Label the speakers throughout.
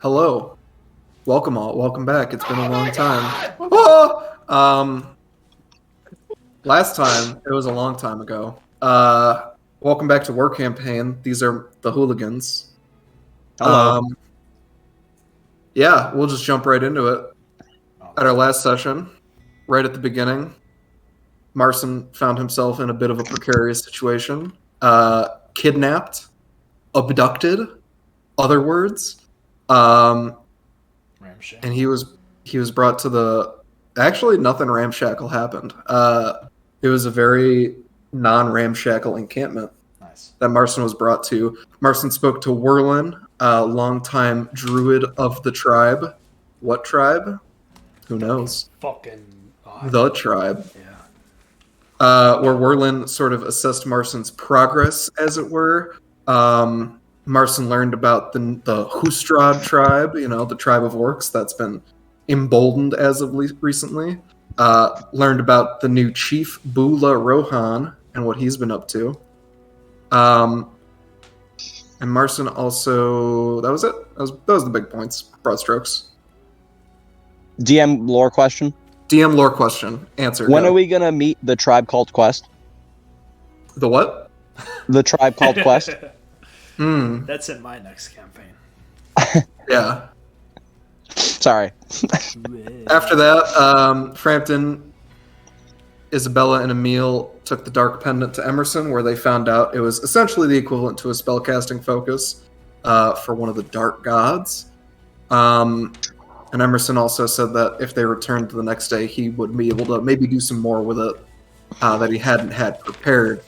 Speaker 1: Hello. Welcome all. Welcome back. It's been a long time. Oh! Last time, it was a long time ago. Welcome back to War Campaign. These are the hooligans.
Speaker 2: Hello.
Speaker 1: Yeah, we'll just jump right into it. At our last session, right at the beginning, Marson found himself in a bit of a precarious situation. Kidnapped, abducted, other words. And he was brought to the... Actually, nothing ramshackle happened. It was a very non-ramshackle encampment that Marson was brought to. Marson spoke to Werlin, a longtime druid of the tribe. What tribe? Who knows? The tribe.
Speaker 3: Yeah.
Speaker 1: Where Werlin sort of assessed Marson's progress, as it were. Marson learned about the Hustrad tribe, the tribe of orcs that's been emboldened as of recently. Learned about the new chief, Bula Rohan, and what he's been up to. And Marson also... That was it. That was the big points. Broad strokes.
Speaker 2: DM lore question.
Speaker 1: DM lore question. Answer.
Speaker 2: When are we going to meet the tribe called Quest?
Speaker 1: The what?
Speaker 2: The tribe called Quest?
Speaker 3: That's in my next campaign.
Speaker 1: Yeah.
Speaker 2: Sorry.
Speaker 1: After that, Frampton, Isabella, and Emil took the Dark Pendant to Emerson, where they found out it was essentially the equivalent to a spellcasting focus for one of the Dark Gods. And Emerson also said that if they returned the next day, he would be able to maybe do some more with it that he hadn't had prepared.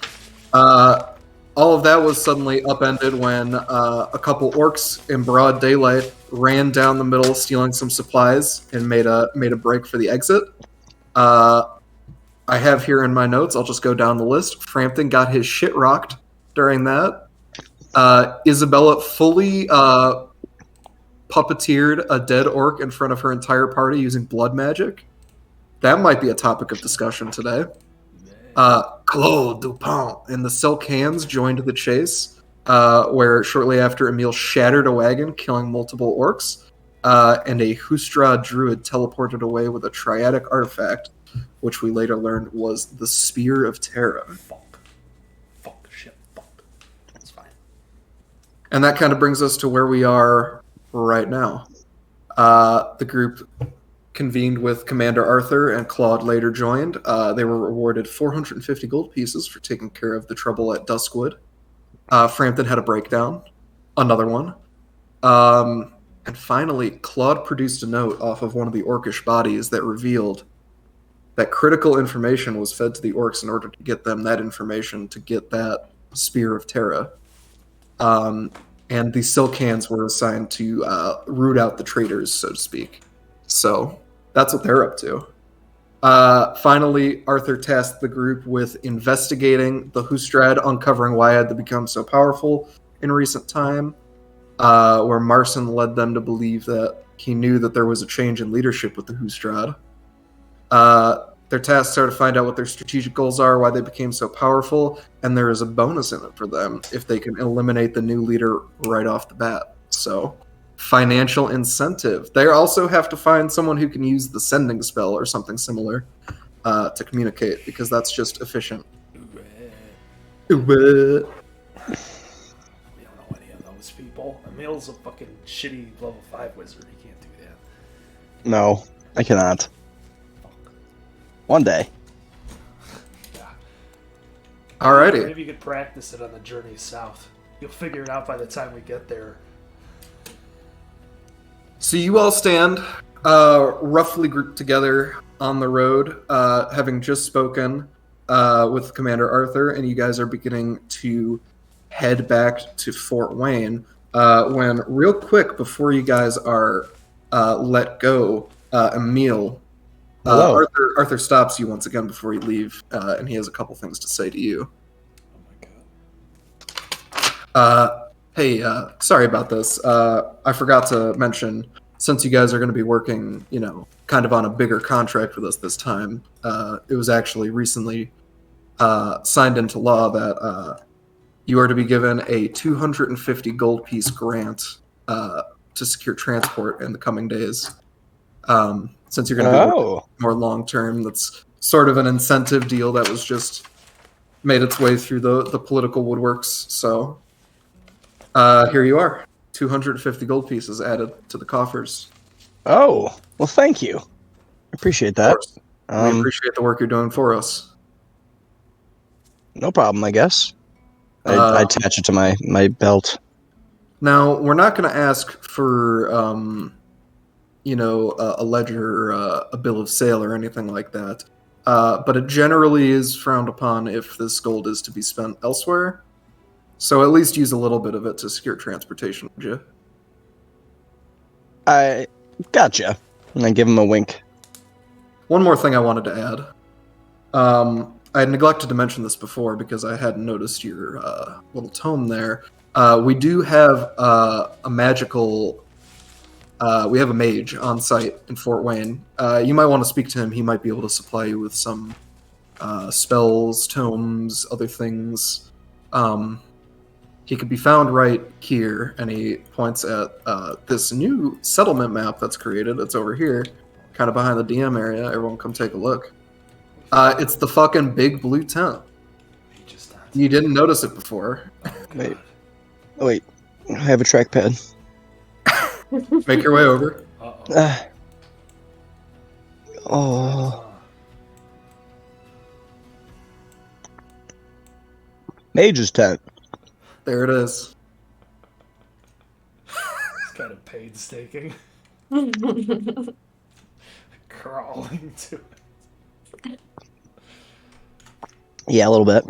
Speaker 1: All of that was suddenly upended when a couple orcs in broad daylight ran down the middle, stealing some supplies, and made a break for the exit. I have here in my notes, I'll just go down the list. Frampton got his shit rocked during that. Isabella fully puppeteered a dead orc in front of her entire party using blood magic. That might be a topic of discussion today. Claude Dupont and the Silk Hands joined the chase, where shortly after Emil shattered a wagon, killing multiple orcs, and a Hustra druid teleported away with a triadic artifact, which we later learned was the Spear of Terra.
Speaker 3: Fuck. That's fine.
Speaker 1: And that kind of brings us to where we are right now. The group convened with Commander Arthur, and Claude later joined. They were rewarded 450 gold pieces for taking care of the trouble at Duskwood. Frampton had a breakdown. Another one. And finally, Claude produced a note off of one of the orcish bodies that revealed that critical information was fed to the orcs in order to get them that information to get that Spear of Terra. And the Silk Hands were assigned to root out the traitors, so to speak. So that's what they're up to. Finally, Arthur tasked the group with investigating the Hustrad, uncovering why it had become so powerful in recent time, where Marson led them to believe that he knew that there was a change in leadership with the Hustrad. Their tasks are to find out what their strategic goals are, why they became so powerful, and there is a bonus in it for them if they can eliminate the new leader right off the bat. So, financial incentive. They also have to find someone who can use the sending spell or something similar to communicate, because that's just efficient.
Speaker 3: We don't know any of those people. Emil's a fucking shitty level 5 wizard. He can't do that.
Speaker 2: No, I cannot. One day.
Speaker 3: Yeah.
Speaker 1: Alrighty.
Speaker 3: Maybe you could practice it on the journey south. You'll figure it out by the time we get there.
Speaker 1: So you all stand roughly grouped together on the road, having just spoken with Commander Arthur, and you guys are beginning to head back to Fort Wayne, when real quick before you guys are let go, Emil, Arthur stops you once again before you leave, and he has a couple things to say to you.
Speaker 3: Oh my god.
Speaker 1: Hey, sorry about this. I forgot to mention, since you guys are going to be working, kind of on a bigger contract with us this time, it was actually recently signed into law that you are to be given a 250 gold piece grant to secure transport in the coming days. Since you're going to be
Speaker 2: Oh,
Speaker 1: more long term, that's sort of an incentive deal that was just made its way through the political woodworks. So here you are, 250 gold pieces added to the coffers.
Speaker 2: oh. Well, thank you. Appreciate
Speaker 1: Of
Speaker 2: that.
Speaker 1: course, we appreciate the work you're doing for us.
Speaker 2: No problem, I guess. I
Speaker 1: Uh,
Speaker 2: attach it to my belt.
Speaker 1: Now, we're not going to ask for, a ledger, a bill of sale, or anything like that. But it generally is frowned upon if this gold is to be spent elsewhere. So at least use a little bit of it to secure transportation, would you?
Speaker 2: I gotcha. And I give him a wink.
Speaker 1: One more thing I wanted to add. I had neglected to mention this before because I hadn't noticed your little tome there. We do have a magical. We have a mage on site in Fort Wayne. You might want to speak to him. He might be able to supply you with some spells, tomes, other things. He could be found right here, and he points at this new settlement map that's created. It's over here, kind of behind the DM area. Everyone come take a look. It's the fucking big blue tent. You didn't notice it before.
Speaker 2: Wait. Oh, wait. I have a trackpad.
Speaker 1: Make your way over.
Speaker 3: Uh-oh.
Speaker 2: Oh. Mage's tent.
Speaker 1: There it is.
Speaker 3: It's kind of painstaking. Crawling to it.
Speaker 2: Yeah, a little bit.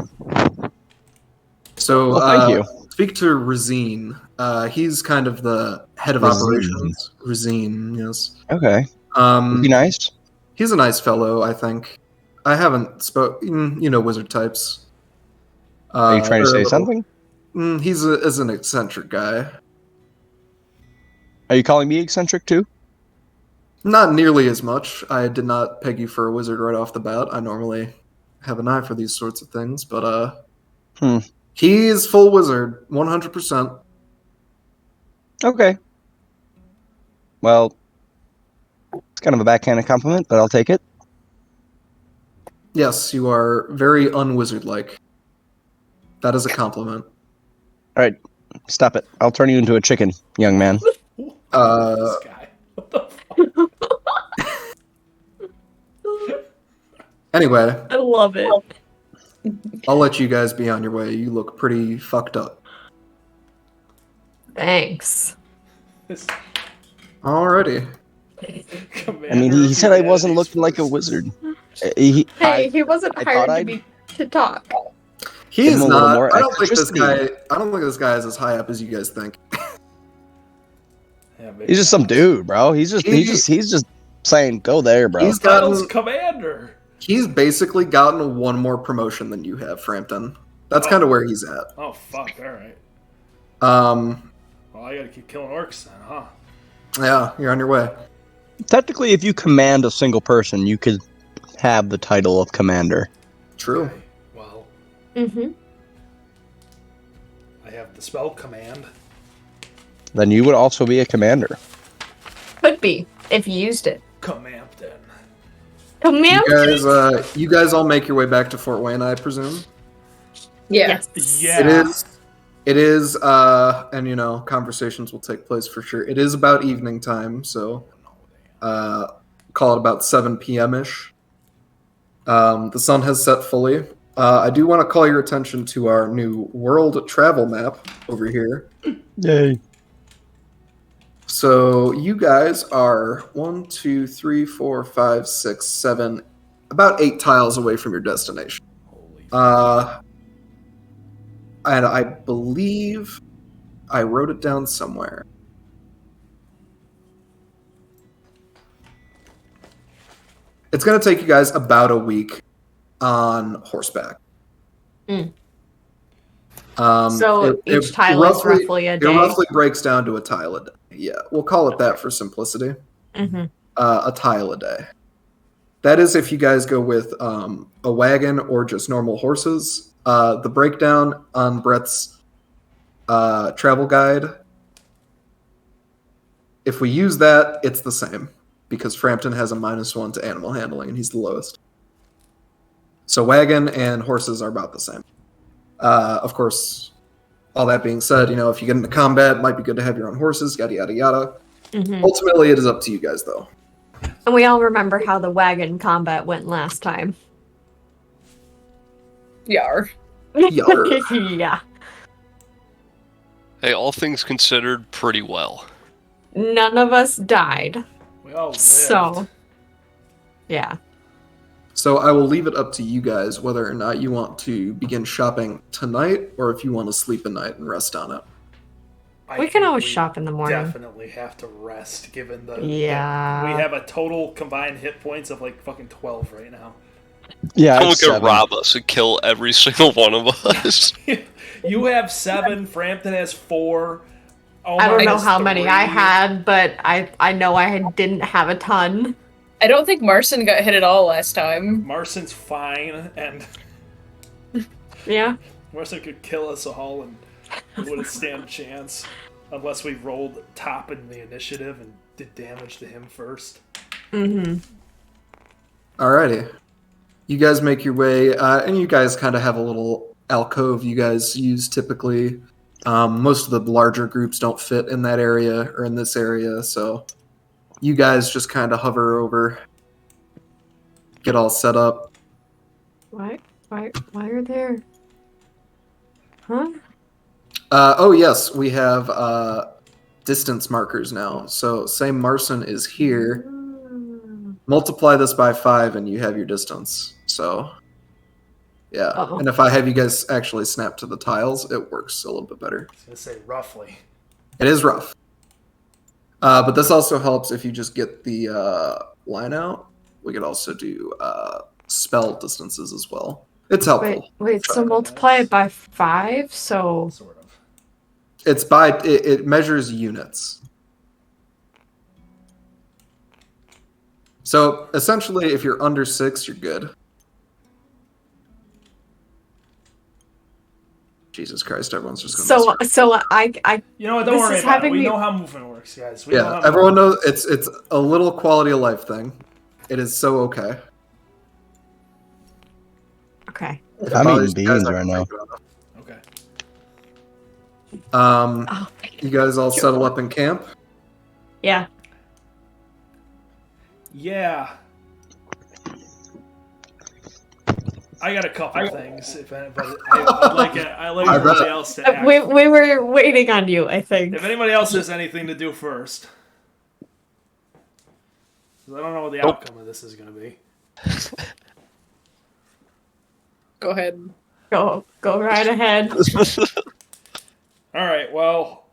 Speaker 1: So,
Speaker 2: Well, thank you.
Speaker 1: Speak to Razine. He's kind of the head of
Speaker 2: Razine.
Speaker 1: operations. Razine, yes.
Speaker 2: Okay. Be nice.
Speaker 1: He's a nice fellow, I think. I haven't spoken, wizard types.
Speaker 2: Are you trying to
Speaker 1: they're
Speaker 2: say something?
Speaker 1: He's is an eccentric guy.
Speaker 2: Are you calling me eccentric too?
Speaker 1: Not nearly as much. I did not peg you for a wizard right off the bat. I normally have an eye for these sorts of things, but he is full wizard, 100%.
Speaker 2: Okay. Well, it's kind of a backhanded compliment, but I'll take it.
Speaker 1: Yes, you are very unwizard-like. That is a compliment.
Speaker 2: All right, stop it. I'll turn you into a chicken, young man.
Speaker 3: This guy. What the fuck?
Speaker 1: Anyway,
Speaker 4: I love it.
Speaker 1: I'll let you guys be on your way. You look pretty fucked up.
Speaker 4: Thanks.
Speaker 3: This
Speaker 1: Alrighty.
Speaker 2: I mean, he said I wasn't looking like a wizard.
Speaker 4: Hey, he wasn't
Speaker 2: I
Speaker 4: hired
Speaker 2: thought
Speaker 4: to talk.
Speaker 1: He
Speaker 2: Give
Speaker 1: is
Speaker 2: him a little
Speaker 1: not.
Speaker 2: more
Speaker 1: I don't think this
Speaker 2: electricity.
Speaker 1: guy. I don't think this guy is as high up as you guys think.
Speaker 3: Yeah, maybe
Speaker 2: He's just some
Speaker 3: not.
Speaker 2: dude, bro. He's just saying, go there, bro.
Speaker 1: He's
Speaker 3: Title's
Speaker 1: gotten.
Speaker 3: commander.
Speaker 1: He's basically gotten one more promotion than you have, Frampton. That's kind of where he's at.
Speaker 3: Oh fuck! All right.
Speaker 1: Well,
Speaker 3: I gotta keep killing orcs then, huh?
Speaker 1: yeah, you're on your way.
Speaker 2: Technically, if you command a single person, you could have the title of commander.
Speaker 1: True.
Speaker 3: Okay, well,
Speaker 4: Mm-hmm.
Speaker 3: I have the spell command.
Speaker 2: Then you would also be a commander.
Speaker 4: Could be, if you used it.
Speaker 3: Commampton.
Speaker 4: Command.
Speaker 1: You guys all make your way back to Fort Wayne, I presume.
Speaker 4: Yes.
Speaker 3: Yeah.
Speaker 1: It is, and conversations will take place for sure. It is about evening time, so call it about 7 p.m. ish. The sun has set fully. I do want to call your attention to our new world travel map over here.
Speaker 2: Yay.
Speaker 1: So you guys are 1, 2, 3, 4, 5, 6, 7, about 8 tiles away from your destination.
Speaker 3: Holy
Speaker 1: And I believe I wrote it down somewhere. It's going to take you guys about a week on horseback.
Speaker 4: Mm.
Speaker 1: Um,
Speaker 4: So each tile is roughly a
Speaker 1: It
Speaker 4: day?
Speaker 1: roughly breaks down to a tile a day. Yeah, we'll call it that for simplicity.
Speaker 4: Mm-hmm.
Speaker 1: A tile a day. That is if you guys go with a wagon or just normal horses. The breakdown on Brett's travel guide If we use that, it's the same because Frampton has a -1 to animal handling and he's the lowest. So wagon and horses are about the same. Of course, all that being said, if you get into combat, it might be good to have your own horses, yada, yada, yada.
Speaker 4: Mhm.
Speaker 1: Ultimately, it is up to you guys, though.
Speaker 4: And we all remember how the wagon combat went last time.
Speaker 5: Yar.
Speaker 1: Yar.
Speaker 4: Yeah.
Speaker 6: Hey, all things considered, pretty well.
Speaker 4: None of us died.
Speaker 3: We all lived.
Speaker 4: So, yeah.
Speaker 1: So I will leave it up to you guys whether or not you want to begin shopping tonight or if you want to sleep a night and rest on it.
Speaker 3: I
Speaker 4: We can
Speaker 3: think
Speaker 4: always
Speaker 3: we
Speaker 4: shop in the morning.
Speaker 3: Definitely have to rest, given the
Speaker 4: Yeah.
Speaker 3: we have a total combined hit points of like fucking 12 right now.
Speaker 2: Yeah,
Speaker 6: Someone
Speaker 2: it's
Speaker 6: could
Speaker 2: 7.
Speaker 6: rob us and kill every single one of us.
Speaker 3: You have 7. Frampton has 4.
Speaker 4: I don't know
Speaker 3: has
Speaker 4: how many I
Speaker 3: 3.
Speaker 4: had, but I know didn't have a ton.
Speaker 5: I don't think Marson got hit at all last time.
Speaker 3: Marson's fine, and
Speaker 4: Yeah.
Speaker 3: Marson could kill us all and wouldn't stand a chance unless we rolled top in the initiative and did damage to him first.
Speaker 4: Mm-hmm.
Speaker 1: Alrighty. You guys make your way, and you guys kind of have a little alcove you guys use typically. Most of the larger groups don't fit in that area or in this area, so you guys just kind of hover over, get all set up.
Speaker 4: Why are there? Huh?
Speaker 1: Oh yes, we have distance markers now. So say Marson is here, multiply this by 5 and you have your distance. So yeah.
Speaker 4: Uh-oh.
Speaker 1: And if I have you guys actually snap to the tiles, it works a little bit better.
Speaker 3: I was gonna say roughly.
Speaker 1: It is rough. But this also helps if you just get the line out. We could also do spell distances as well. It's helpful.
Speaker 4: Wait, so multiply it by 5, so
Speaker 3: Sort of.
Speaker 1: It's by it measures units. So essentially, if you're under 6, you're good. Jesus Christ, everyone's just going to
Speaker 4: I
Speaker 3: You know what? Don't
Speaker 4: This
Speaker 3: worry
Speaker 4: is
Speaker 3: about it.
Speaker 4: having
Speaker 3: We
Speaker 4: me-
Speaker 3: know how movement works, guys. We know
Speaker 1: Yeah,
Speaker 3: how
Speaker 1: everyone
Speaker 3: movement
Speaker 1: knows it's a little quality of life thing. It is so okay.
Speaker 4: okay.
Speaker 1: If
Speaker 2: I'm
Speaker 1: it
Speaker 2: eating
Speaker 1: bothers you guys,
Speaker 2: beans
Speaker 1: I
Speaker 2: right
Speaker 1: can
Speaker 2: now.
Speaker 1: make it up.
Speaker 3: Okay.
Speaker 4: Oh,
Speaker 1: You guys all settle up in camp?
Speaker 4: yeah.
Speaker 3: Yeah. I got a couple things, but I'd like everybody else to act.
Speaker 4: We were waiting on you, I think.
Speaker 3: If anybody else has anything to do first. 'Cause I don't know what the outcome of this is going to be.
Speaker 5: Go ahead.
Speaker 4: Go right ahead.
Speaker 3: Alright, well,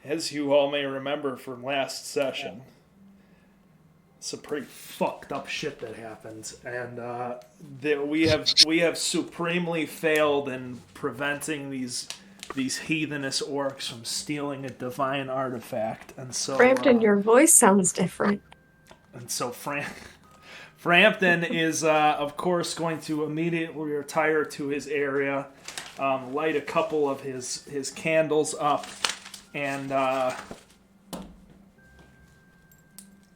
Speaker 3: as you all may remember from last session, some pretty fucked up shit that happened, and that we have supremely failed in preventing these heathenous orcs from stealing a divine artifact, and so
Speaker 4: Frampton, your voice sounds different.
Speaker 3: and so Frampton is, of course, going to immediately retire to his area, light a couple of his candles up, and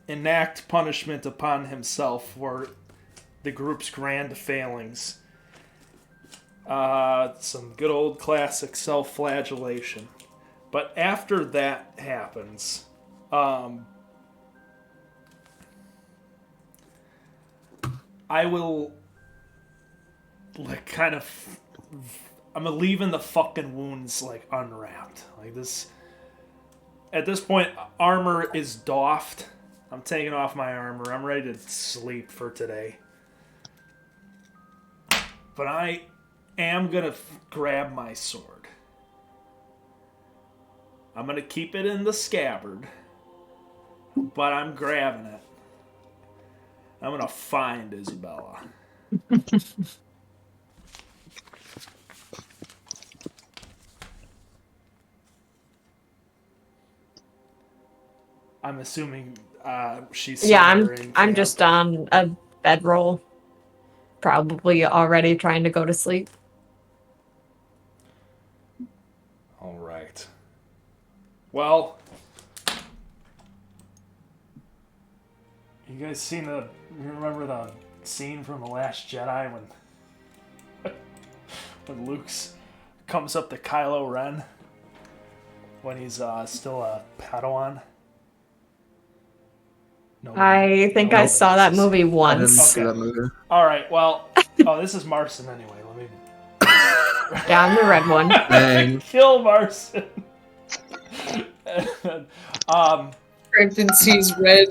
Speaker 3: enact punishment upon himself for the group's grand failings. Some good old classic self-flagellation. But after that happens, I will, like, kind of, I'm leaving the fucking wounds, like, unwrapped. Like, this, at this point, armor is doffed. I'm taking off my armor. I'm ready to sleep for today. But I am gonna grab my sword. I'm gonna keep it in the scabbard. But I'm grabbing it. I'm gonna find Isabella. I'm assuming she's
Speaker 4: Yeah,
Speaker 3: somewhere in
Speaker 4: I'm
Speaker 3: camp.
Speaker 4: just on a bedroll. Probably already trying to go to sleep.
Speaker 3: All right. Well, you guys you remember the scene from The Last Jedi when Luke's comes up to Kylo Ren when he's still a Padawan? Nobody-
Speaker 4: I think I
Speaker 3: nobody
Speaker 4: saw that
Speaker 3: has
Speaker 4: movie
Speaker 1: I didn't
Speaker 4: once.
Speaker 1: see
Speaker 3: Okay.
Speaker 1: that movie.
Speaker 3: All right. Well, this is Marson anyway. Let me
Speaker 4: Yeah, I'm the red one.
Speaker 1: Dang.
Speaker 3: kill Marson.
Speaker 5: Crampton sees red.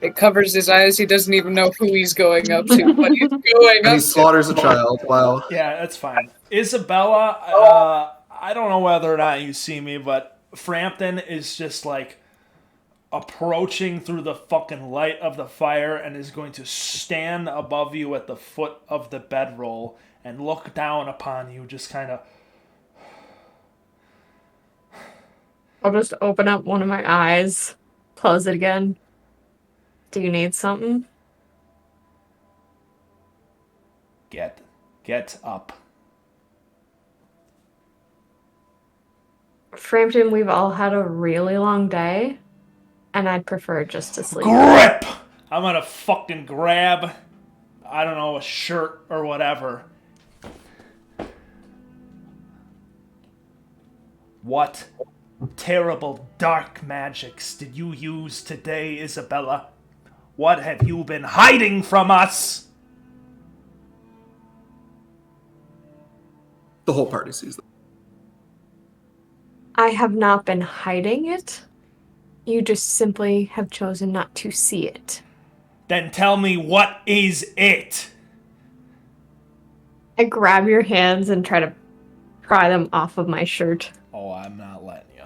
Speaker 5: It covers his eyes. He doesn't even know who he's going up to, but he's going
Speaker 1: And
Speaker 5: up
Speaker 1: he slaughters a child. Wow.
Speaker 3: Yeah, that's fine. Isabella, I don't know whether or not you see me, but Frampton is just like approaching through the fucking light of the fire and is going to stand above you at the foot of the bedroll and look down upon you, just kind of.
Speaker 4: I'll just open up one of my eyes, close it again. Do you need something?
Speaker 3: Get up.
Speaker 4: Frampton, we've all had a really long day, and I'd prefer just to sleep.
Speaker 3: Grip! I'm gonna fucking grab, I don't know, a shirt or whatever. What terrible dark magics did you use today, Isabella? What have you been hiding from us?
Speaker 1: The whole party sees that.
Speaker 4: I have not been hiding it. You just simply have chosen not to see it.
Speaker 3: Then tell me, what is it?
Speaker 4: I grab your hands and try to pry them off of my shirt.
Speaker 3: Oh, I'm not letting you.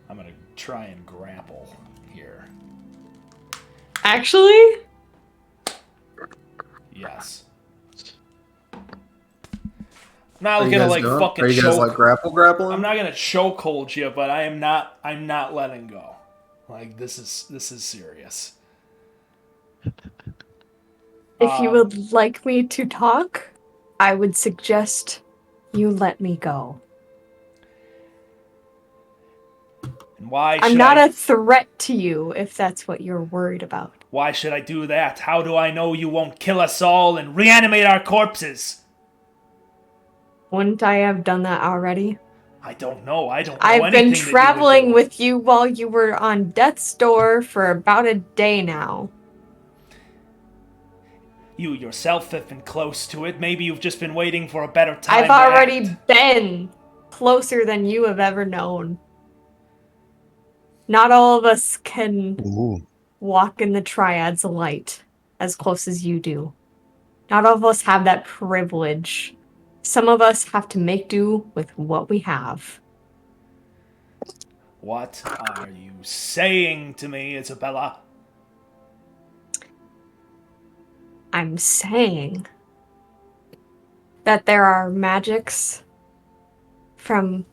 Speaker 3: I'm gonna try and grapple here.
Speaker 4: Actually,
Speaker 3: Yes. I'm not
Speaker 1: Are you
Speaker 3: gonna
Speaker 1: guys
Speaker 3: like
Speaker 1: going?
Speaker 3: fucking
Speaker 1: Are you guys
Speaker 3: choke.
Speaker 1: like grappling?
Speaker 3: I'm not gonna choke hold you, but I'm not letting go. Like this is serious.
Speaker 4: if you would like me to talk, I would suggest you let me go.
Speaker 3: And why
Speaker 4: I'm
Speaker 3: should
Speaker 4: not
Speaker 3: I,
Speaker 4: a threat to you if that's what you're worried about.
Speaker 3: Why should I do that? How do I know you won't kill us all and reanimate our corpses?
Speaker 4: Wouldn't I have done that already?
Speaker 3: I don't know. I don't know
Speaker 4: I've
Speaker 3: anything
Speaker 4: been
Speaker 3: that you would
Speaker 4: traveling
Speaker 3: do.
Speaker 4: with you while you were on death's door for about a day now.
Speaker 3: You yourself have been close to it. Maybe you've just been waiting for a better time.
Speaker 4: I've
Speaker 3: to
Speaker 4: already
Speaker 3: act.
Speaker 4: been closer than you have ever known. Not all of us can
Speaker 2: Ooh.
Speaker 4: walk in the triad's light as close as you do. Not all of us have that privilege. Some of us have to make do with what we have.
Speaker 3: What are you saying to me, Isabella?
Speaker 4: I'm saying that there are magics from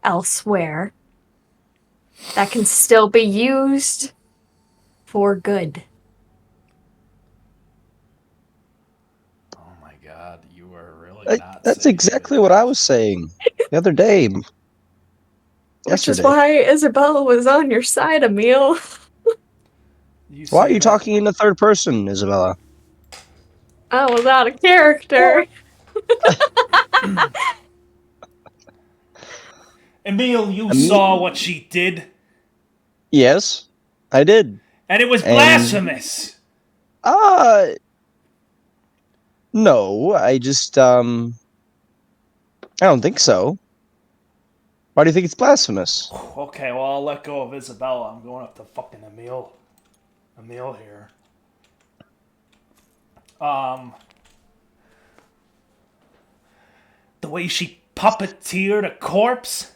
Speaker 4: elsewhere that can still be used for good.
Speaker 3: Oh my god, you are really not
Speaker 2: That's
Speaker 3: saying
Speaker 2: exactly
Speaker 3: anything.
Speaker 2: what I was saying the other day.
Speaker 4: Which
Speaker 2: Yesterday.
Speaker 4: is why Isabella was on your side, Emil.
Speaker 2: Why are
Speaker 3: say
Speaker 2: you
Speaker 3: that-
Speaker 2: talking in the third person, Isabella?
Speaker 4: I was out of character.
Speaker 3: Emil, you
Speaker 2: Emil-
Speaker 3: saw what she did,
Speaker 2: Yes, I did.
Speaker 3: and it was
Speaker 2: And-
Speaker 3: blasphemous.
Speaker 2: No, I just, I don't think so. Why do you think it's blasphemous?
Speaker 3: Okay, well, I'll let go of Isabella. I'm going up to fucking Emil. Emil here. The way she puppeteered a corpse?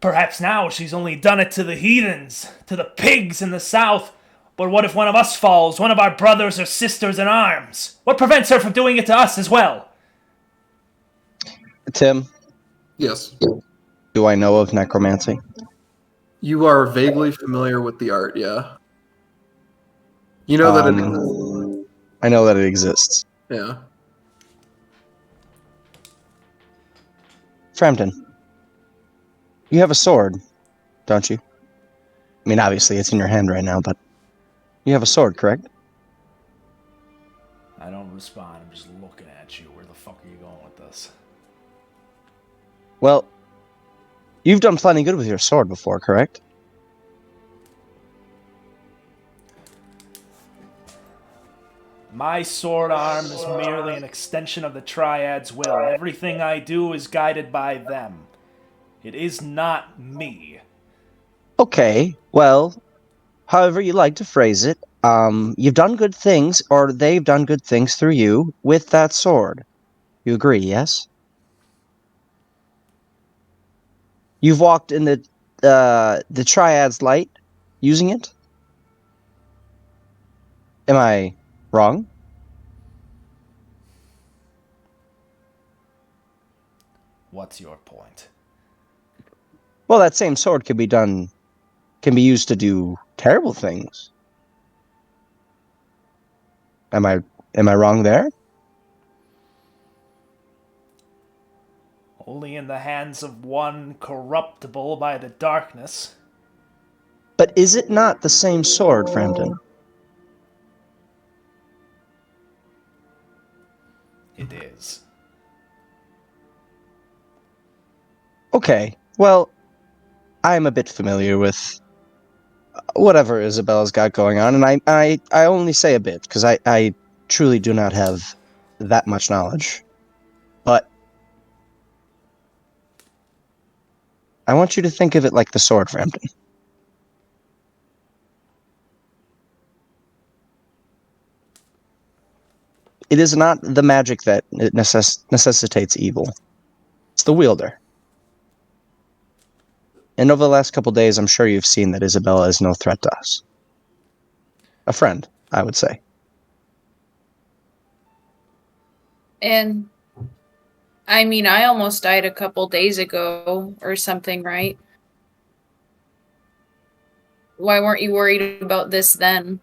Speaker 3: Perhaps now she's only done it to the heathens, to the pigs in the south. But what if one of us falls, one of our brothers or sisters in arms? What prevents her from doing it to us as well?
Speaker 2: Tim,
Speaker 1: Yes.
Speaker 2: do I know of necromancy?
Speaker 1: You are vaguely familiar with the art, yeah. You know that
Speaker 2: I know that it exists.
Speaker 1: yeah.
Speaker 2: Frampton, you have a sword, don't you? I mean, obviously, it's in your hand right now, but you have a sword, correct?
Speaker 3: I don't respond. I'm just looking at you. Where the fuck are you going with this?
Speaker 2: Well, you've done plenty good with your sword before, correct?
Speaker 3: My sword arm is merely an extension of the Triad's will. Everything I do is guided by them. It is not me.
Speaker 2: Okay, well, however you like to phrase it, you've done good things, or they've done good things through you with that sword. You agree, yes? You've walked in the Triad's light using it? Am I wrong?
Speaker 3: What's your point?
Speaker 2: Well, that same sword can be used to do terrible things. Am I wrong there?
Speaker 3: Only in the hands of one corruptible by the darkness.
Speaker 2: But is it not the same sword, Frampton?
Speaker 3: It is.
Speaker 2: Okay, well, I'm a bit familiar with whatever Isabella's got going on, and I only say a bit, because I truly do not have that much knowledge. But I want you to think of it like the sword, Frampton. It is not the magic that it necessitates evil. It's the wielder. And over the last couple days, I'm sure you've seen that Isabella is no threat to us. A friend, I would say.
Speaker 5: And I mean, I almost died a couple days ago or something, right? Why weren't you worried about this then?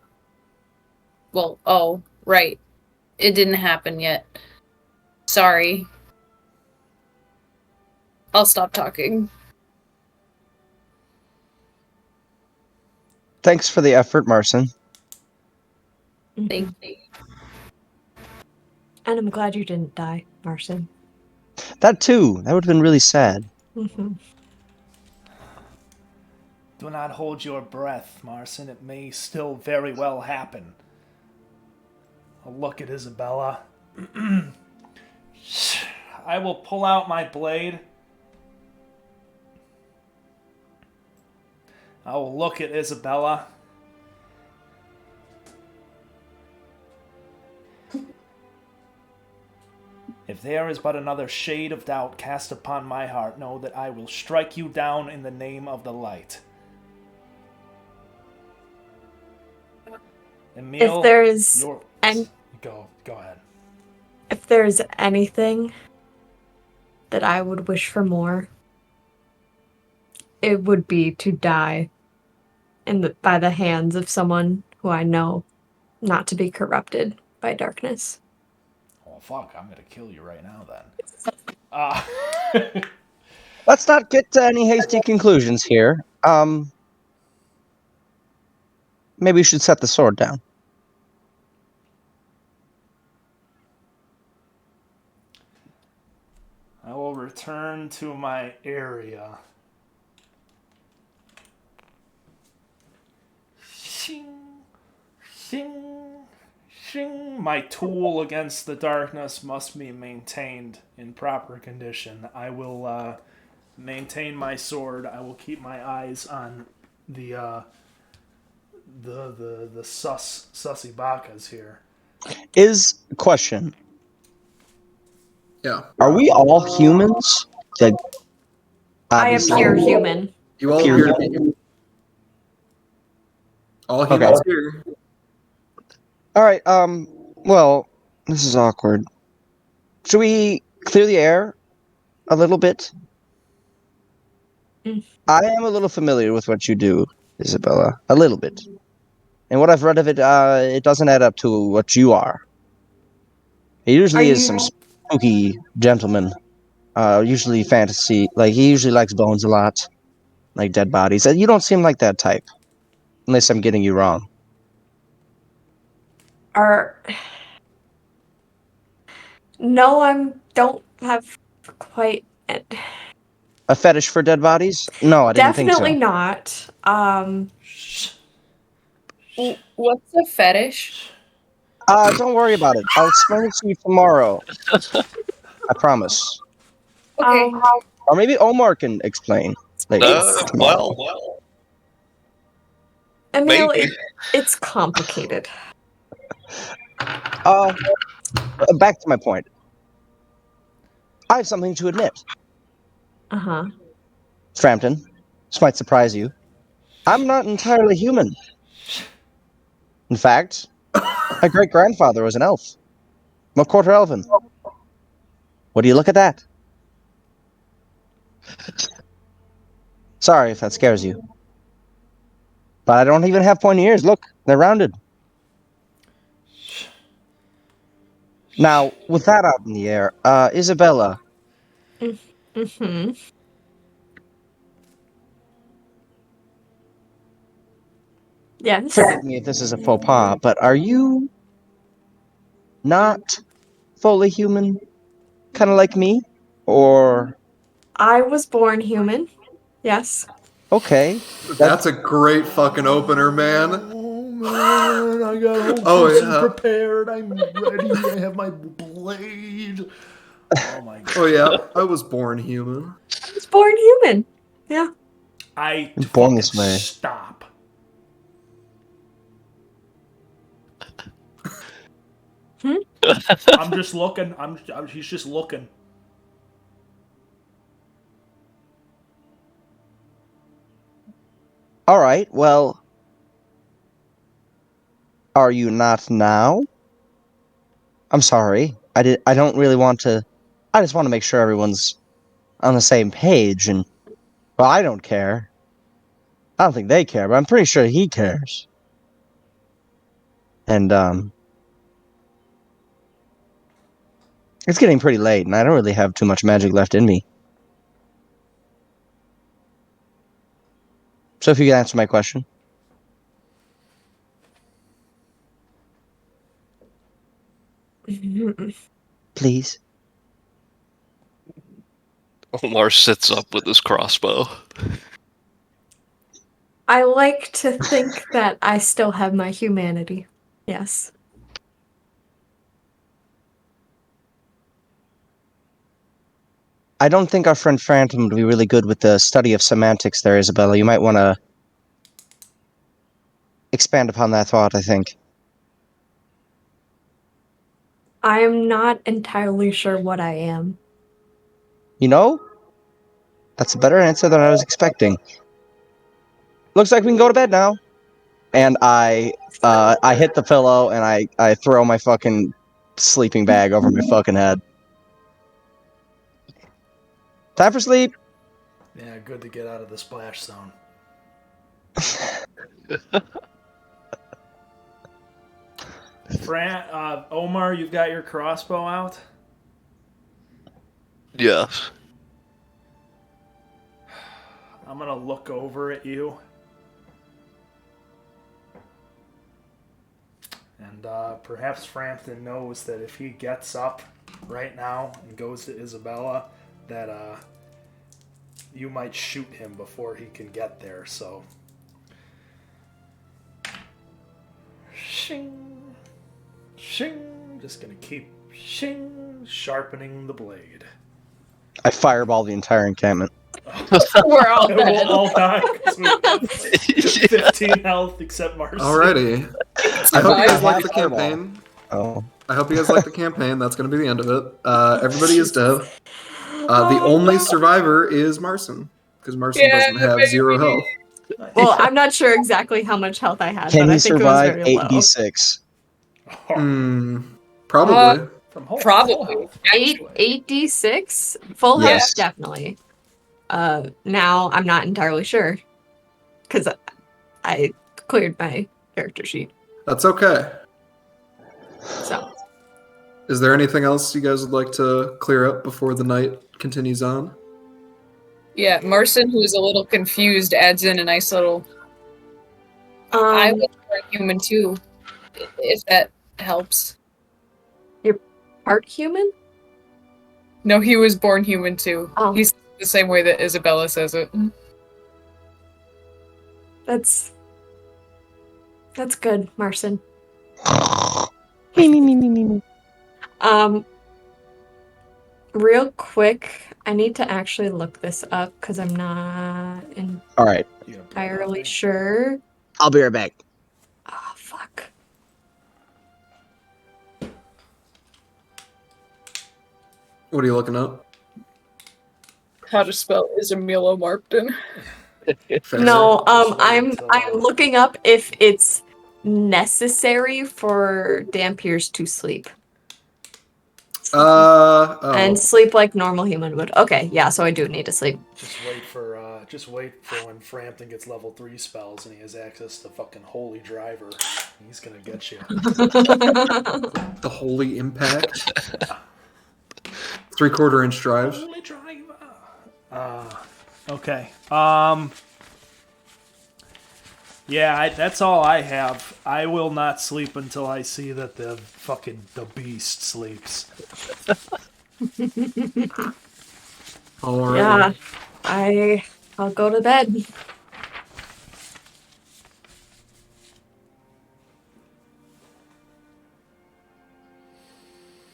Speaker 5: Well, oh, right. It didn't happen yet. Sorry. I'll stop talking.
Speaker 2: Thanks for the effort, Marcin.
Speaker 5: Thank you.
Speaker 4: And I'm glad you didn't die, Marcin.
Speaker 2: That too. That would have been really sad.
Speaker 4: Mm-hmm.
Speaker 3: Do not hold your breath, Marcin. It may still very well happen. I'll look at Isabella. I will pull out my blade. I will look at Isabella. If there is but another shade of doubt cast upon my heart, know that I will strike you down in the name of the light. Emil,
Speaker 4: If there's
Speaker 3: your...
Speaker 4: and
Speaker 3: Go ahead.
Speaker 4: if there's anything that I would wish for more, it would be to die by the hands of someone who I know not to be corrupted by darkness.
Speaker 3: Oh, fuck, I'm gonna kill you right now then.
Speaker 2: Let's not get to any hasty conclusions here. Maybe we should set the sword down.
Speaker 3: I will return to my area. Shing, shing, shing. My tool against the darkness must be maintained in proper condition. I will maintain my sword. I will keep my eyes on the sussy bakas here.
Speaker 2: Is question.
Speaker 1: Yeah.
Speaker 2: Are we all humans? Like,
Speaker 4: I am
Speaker 2: obviously-
Speaker 4: pure human.
Speaker 1: You all
Speaker 2: Pure
Speaker 1: appear to
Speaker 2: human.
Speaker 1: be all humans
Speaker 2: Okay.
Speaker 1: here.
Speaker 2: All right. Well, this is awkward. Should we clear the air a little bit? I am a little familiar with what you do, Isabella. A little bit. And what I've read of it, it doesn't add up to what you are. It usually
Speaker 4: Are
Speaker 2: is
Speaker 4: you-
Speaker 2: some spooky gentleman. Usually fantasy. Like, he usually likes bones a lot. Like dead bodies. You don't seem like that type. Unless I'm getting you wrong.
Speaker 4: Are no, don't have quite.
Speaker 2: A fetish for dead bodies? No, I didn't think so.
Speaker 4: Definitely not.
Speaker 5: What's a fetish?
Speaker 2: Don't worry about it. I'll explain it to you tomorrow. I promise.
Speaker 5: Okay.
Speaker 2: Or maybe Omar can explain. Like, tomorrow.
Speaker 6: Well,
Speaker 4: Emil,
Speaker 6: maybe.
Speaker 4: it's complicated.
Speaker 2: Back to my point. I have something to admit.
Speaker 4: Uh-huh.
Speaker 2: Frampton, this might surprise you. I'm not entirely human. In fact, my great-grandfather was an elf. I'm a quarter elven. What do you look at that? Sorry if that scares you. But I don't even have pointy ears. Look, they're rounded. Now, with that out in the air, Isabella,
Speaker 4: Mm-hmm. Yes.
Speaker 2: forgive me if this is a faux pas, but are you not fully human? Kind of like me? Or,
Speaker 4: I was born human. Yes.
Speaker 2: okay.
Speaker 1: That's a great fucking opener, man.
Speaker 3: Oh man, I got
Speaker 1: Oh,
Speaker 3: all
Speaker 1: yeah.
Speaker 3: prepared. I'm ready. I have my blade. Oh my god.
Speaker 1: Oh yeah, I was born human.
Speaker 4: I was born human. Yeah.
Speaker 3: I
Speaker 2: You're born
Speaker 3: fucking
Speaker 2: this way.
Speaker 3: stop. I'm just looking. He's just looking.
Speaker 2: All right, well, are you not now? I'm sorry. I don't really want to. I just want to make sure everyone's on the same page, and well, I don't care. I don't think they care, but I'm pretty sure he cares. And it's getting pretty late, and I don't really have too much magic left in me. So if you could answer my question. Please.
Speaker 6: Omar sits up with his crossbow.
Speaker 4: I like to think that I still have my humanity. Yes.
Speaker 2: I don't think our friend Phantom would be really good with the study of semantics there, Isabella. You might want to expand upon that thought, I think.
Speaker 4: I am not entirely sure what I am.
Speaker 2: You know? That's a better answer than I was expecting. Looks like we can go to bed now. And I hit the pillow and I throw my fucking sleeping bag over my fucking head. Time for sleep.
Speaker 3: Yeah, good to get out of the splash zone. Omar, you've got your crossbow out?
Speaker 6: Yeah.
Speaker 3: I'm gonna look over at you. And perhaps Frampton knows that if he gets up right now and goes to Isabella, that you might shoot him before he can get there, so. Shing. Shing. Just gonna keep shing, sharpening the blade.
Speaker 2: I fireball the entire encampment.
Speaker 5: We're all dead.
Speaker 3: We'll all die because we have 15 health except Marcy.
Speaker 1: Alrighty. I hope you guys like the
Speaker 2: Fireball.
Speaker 1: campaign.
Speaker 2: Oh.
Speaker 1: I hope you guys like the campaign. That's going to be the end of it. Everybody is dead. The only survivor is Marcin, because Marcin doesn't have 0 health.
Speaker 4: Well, I'm not sure exactly how much health I had,
Speaker 2: Can
Speaker 4: but I
Speaker 2: he
Speaker 4: think
Speaker 2: survive
Speaker 4: it was very low.
Speaker 2: 8d6?
Speaker 1: Probably.
Speaker 3: From whole,
Speaker 5: Probably.
Speaker 3: full health,
Speaker 4: Eight
Speaker 3: actually.
Speaker 4: 8d6? Full
Speaker 2: Yes.
Speaker 4: health, definitely. Now I'm not entirely sure. Because I cleared my character sheet.
Speaker 1: That's okay.
Speaker 4: So
Speaker 1: Is there anything else you guys would like to clear up before the night continues on?
Speaker 5: Yeah, Marson, who's a little confused, adds in a nice little. I was born human too, if that helps.
Speaker 4: Part human?
Speaker 5: No, he was born human too.
Speaker 4: Oh.
Speaker 5: He's the same way that Isabella says it.
Speaker 4: That's good, Marson.
Speaker 2: Me.
Speaker 4: Real quick, I need to actually look this up because I'm not
Speaker 2: All right,
Speaker 3: You gonna put it
Speaker 4: entirely
Speaker 3: out
Speaker 4: sure.
Speaker 2: I'll be right back.
Speaker 4: Oh, fuck.
Speaker 1: What are you looking up?
Speaker 5: How to spell Isamilo Marpton.
Speaker 1: Fair.
Speaker 4: No,
Speaker 3: Just wait
Speaker 4: I'm
Speaker 3: until-
Speaker 4: looking up if it's necessary for Dampiers to sleep.
Speaker 1: Oh.
Speaker 4: And sleep like normal human would. Okay, yeah, so I do need to sleep.
Speaker 3: Just wait for when Frampton gets level 3 spells and he has access to fucking Holy Driver. He's gonna get you.
Speaker 1: The Holy Impact. 3/4 inch drive.
Speaker 3: Holy Driver. Okay. Yeah, that's all I have. I will not sleep until I see that the beast sleeps.
Speaker 1: Alright.
Speaker 4: Yeah, I'll go to bed.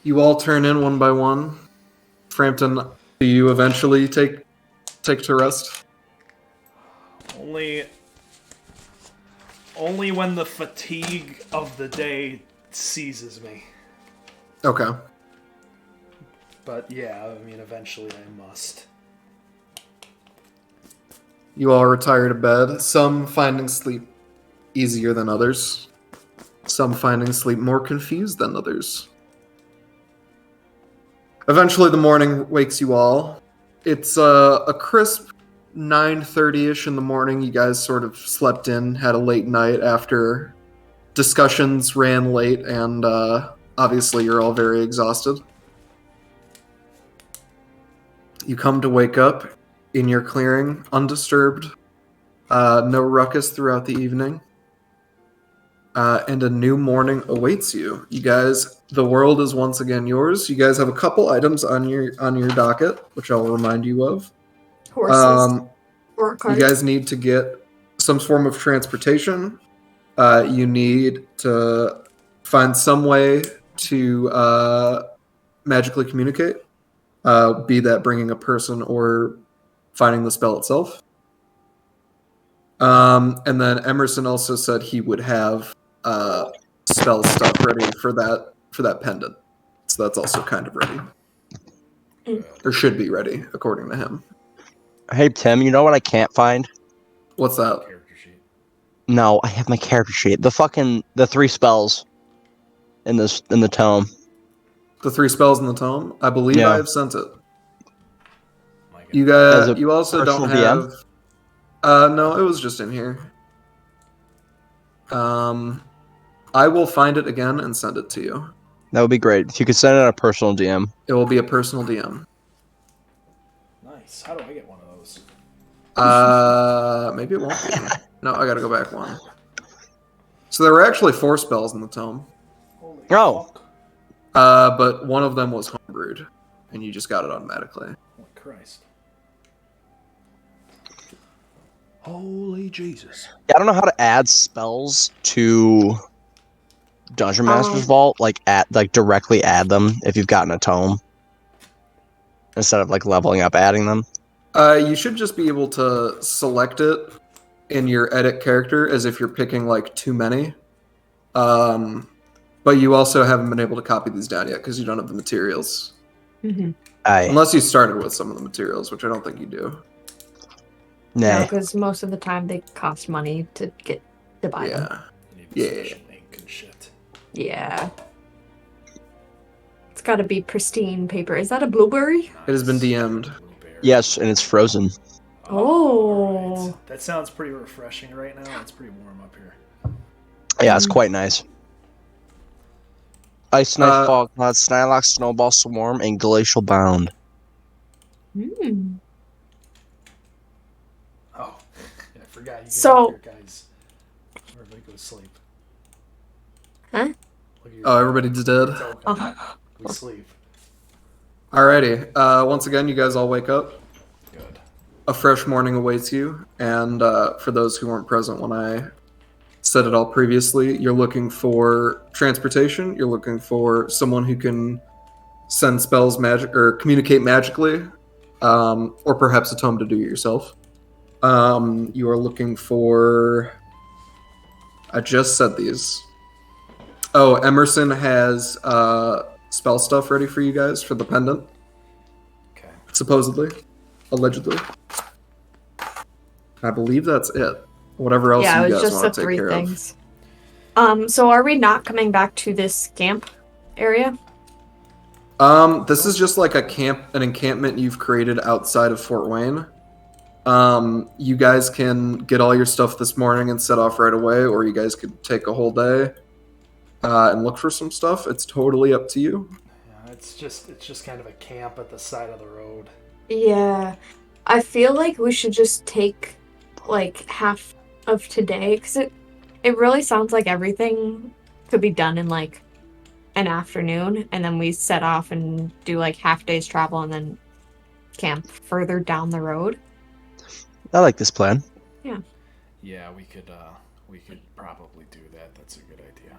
Speaker 1: You all turn in one by one. Frampton, do you eventually take to rest?
Speaker 3: Only when the fatigue of the day seizes me.
Speaker 1: Okay.
Speaker 3: But yeah, I mean, eventually I must.
Speaker 1: You all retire to bed, some finding sleep easier than others, some finding sleep more confused than others. Eventually the morning wakes you all. It's a crisp 9:30ish in the morning. You guys sort of slept in, had a late night after discussions ran late, and obviously you're all very exhausted. You come to wake up in your clearing, undisturbed, no ruckus throughout the evening, and a new morning awaits you. You guys, the world is once again yours. You guys have a couple items on your docket, which I'll remind you of.
Speaker 4: Horses or
Speaker 1: You
Speaker 4: cars.
Speaker 1: guys need to get some form of transportation. You need to find some way to magically communicate, be that bringing a person or finding the spell itself. And then Emerson also said he would have spell stuff ready for that pendant. So that's also kind of ready. Or should be ready, according to him.
Speaker 2: Hey Tim, you know what I can't find?
Speaker 1: What's that?
Speaker 3: Character sheet.
Speaker 2: No, I have my character sheet. The 3 spells in the tome.
Speaker 1: The 3 spells in the tome? I believe
Speaker 2: Yeah.
Speaker 1: I have sent it.
Speaker 3: My God.
Speaker 1: You
Speaker 2: As
Speaker 1: guys,
Speaker 2: a
Speaker 1: you also don't
Speaker 2: personal DM?
Speaker 1: have. No, it was just in here. I will find it again and send it to you.
Speaker 2: That would be great. If you could send it on a personal DM.
Speaker 1: It will be a personal DM.
Speaker 3: Nice. How do I get one of those?
Speaker 1: Maybe it won't be. No, I gotta go back one. So there were actually 4 spells in the tome,
Speaker 3: Holy
Speaker 2: Oh.
Speaker 3: fuck.
Speaker 1: but one of them was homebrewed, and you just got it automatically.
Speaker 3: Holy Christ. Holy Jesus.
Speaker 2: Yeah, I don't know how to add spells to Dungeon Master's Vault, like directly add them if you've gotten a tome. Instead of like leveling up adding them.
Speaker 1: You should just be able to select it in your edit character as if you're picking like too many. But you also haven't been able to copy these down yet because you don't have the materials.
Speaker 4: Mm-hmm.
Speaker 1: Unless you started with some of the materials, which I don't think you do.
Speaker 4: No,
Speaker 2: Nay.
Speaker 4: because most of the time they cost money to buy them.
Speaker 1: Yeah.
Speaker 3: You need
Speaker 1: Yeah.
Speaker 3: special ink and shit.
Speaker 4: Yeah. It's got to be pristine paper. Is that a blueberry?
Speaker 1: It has been
Speaker 3: Nice.
Speaker 1: DM'd.
Speaker 3: Blueberry.
Speaker 2: Yes, and it's frozen.
Speaker 4: Oh.
Speaker 3: Alright. That sounds pretty refreshing right now. It's pretty warm up here.
Speaker 2: Yeah, it's quite nice. Ice Knight,
Speaker 1: Uh,
Speaker 2: Fog Cloud, Snylock, Snowball, Swarm, and Glacial Bound.
Speaker 4: Hmm.
Speaker 3: Oh, I forgot. You get
Speaker 4: So-
Speaker 3: up here, guys. Everybody go to sleep.
Speaker 4: Huh?
Speaker 3: Look at your
Speaker 1: Oh, everybody's dead.
Speaker 3: token.
Speaker 4: Oh.
Speaker 3: We sleep.
Speaker 1: Alrighty. Once again, you guys all wake up.
Speaker 3: Good.
Speaker 1: A fresh morning awaits you, and for those who weren't present when I said it all previously, you're looking for transportation. You're looking for someone who can send spells magic or communicate magically, or perhaps a tome to do it yourself. You are looking for. I just said these. Oh, Emerson has spell stuff ready for you guys for the pendant,
Speaker 3: Okay.
Speaker 1: supposedly, allegedly. I believe that's it. Whatever else
Speaker 4: Yeah,
Speaker 1: you
Speaker 4: it was
Speaker 1: guys
Speaker 4: just the
Speaker 1: want to take
Speaker 4: three
Speaker 1: care
Speaker 4: things. So are we not coming back to this camp area?
Speaker 1: of. This is just like an encampment you've created outside of Fort Wayne. You guys can get all your stuff this morning and set off right away, or you guys could take a whole day and look for some stuff. It's totally up to you.
Speaker 3: Yeah, it's just kind of a camp at the side of the road.
Speaker 4: Yeah. I feel like we should just take like half of today because it really sounds like everything could be done in like an afternoon, and then we set off and do like half day's travel and then camp further down the road.
Speaker 2: I like this plan.
Speaker 3: Yeah, we could probably do that. That's a good idea.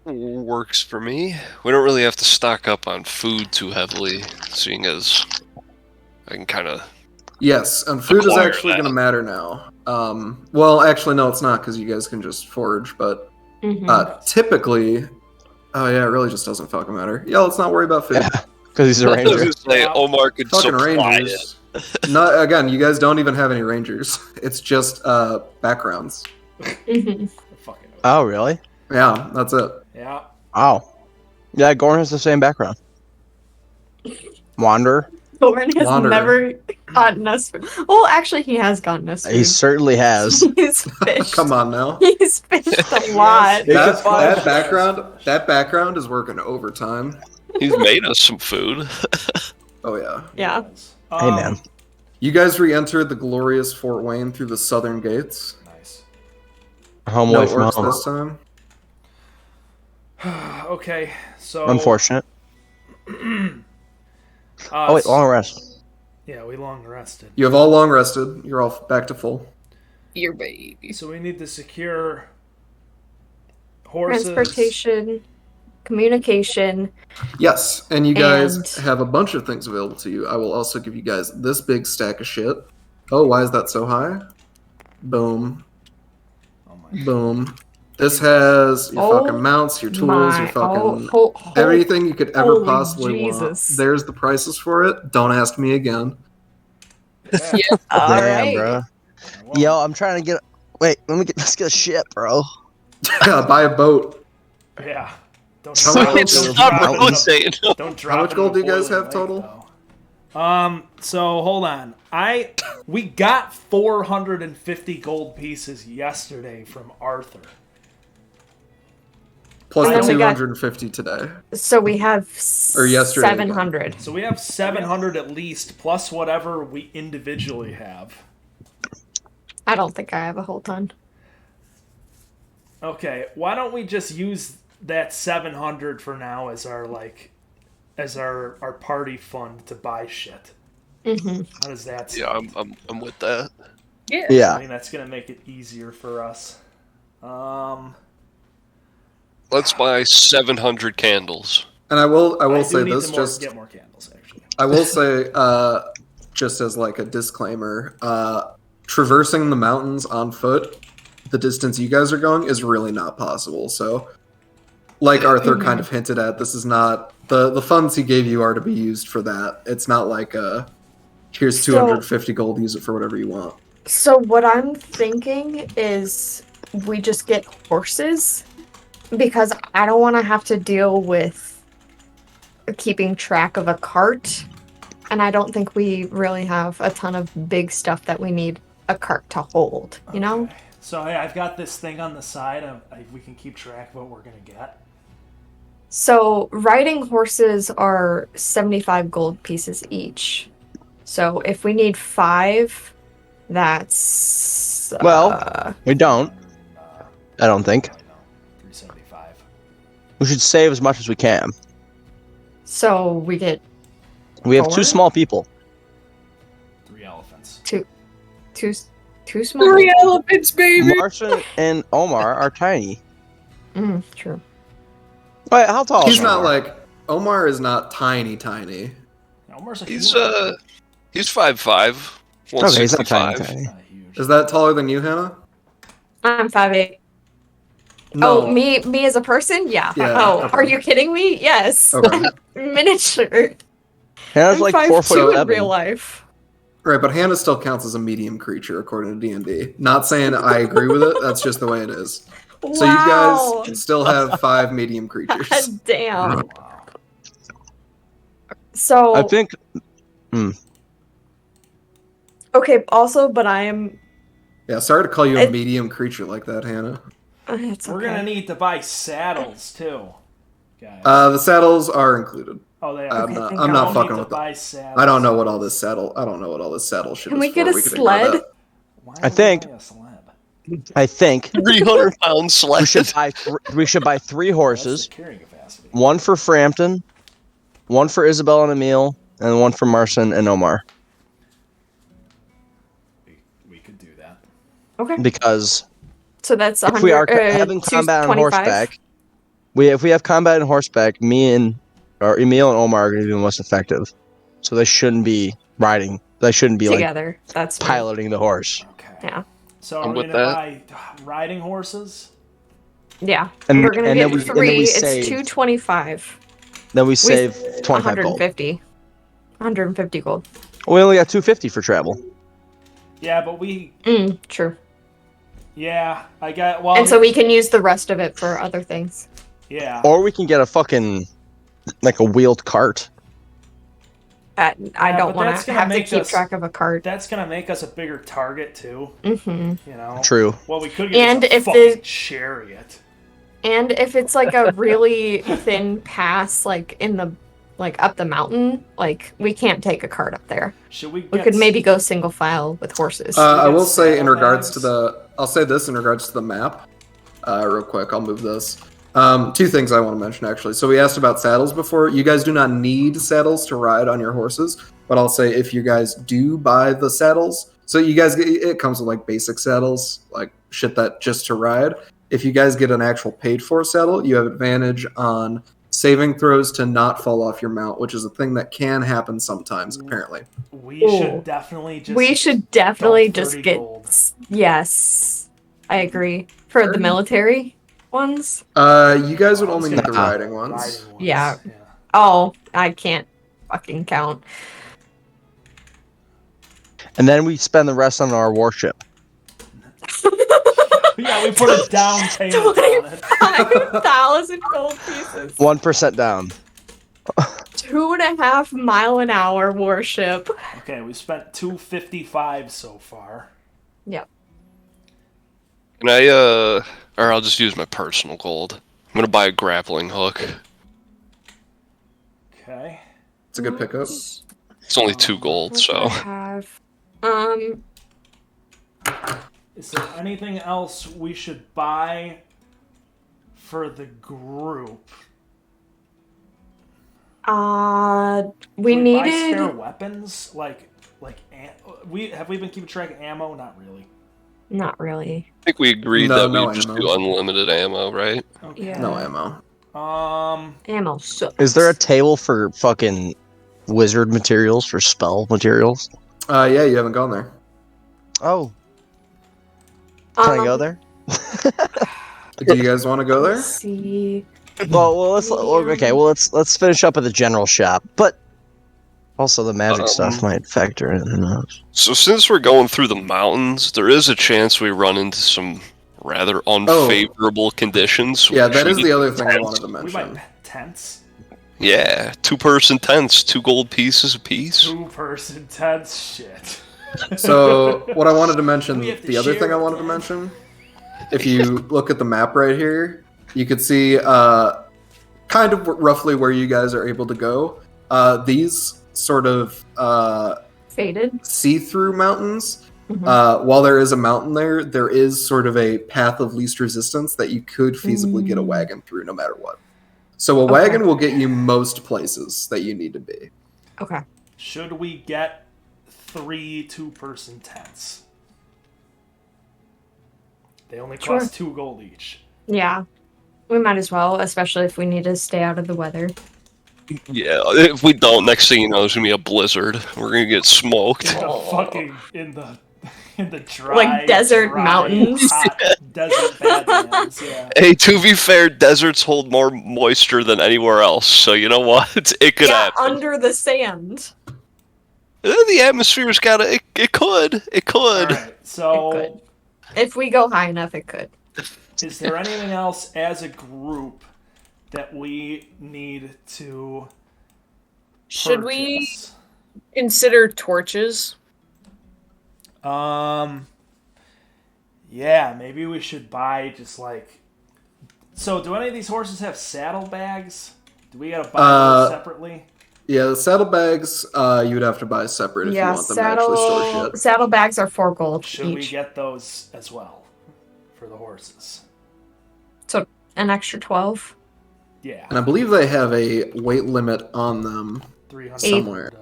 Speaker 6: Works for me. We don't really have to stock up on food too heavily, seeing as I can kind of.
Speaker 1: Yes, and food is
Speaker 6: Acquire
Speaker 1: actually
Speaker 6: that.
Speaker 1: going to matter now. Well, actually, no, it's not because you guys can just forage. But typically, oh yeah, it really just doesn't fucking matter. Yeah, let's not worry about food.
Speaker 2: Yeah, because he's a
Speaker 6: I was
Speaker 2: ranger.
Speaker 6: gonna say Omar could
Speaker 1: Fucking
Speaker 6: supply it.
Speaker 1: rangers. No, again, you guys don't even have any rangers. It's just backgrounds.
Speaker 4: Mhm.
Speaker 3: Fucking.
Speaker 2: Oh, really?
Speaker 1: Yeah, that's it.
Speaker 3: Yeah.
Speaker 2: Wow. Yeah, Gorn has the same background. Wanderer.
Speaker 4: Thorin has
Speaker 1: Wanderer.
Speaker 4: never gotten us food. Well, actually, he has gotten us food.
Speaker 2: He certainly has.
Speaker 4: He's fished.
Speaker 1: Come on now.
Speaker 4: He's fished a lot.
Speaker 2: Yeah.
Speaker 1: That background is working overtime.
Speaker 6: He's made us some food.
Speaker 1: Oh yeah.
Speaker 4: Yeah.
Speaker 2: Hey, man.
Speaker 1: You guys re-entered the glorious Fort Wayne through the southern gates.
Speaker 3: Nice.
Speaker 2: Home
Speaker 1: No
Speaker 2: away from
Speaker 1: orcs
Speaker 2: home.
Speaker 1: this time.
Speaker 3: Okay, so.
Speaker 2: Unfortunate. Oh, wait, long rest.
Speaker 3: Yeah, we long rested.
Speaker 1: You have all long rested. You're all back to full.
Speaker 5: Your baby.
Speaker 3: So we need to secure horses.
Speaker 4: Transportation, communication.
Speaker 1: Yes, and you guys
Speaker 4: And-
Speaker 1: have a bunch of things available to you. I will also give you guys this big stack of shit. Oh, why is that so high? Boom.
Speaker 3: Oh my.
Speaker 1: Boom. This has your
Speaker 4: Oh
Speaker 1: fucking mounts, your tools,
Speaker 4: My,
Speaker 1: your fucking
Speaker 4: oh,
Speaker 1: everything you could ever
Speaker 4: holy
Speaker 1: possibly
Speaker 4: Jesus.
Speaker 1: want. There's the prices for it. Don't ask me again.
Speaker 3: Yeah.
Speaker 4: all
Speaker 2: Damn,
Speaker 4: right.
Speaker 2: bro.
Speaker 3: Well,
Speaker 2: Yo, I'm trying to get. Wait, let's get a ship, bro.
Speaker 1: Yeah, buy a boat.
Speaker 3: Yeah. Don't
Speaker 1: How
Speaker 3: drop,
Speaker 1: much
Speaker 6: It's
Speaker 1: gold
Speaker 3: don't
Speaker 1: do you
Speaker 6: not
Speaker 3: drop it in
Speaker 6: really
Speaker 3: a-
Speaker 6: saying.
Speaker 3: Don't drop
Speaker 1: much
Speaker 3: it in
Speaker 1: gold
Speaker 3: a
Speaker 1: do you guys
Speaker 3: boiling
Speaker 1: have total?
Speaker 3: lake, though. So hold on. We got 450 gold pieces yesterday from Arthur.
Speaker 1: Plus
Speaker 4: And
Speaker 1: the
Speaker 4: then we got-
Speaker 1: 250 today.
Speaker 4: So we have
Speaker 1: Or yesterday,
Speaker 4: 700.
Speaker 3: So we have 700 at least, plus whatever we individually have.
Speaker 4: I don't think I have a whole ton.
Speaker 3: Okay, why don't we just use that 700 for now as our our party fund to buy shit?
Speaker 4: Hmm
Speaker 3: How does that sound?
Speaker 6: Yeah, I'm with that.
Speaker 5: Yeah.
Speaker 3: I
Speaker 2: Yeah.
Speaker 3: mean, that's gonna make it easier for us.
Speaker 6: Let's buy 700 candles.
Speaker 1: And I will
Speaker 3: I do
Speaker 1: say
Speaker 3: need
Speaker 1: this
Speaker 3: to
Speaker 1: just
Speaker 3: get more candles, actually.
Speaker 1: I will say just as like a disclaimer, traversing the mountains on foot, the distance you guys are going is really not possible. So like Arthur kind of hinted at, this is not the funds he gave you are to be used for that. It's not like here's
Speaker 4: So-
Speaker 1: 250 gold, use it for whatever you want.
Speaker 4: So what I'm thinking is we just get horses because I don't want to have to deal with keeping track of a cart, and I don't think we really have a ton of big stuff that we need a cart to hold, you know?
Speaker 3: Okay, So hey, I've got this thing on the side. We can keep track of what we're gonna get.
Speaker 4: So riding horses are 75 gold pieces each. So if we need 5, that's
Speaker 2: Well, we don't. I don't think.
Speaker 3: 375.
Speaker 2: We should save as much as we can.
Speaker 4: so we get
Speaker 2: We have 2
Speaker 4: 4?
Speaker 2: small people.
Speaker 3: 3 elephants.
Speaker 4: two small.
Speaker 5: 3 elephants, baby.
Speaker 2: Marson and Omar are tiny.
Speaker 4: True.
Speaker 2: Wait, how tall
Speaker 1: He's
Speaker 2: is
Speaker 1: not
Speaker 2: Omar?
Speaker 1: like Omar is not tiny.
Speaker 3: Elmer's a
Speaker 6: He's
Speaker 3: human.
Speaker 6: he's 5'5".
Speaker 2: Okay, he's not
Speaker 6: 165.
Speaker 2: tiny.
Speaker 3: Not huge.
Speaker 1: Is that taller than you, Hannah?
Speaker 4: I'm 5'8".
Speaker 1: No.
Speaker 4: Oh, me as a person? Yeah.
Speaker 1: Yeah,
Speaker 4: Oh,
Speaker 1: okay.
Speaker 4: are you kidding me? Yes.
Speaker 1: Okay.
Speaker 4: Miniature.
Speaker 2: Hannah's
Speaker 4: I'm
Speaker 2: like
Speaker 4: 5'2"
Speaker 2: 4'7".
Speaker 4: in real life.
Speaker 1: Right, but Hannah still counts as a medium creature according to D&D. Not saying I agree with it. That's just the way it is. So
Speaker 4: Wow.
Speaker 1: you guys still have 5 medium creatures.
Speaker 4: God damn.
Speaker 3: Wow.
Speaker 4: So
Speaker 2: I think.
Speaker 4: okay. Also, but I am.
Speaker 1: Yeah, sorry to call you a
Speaker 4: It-
Speaker 1: medium creature like that, Hannah.
Speaker 4: It's
Speaker 3: We're
Speaker 4: okay.
Speaker 3: gonna need to buy saddles too, guys.
Speaker 1: The saddles are included.
Speaker 3: oh, they
Speaker 1: I'm
Speaker 3: are.
Speaker 4: Okay,
Speaker 1: not.
Speaker 4: thank
Speaker 1: I'm
Speaker 4: God.
Speaker 1: not
Speaker 3: We'll
Speaker 1: fucking
Speaker 3: need to
Speaker 1: with that.
Speaker 3: buy saddles.
Speaker 1: I don't know what all this saddle. I don't know what all this saddle shit
Speaker 4: Can
Speaker 1: is
Speaker 4: we get
Speaker 1: for.
Speaker 4: a
Speaker 1: can ignore
Speaker 4: sled?
Speaker 1: that.
Speaker 3: Why
Speaker 2: I
Speaker 3: would
Speaker 2: think-
Speaker 3: buy a sled?
Speaker 2: I think
Speaker 6: 300-pound sled.
Speaker 2: we should buy 3
Speaker 3: That's
Speaker 2: horses.
Speaker 3: the carrying capacity.
Speaker 2: One for Frampton, one for Isabel and Emil, and one for Marson and Omar.
Speaker 3: We could do that.
Speaker 4: Okay.
Speaker 2: Because
Speaker 4: So that's
Speaker 2: if we are
Speaker 4: 100,
Speaker 2: having combat on
Speaker 4: 225.
Speaker 2: horseback, if we have combat on horseback, Emil and Omar are going to be the most effective. So they shouldn't be riding. They shouldn't be like
Speaker 4: together. That's fine.
Speaker 2: piloting the horse.
Speaker 3: Okay.
Speaker 4: Yeah.
Speaker 3: So
Speaker 6: I'm
Speaker 3: are we
Speaker 6: with
Speaker 3: gonna buy riding horses?
Speaker 4: Yeah.
Speaker 2: And-
Speaker 4: We're gonna
Speaker 2: and
Speaker 4: get
Speaker 2: then we- and then
Speaker 4: 3.
Speaker 2: we
Speaker 4: It's
Speaker 2: save-
Speaker 4: 225.
Speaker 2: Then we save 25 gold.
Speaker 4: 150. 150 gold.
Speaker 2: We only got 250 for travel.
Speaker 3: Yeah, but we.
Speaker 4: True.
Speaker 3: Yeah, I got. Well,
Speaker 4: And so we can use the rest of it for other things.
Speaker 3: yeah.
Speaker 2: Or we can get a fucking like a wheeled cart.
Speaker 4: I
Speaker 3: Yeah,
Speaker 4: don't
Speaker 3: but
Speaker 4: want
Speaker 3: that's
Speaker 4: to
Speaker 3: gonna
Speaker 4: have to
Speaker 3: make
Speaker 4: keep
Speaker 3: us-
Speaker 4: track of a cart.
Speaker 3: That's gonna make us a bigger target too.
Speaker 4: Mm-hmm.
Speaker 3: You know.
Speaker 2: True.
Speaker 3: Well, we could get
Speaker 4: And
Speaker 3: a
Speaker 4: if
Speaker 3: fucking
Speaker 4: the-
Speaker 3: chariot.
Speaker 4: And if it's like a really thin pass, like in the up the mountain, like we can't take a cart up there.
Speaker 3: Should we?
Speaker 4: We
Speaker 3: Get
Speaker 4: could maybe go single file with horses.
Speaker 1: I
Speaker 3: get
Speaker 1: will say in
Speaker 3: saddle
Speaker 1: regards to
Speaker 3: bags?
Speaker 1: I'll say this in regards to the map. Real quick, I'll move this. 2 things I want to mention actually. So we asked about saddles before. You guys do not need saddles to ride on your horses, but I'll say if you guys do buy the saddles, so you guys it comes with like basic saddles, like shit that just to ride. If you guys get an actual paid for saddle, you have advantage on saving throws to not fall off your mount, which is a thing that can happen sometimes apparently.
Speaker 3: We
Speaker 4: Ooh.
Speaker 3: should definitely just.
Speaker 4: we should definitely
Speaker 3: dump
Speaker 4: just
Speaker 3: 30
Speaker 4: get.
Speaker 3: gold.
Speaker 4: Yes, I agree. For the military ones.
Speaker 1: You guys would only need the
Speaker 2: Nah.
Speaker 1: riding ones.
Speaker 3: Riding ones,
Speaker 4: Yeah. Oh, I can't fucking count.
Speaker 2: And then we spend the rest on our warship.
Speaker 3: Yeah, we put a down payment on it.
Speaker 4: 5,000 gold pieces.
Speaker 2: 1% down.
Speaker 4: 2.5 mile an hour warship.
Speaker 3: Okay, we spent 255 so far.
Speaker 4: Yep.
Speaker 6: Can I or I'll just use my personal gold. I'm gonna buy a grappling hook.
Speaker 3: Okay.
Speaker 1: It's a good pickup.
Speaker 6: It's only 2 gold,
Speaker 4: What do I
Speaker 6: so
Speaker 4: have?
Speaker 3: Is there anything else we should buy for the group?
Speaker 4: We
Speaker 3: Can buy
Speaker 4: needed.
Speaker 3: spare weapons we been keeping track of ammo? Not really.
Speaker 4: Not really.
Speaker 6: I think we agreed
Speaker 1: No,
Speaker 6: that
Speaker 1: no
Speaker 6: we just
Speaker 1: ammo.
Speaker 6: do unlimited ammo, right?
Speaker 3: Okay.
Speaker 4: Yeah.
Speaker 1: No ammo.
Speaker 4: Ammo sucks.
Speaker 2: Is there a table for fucking wizard materials, for spell materials?
Speaker 1: Yeah, you haven't gone there.
Speaker 2: Oh, can I go
Speaker 4: Um,
Speaker 2: there?
Speaker 1: Do you guys want to go there?
Speaker 4: Let's see.
Speaker 2: Let's finish up at the general shop. But also the magic stuff might factor in. Who knows?
Speaker 6: So since we're going through the mountains, there is a chance we run into some rather unfavorable conditions.
Speaker 1: Yeah,
Speaker 6: Should
Speaker 1: that
Speaker 6: we
Speaker 1: is
Speaker 6: get
Speaker 1: the other thing I
Speaker 6: tents?
Speaker 1: wanted to
Speaker 3: We
Speaker 1: mention.
Speaker 3: might tents.
Speaker 6: Yeah, 2-person tents, 2 gold pieces apiece.
Speaker 3: 2-person tents. Shit.
Speaker 1: So, what I wanted to mention,
Speaker 3: We have to
Speaker 1: the other
Speaker 3: share
Speaker 1: thing I
Speaker 3: it,
Speaker 1: wanted to
Speaker 3: man.
Speaker 1: mention if you look at the map right here, you could see kind of roughly where you guys are able to go. These sort of
Speaker 4: Faded.
Speaker 1: see-through mountains.
Speaker 4: Mhm.
Speaker 1: While there is a mountain there is sort of a path of least resistance that you could feasibly get a wagon through no matter what. So a wagon will get you most places that you need to be.
Speaker 4: Okay.
Speaker 3: Should we get 3 2-person tents? They only cost 2 gold each.
Speaker 4: Yeah. We might as well, especially if we need to stay out of the weather.
Speaker 6: Yeah, if we don't, next thing you know, there's gonna be a blizzard. We're gonna get smoked.
Speaker 3: In the dry,
Speaker 4: Like desert
Speaker 3: dry,
Speaker 4: mountains.
Speaker 3: hot desert badlands. Yeah.
Speaker 6: Hey, to be fair, deserts hold more moisture than anywhere else, so you know what? It could
Speaker 4: Yeah,
Speaker 6: happen.
Speaker 4: under the sand.
Speaker 6: The atmosphere's gotta. It could. It could.
Speaker 3: All right. So,
Speaker 4: It could. If we go high enough, it could.
Speaker 3: is there anything else as a group that we need to
Speaker 5: Should we
Speaker 3: purchase?
Speaker 5: consider torches?
Speaker 3: Yeah, maybe we should buy just like. So, do any of these horses have saddlebags? Do we gotta buy those separately?
Speaker 1: Yeah, the saddlebags you would have to buy separate if you want them to actually store shit.
Speaker 4: saddlebags are 4 gold
Speaker 3: Should we
Speaker 4: each.
Speaker 3: get those as well for the horses?
Speaker 4: So an extra 12.
Speaker 3: Yeah,
Speaker 1: And I believe they have a weight limit on them
Speaker 3: 300
Speaker 1: somewhere.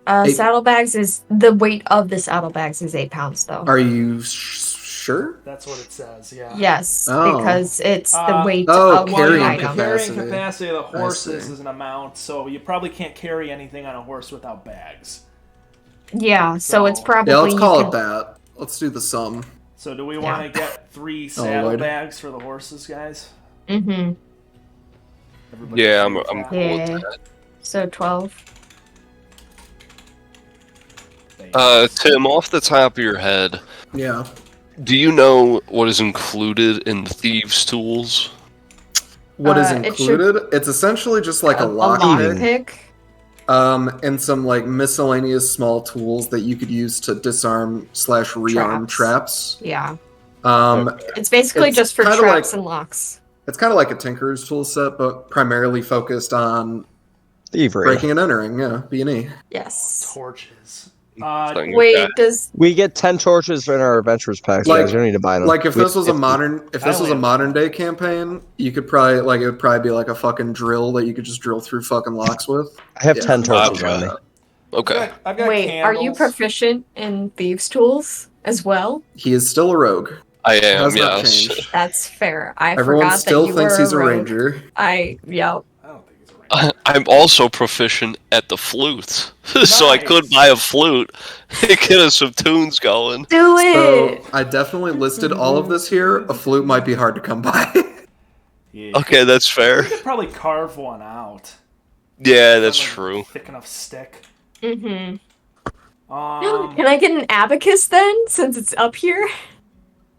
Speaker 1: Eight-
Speaker 4: Saddlebags is the weight of the saddlebags is 8 pounds though.
Speaker 1: Are you sure?
Speaker 3: That's what it says. Yeah.
Speaker 4: Yes,
Speaker 1: Oh.
Speaker 4: because it's the weight
Speaker 1: Oh,
Speaker 4: of the
Speaker 1: carrying
Speaker 4: item.
Speaker 1: capacity.
Speaker 3: Carrying capacity of the
Speaker 1: I
Speaker 3: horses
Speaker 1: see.
Speaker 3: is an amount, so you probably can't carry anything on a horse without bags.
Speaker 4: Yeah, so it's
Speaker 3: So-
Speaker 4: probably
Speaker 1: Yeah, let's
Speaker 4: you
Speaker 1: call
Speaker 4: can-
Speaker 1: it that. Let's do the sum.
Speaker 3: So do we want to get 3
Speaker 1: Oh, Lord.
Speaker 3: saddlebags for the horses, guys?
Speaker 4: Mhm.
Speaker 3: Everybody
Speaker 6: Yeah,
Speaker 3: agree
Speaker 6: I'm
Speaker 3: with that?
Speaker 6: cool
Speaker 4: Yeah.
Speaker 6: with that.
Speaker 4: So 12.
Speaker 6: Tim, off the top of your head,
Speaker 1: Yeah.
Speaker 6: do you know what is included in the thieves' tools?
Speaker 1: What is
Speaker 4: It should-
Speaker 1: included? It's essentially just like a lockpick.
Speaker 4: lockpick.
Speaker 1: And some like miscellaneous small tools that you could use to disarm / rearm
Speaker 4: Traps.
Speaker 1: traps.
Speaker 4: Yeah.
Speaker 1: Um,
Speaker 4: It's basically
Speaker 1: It's
Speaker 4: just for
Speaker 1: kinda
Speaker 4: traps
Speaker 1: like-
Speaker 4: and locks.
Speaker 1: it's kind of like a tinker's tool set, but primarily focused on
Speaker 2: Thievery.
Speaker 1: breaking and entering. Yeah, B&E.
Speaker 4: Yes.
Speaker 3: Torches.
Speaker 6: Something like
Speaker 4: Wait,
Speaker 6: that.
Speaker 4: does
Speaker 2: We get 10 torches in our adventurers packs,
Speaker 1: Like-
Speaker 2: guys. You don't need to buy them.
Speaker 1: Like if
Speaker 2: We
Speaker 1: this was a
Speaker 2: have 50.
Speaker 1: modern, if
Speaker 3: I
Speaker 1: this was
Speaker 3: only
Speaker 1: a
Speaker 3: have-
Speaker 1: modern day campaign, you could probably like it would probably be like a fucking drill that you could just drill through fucking locks with.
Speaker 2: I have
Speaker 1: Yeah.
Speaker 2: 10 torches
Speaker 6: Okay.
Speaker 2: on me.
Speaker 6: Okay.
Speaker 3: I've got
Speaker 4: Wait, are you
Speaker 3: candles.
Speaker 4: proficient in thieves' tools as well?
Speaker 1: He is still a rogue.
Speaker 6: I am,
Speaker 1: Has not
Speaker 6: yes.
Speaker 1: changed.
Speaker 4: That's fair. I
Speaker 1: Everyone
Speaker 4: forgot
Speaker 1: still
Speaker 4: that you
Speaker 1: thinks
Speaker 4: were
Speaker 1: he's a
Speaker 4: rogue.
Speaker 1: ranger.
Speaker 4: Yep.
Speaker 3: I don't think he's a ranger.
Speaker 6: I'm also proficient at the flute, so I could
Speaker 3: Nice.
Speaker 6: buy a flute and get us some tunes going.
Speaker 4: Do
Speaker 1: So
Speaker 4: it.
Speaker 1: I definitely listed all of this here. A flute might be hard to come by.
Speaker 3: Yeah.
Speaker 6: Okay, that's fair.
Speaker 3: We could probably carve one out.
Speaker 6: Yeah, that's
Speaker 3: From a
Speaker 6: true.
Speaker 3: Thick enough stick.
Speaker 4: Mm-hmm.
Speaker 3: Um,
Speaker 4: Can I get an abacus then, since it's up here?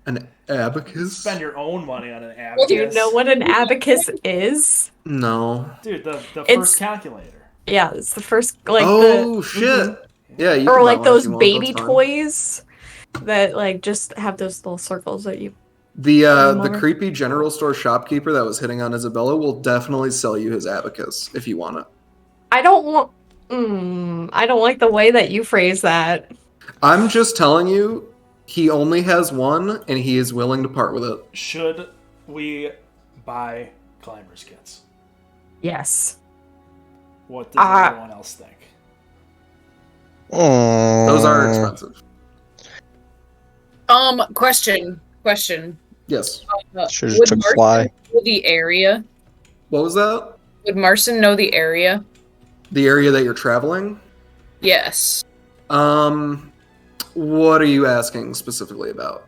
Speaker 1: An abacus?
Speaker 3: spend your own money on an abacus.
Speaker 5: Well,
Speaker 4: Do you know what an abacus is?
Speaker 1: No.
Speaker 3: Dude, the
Speaker 4: It's-
Speaker 3: first calculator.
Speaker 4: Yeah, it's the first like
Speaker 1: Oh
Speaker 4: the
Speaker 1: shit!
Speaker 4: Mhm.
Speaker 1: Yeah, you
Speaker 4: or
Speaker 1: can buy
Speaker 4: like
Speaker 1: one if
Speaker 4: those
Speaker 1: you want,
Speaker 4: baby
Speaker 1: that's fine.
Speaker 4: toys that like just have those little circles that you.
Speaker 1: The
Speaker 4: More.
Speaker 1: creepy general store shopkeeper that was hitting on Isabella will definitely sell you his abacus if you want it.
Speaker 4: I don't want. I don't like the way that you phrase that.
Speaker 1: I'm just telling you, he only has one, and he is willing to part with it.
Speaker 3: Should we buy climbers kits?
Speaker 4: Yes.
Speaker 3: What does everyone else think?
Speaker 1: Those are expensive.
Speaker 5: Question.
Speaker 1: Yes.
Speaker 2: Should've
Speaker 5: Would
Speaker 2: took
Speaker 5: Marson
Speaker 2: fly.
Speaker 5: know the area?
Speaker 1: What was that?
Speaker 5: Would Marson know the area?
Speaker 1: The area that you're traveling?
Speaker 5: Yes.
Speaker 1: What are you asking specifically about?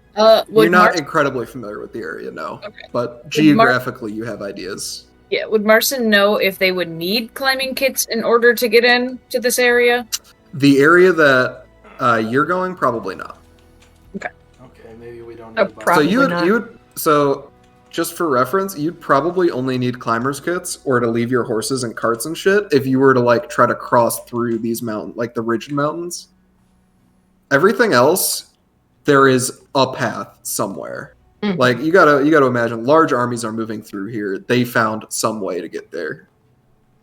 Speaker 5: Would
Speaker 1: You're not
Speaker 5: Mar-
Speaker 1: incredibly familiar with the area, no.
Speaker 5: Okay.
Speaker 1: But geographically, you have ideas.
Speaker 5: yeah, would Marson know if they would need climbing kits in order to get in to this area?
Speaker 1: The area that you're going, probably not.
Speaker 3: Okay, maybe we don't
Speaker 4: Oh,
Speaker 3: need
Speaker 4: Probably
Speaker 1: So just for reference, you'd probably only need climbers kits or to leave your horses in carts and shit if you were to like try to cross through these mountains, like the ridged mountains. Everything else, there is a path somewhere.
Speaker 4: Mhm.
Speaker 1: Like you gotta imagine, large armies are moving through here. They found some way to get there.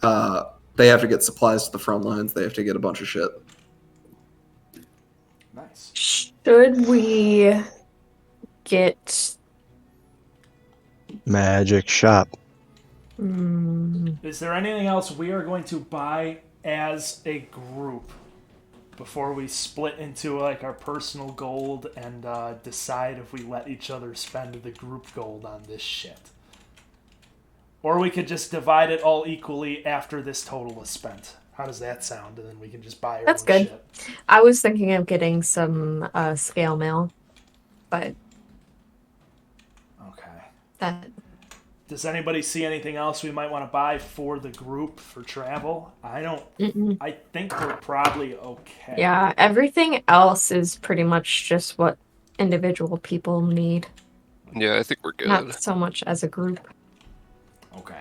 Speaker 1: They have to get supplies to the front lines. They have to get a bunch of shit.
Speaker 3: Nice.
Speaker 4: Should we get?
Speaker 2: Magic shop.
Speaker 3: Is there anything else we are going to buy as a group before we split into like our personal gold and decide if we let each other spend the group gold on this shit? Or we could just divide it all equally after this total is spent. How does that sound? And then we can just buy our
Speaker 4: That's
Speaker 3: own
Speaker 4: good.
Speaker 3: shit.
Speaker 4: I was thinking of getting some scale mail, but
Speaker 3: Okay.
Speaker 4: that
Speaker 3: Does anybody see anything else we might want to buy for the group for travel? I don't. I think we're probably okay.
Speaker 4: yeah, everything else is pretty much just what individual people need,
Speaker 6: Yeah, I think we're good.
Speaker 4: not so much as a group.
Speaker 3: Okay.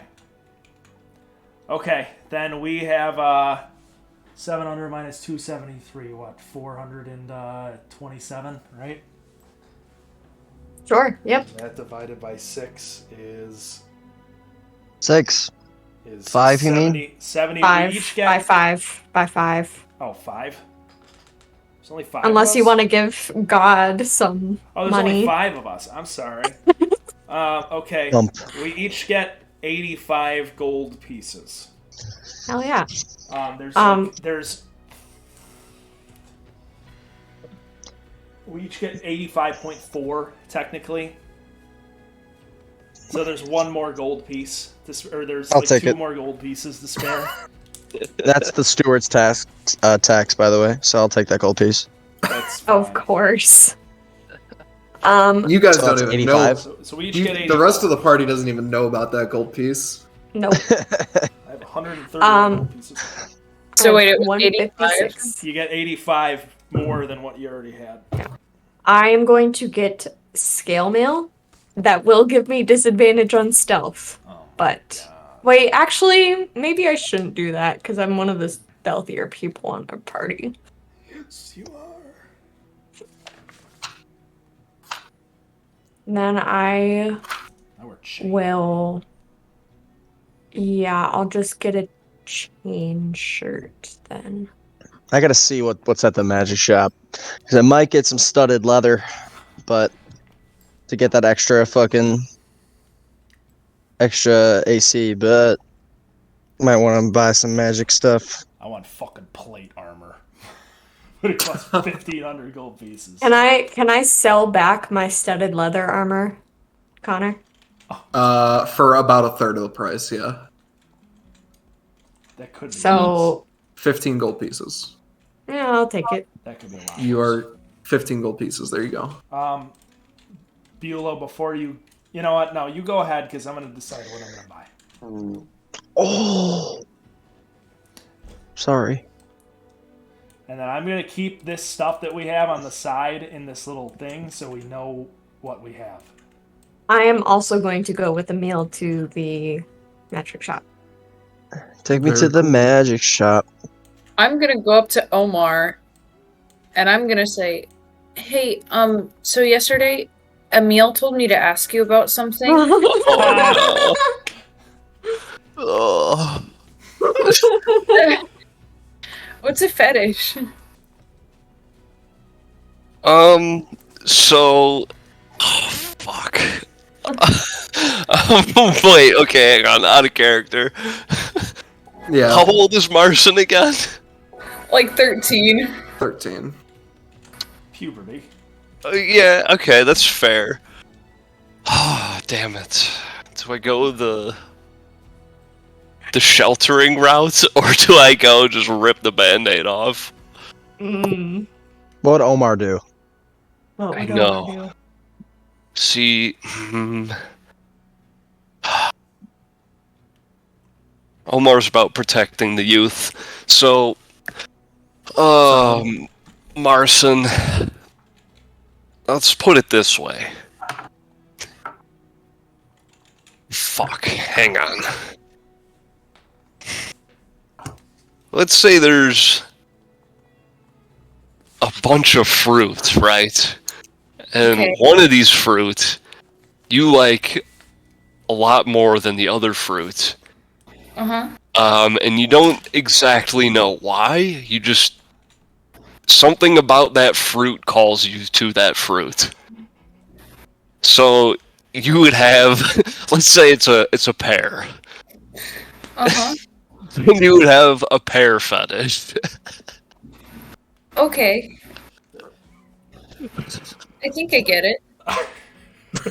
Speaker 3: Okay, then we have 700 minus 273. What? 427, right?
Speaker 4: Sure. Yep.
Speaker 3: That divided by 6 is
Speaker 2: 6. 5, you
Speaker 3: 70,
Speaker 2: mean?
Speaker 3: 70.
Speaker 4: Five
Speaker 3: We each get
Speaker 4: by five by five.
Speaker 3: Oh, 5. There's only 5.
Speaker 4: Unless
Speaker 3: of
Speaker 4: you
Speaker 3: us?
Speaker 4: want to give God some
Speaker 3: Oh, there's only
Speaker 4: money.
Speaker 3: 5 of us. I'm sorry. Okay.
Speaker 2: Bump.
Speaker 3: We each get 85 gold pieces.
Speaker 4: Hell yeah.
Speaker 3: There's we each get 85.4 technically. So there's one more gold piece or there's
Speaker 2: I'll
Speaker 3: like
Speaker 2: take
Speaker 3: 2
Speaker 2: it.
Speaker 3: more gold pieces to spare.
Speaker 2: That's the steward's tax, by the way. So I'll take that gold piece.
Speaker 3: That's fine.
Speaker 4: Of course.
Speaker 1: You guys
Speaker 2: So
Speaker 1: don't
Speaker 2: that's
Speaker 1: even
Speaker 2: 85?
Speaker 1: know.
Speaker 3: So we each get 85.
Speaker 1: The rest of the party doesn't even know about that gold piece.
Speaker 4: Nope.
Speaker 3: I have 130 gold pieces.
Speaker 5: So wait, it was
Speaker 4: 156.
Speaker 3: You get 85 more than what you already had.
Speaker 4: I am going to get scale mail. That will give me disadvantage on stealth.
Speaker 3: Oh,
Speaker 4: But wait, actually, maybe I shouldn't do that because I'm one of the stealthier people on our party.
Speaker 3: yes, you are.
Speaker 4: Then I
Speaker 3: Now we're chained.
Speaker 4: will. Yeah, I'll just get a chain shirt then.
Speaker 2: I gotta see what's at the magic shop. Because I might get some studded leather, but to get that extra AC, but might want to buy some magic stuff.
Speaker 3: I want fucking plate armor. But it costs 1,500 gold pieces.
Speaker 4: Can I sell back my studded leather armor, Connor?
Speaker 1: For about a third of the price, yeah.
Speaker 3: That could be
Speaker 4: So
Speaker 1: 15 gold pieces.
Speaker 4: yeah, I'll take it.
Speaker 3: that could be a lot.
Speaker 1: You are 15 gold pieces. There you go.
Speaker 3: Bulow, before you know what? No, you go ahead because I'm gonna decide what I'm gonna buy.
Speaker 2: Oh, sorry.
Speaker 3: And then I'm gonna keep this stuff that we have on the side in this little thing so we know what we have.
Speaker 4: I am also going to go with a meal to the magic shop.
Speaker 2: Take me
Speaker 1: Very
Speaker 2: to the
Speaker 1: cool.
Speaker 2: magic shop.
Speaker 5: I'm gonna go up to Omar, and I'm gonna say, "Hey, so yesterday, Emil told me to ask you about something."
Speaker 6: Oh.
Speaker 5: What's a fetish?
Speaker 6: So. Oh, fuck. Wait, okay, hang on. Out of character.
Speaker 1: Yeah,
Speaker 6: How old is Marson again?
Speaker 5: Like 13.
Speaker 1: 13.
Speaker 3: Puberty.
Speaker 6: Yeah, okay, that's fair. Ah, damn it. Do I go the sheltering route, or do I go just rip the band-aid off?
Speaker 2: What would Omar do?
Speaker 4: What
Speaker 6: I
Speaker 4: would
Speaker 6: know.
Speaker 4: Omar do?
Speaker 6: See, Omar's about protecting the youth, so, Marson, let's put it this way. Fuck, hang on. Let's say there's a bunch of fruit, right? And
Speaker 5: Okay.
Speaker 6: one of these fruit you like a lot more than the other fruit. And you don't exactly know why. You just something about that fruit calls you to that fruit. So you would have, let's say it's a pear. And you would have a pear fetish.
Speaker 5: Okay. I think I get it.